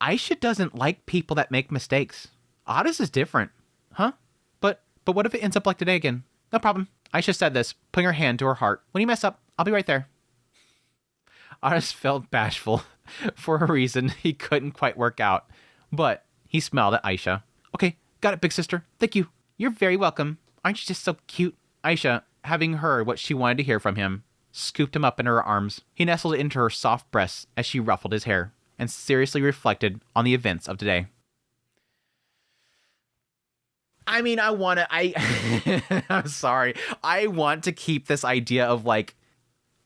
Aisha doesn't like people that make mistakes. Otis is different. Huh? But what if it ends up like today again? No problem. Aisha said this, putting her hand to her heart. When you mess up, I'll be right there. Otis felt bashful for a reason he couldn't quite work out, but he smiled at Aisha. Okay, got it, big sister. Thank you. You're very welcome. Aren't you just so cute? Aisha, having heard what she wanted to hear from him, scooped him up in her arms. He nestled into her soft breasts as she ruffled his hair and seriously reflected on the events of today. I mean, I'm sorry. I want to keep this idea of like,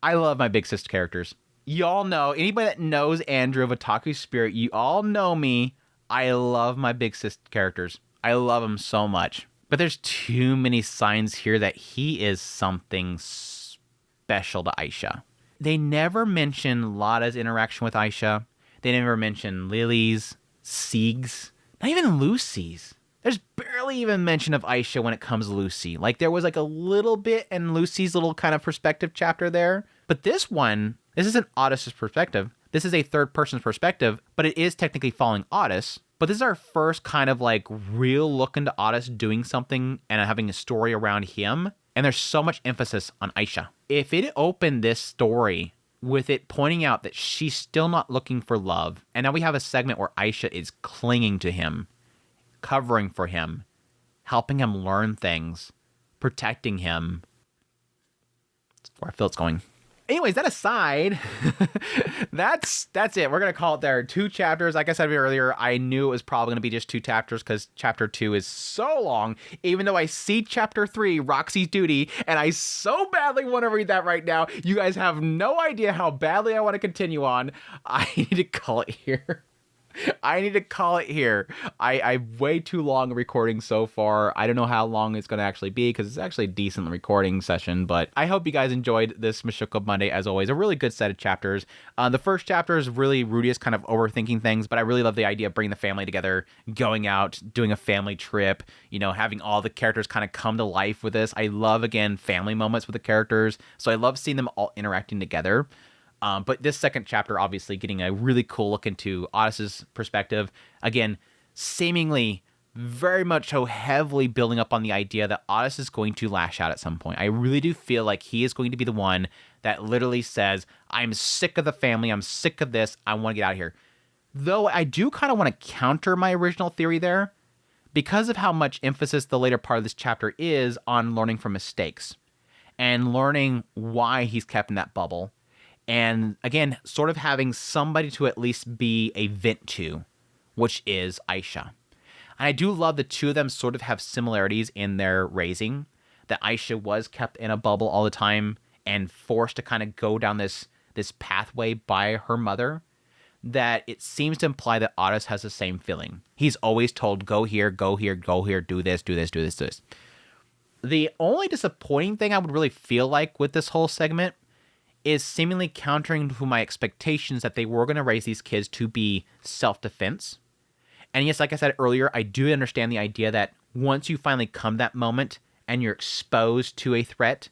I love my big sister characters. Y'all know, anybody that knows Andrew of Otaku Spirit, you all know me. I love my big sister characters. I love them so much. But there's too many signs here that he is something special to Aisha. They never mention Lada's interaction with Aisha. They never mention Lily's, Sieg's, not even Lucy's. There's barely even mention of Aisha when it comes to Lucy. Like, there was like a little bit in Lucy's little kind of perspective chapter there. But this one, this isn't Otis's perspective. This is a third person's perspective, but it is technically following Otis. But this is our first kind of like real look into Otis doing something and having a story around him. And there's so much emphasis on Aisha. If it opened this story with it pointing out that she's still not looking for love, and now we have a segment where Aisha is clinging to him, covering for him, helping him learn things, protecting him. That's where I feel it's going. Anyways, that aside, that's it. We're going to call it there. 2 chapters. Like I said earlier, I knew it was probably going to be just 2 chapters because chapter 2 is so long, even though I see chapter 3, Roxy's Duty, and I so badly want to read that right now. You guys have no idea how badly I want to continue on. I need to call it here. I'm way too long recording so far. I don't know how long it's going to actually be because it's actually a decent recording session, but I hope you guys enjoyed this Mushoku Monday as always. A really good set of chapters. The first chapter is really Rudius kind of overthinking things, but I really love the idea of bringing the family together, going out, doing a family trip, having all the characters kind of come to life with this. I love, again, family moments with the characters, so I love seeing them all interacting together. But this second chapter, obviously, getting a really cool look into Otis's perspective. Again, seemingly very much so heavily building up on the idea that Otis is going to lash out at some point. I really do feel like he is going to be the one that literally says, I'm sick of the family. I'm sick of this. I want to get out of here. Though I do kind of want to counter my original theory there because of how much emphasis the later part of this chapter is on learning from mistakes and learning why he's kept in that bubble. And again, sort of having somebody to at least be a vent to, which is Aisha. And I do love the two of them sort of have similarities in their raising, that Aisha was kept in a bubble all the time and forced to kind of go down this pathway by her mother, that it seems to imply that Otis has the same feeling. He's always told, go here, go here, go here, do this, do this, do this, do this. The only disappointing thing I would really feel like with this whole segment is seemingly countering to my expectations that they were going to raise these kids to be self-defense. And yes, like I said earlier, I do understand the idea that once you finally come that moment and you're exposed to a threat,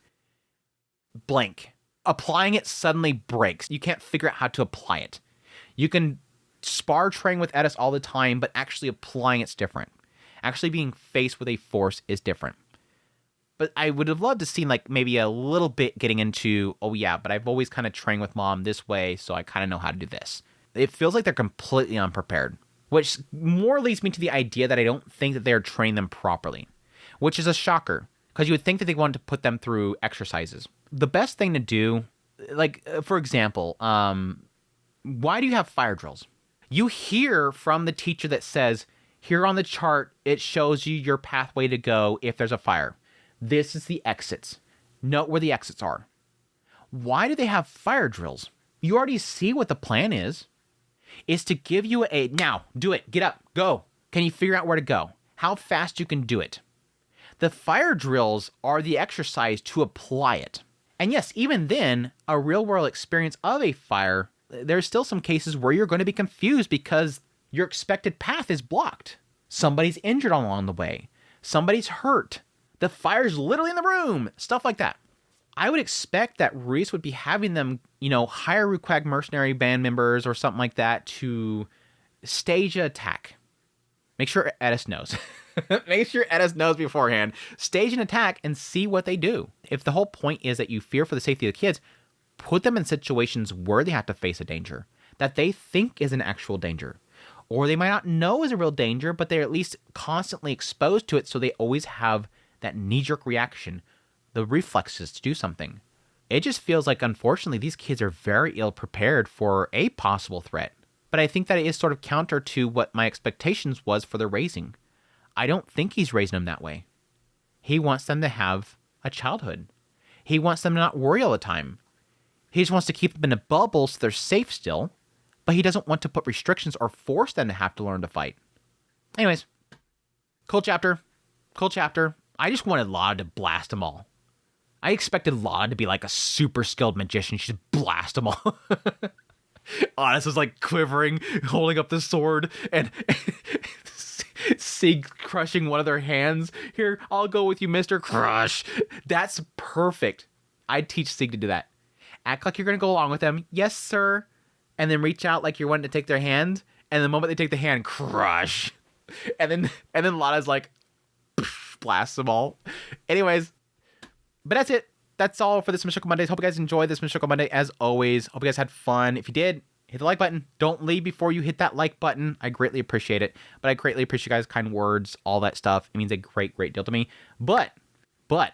blank. Applying it suddenly breaks. You can't figure out how to apply it. You can spar train with Edis all the time, but actually applying it's different. Actually being faced with a force is different. But I would have loved to see like maybe a little bit getting into, oh yeah, but I've always kind of trained with mom this way, so I kind of know how to do this. It feels like they're completely unprepared, which more leads me to the idea that I don't think that they're training them properly, which is a shocker because you would think that they wanted to put them through exercises. The best thing to do, like for example, why do you have fire drills? You hear from the teacher that says, here on the chart, it shows you your pathway to go if there's a fire. This is the exits. Note where the exits are. Why do they have fire drills? You already see what the plan is. It's to give you now, do it, get up, go. Can you figure out where to go? How fast you can do it? The fire drills are the exercise to apply it. And yes, even then, a real world experience of a fire, there's still some cases where you're going to be confused because your expected path is blocked. Somebody's injured along the way. Somebody's hurt. The fire's literally in the room. Stuff like that. I would expect that Reese would be having them, hire Rukwag mercenary band members or something like that to stage an attack. Make sure Edis knows. Make sure Edis knows beforehand. Stage an attack and see what they do. If the whole point is that you fear for the safety of the kids, put them in situations where they have to face a danger that they think is an actual danger. Or they might not know is a real danger, but they're at least constantly exposed to it, so they always have that knee-jerk reaction, the reflexes to do something. It just feels like, unfortunately, these kids are very ill-prepared for a possible threat. But I think that it is sort of counter to what my expectations was for their raising. I don't think he's raising them that way. He wants them to have a childhood. He wants them to not worry all the time. He just wants to keep them in a bubble so they're safe still, but he doesn't want to put restrictions or force them to have to learn to fight. Anyways, cool chapter. Cool chapter. I just wanted Lada to blast them all. I expected Lada to be like a super skilled magician. She'd blast them all. Honest was like quivering, holding up the sword, and Sig crushing one of their hands. Here, I'll go with you, Mr. Crush. That's perfect. I'd teach Sig to do that. Act like you're going to go along with them. Yes, sir. And then reach out like you're wanting to take their hand. And the moment they take the hand, crush. And then Lada's like, blast them all. Anyways, but that's it. That's all for this Mushoku Mondays. Hope you guys enjoyed this Mushoku Monday as always. Hope you guys had fun. If you did, hit the like button. Don't leave before you hit that like button. I greatly appreciate it. But I greatly appreciate you guys' kind words, all that stuff. It means a great, great deal to me. But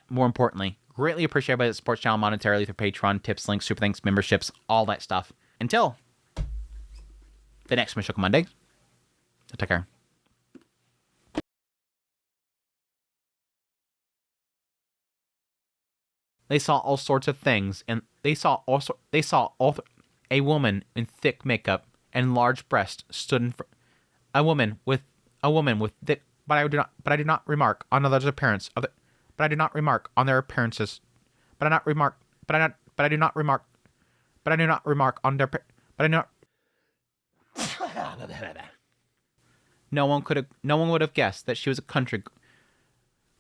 more importantly, greatly appreciate everybody that supports the channel monetarily through Patreon, tips, links, super thanks, memberships, all that stuff. Until the next Mushoku Monday, take care. They saw all sorts of things, and they saw a woman in thick makeup and large breasts stood in front. A woman with thick. But I do not remark on others' appearance of it. But I do not remark on their appearances. But I do not remark on their. But I do not. No one would have guessed that she was a country.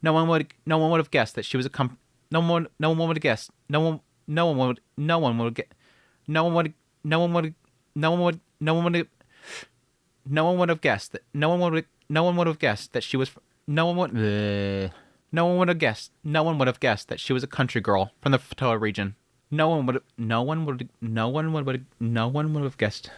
No one would have guessed that she was a No one would have guessed. No one would have guessed that she was that she was a country girl from the Fatoa region. No one would have guessed.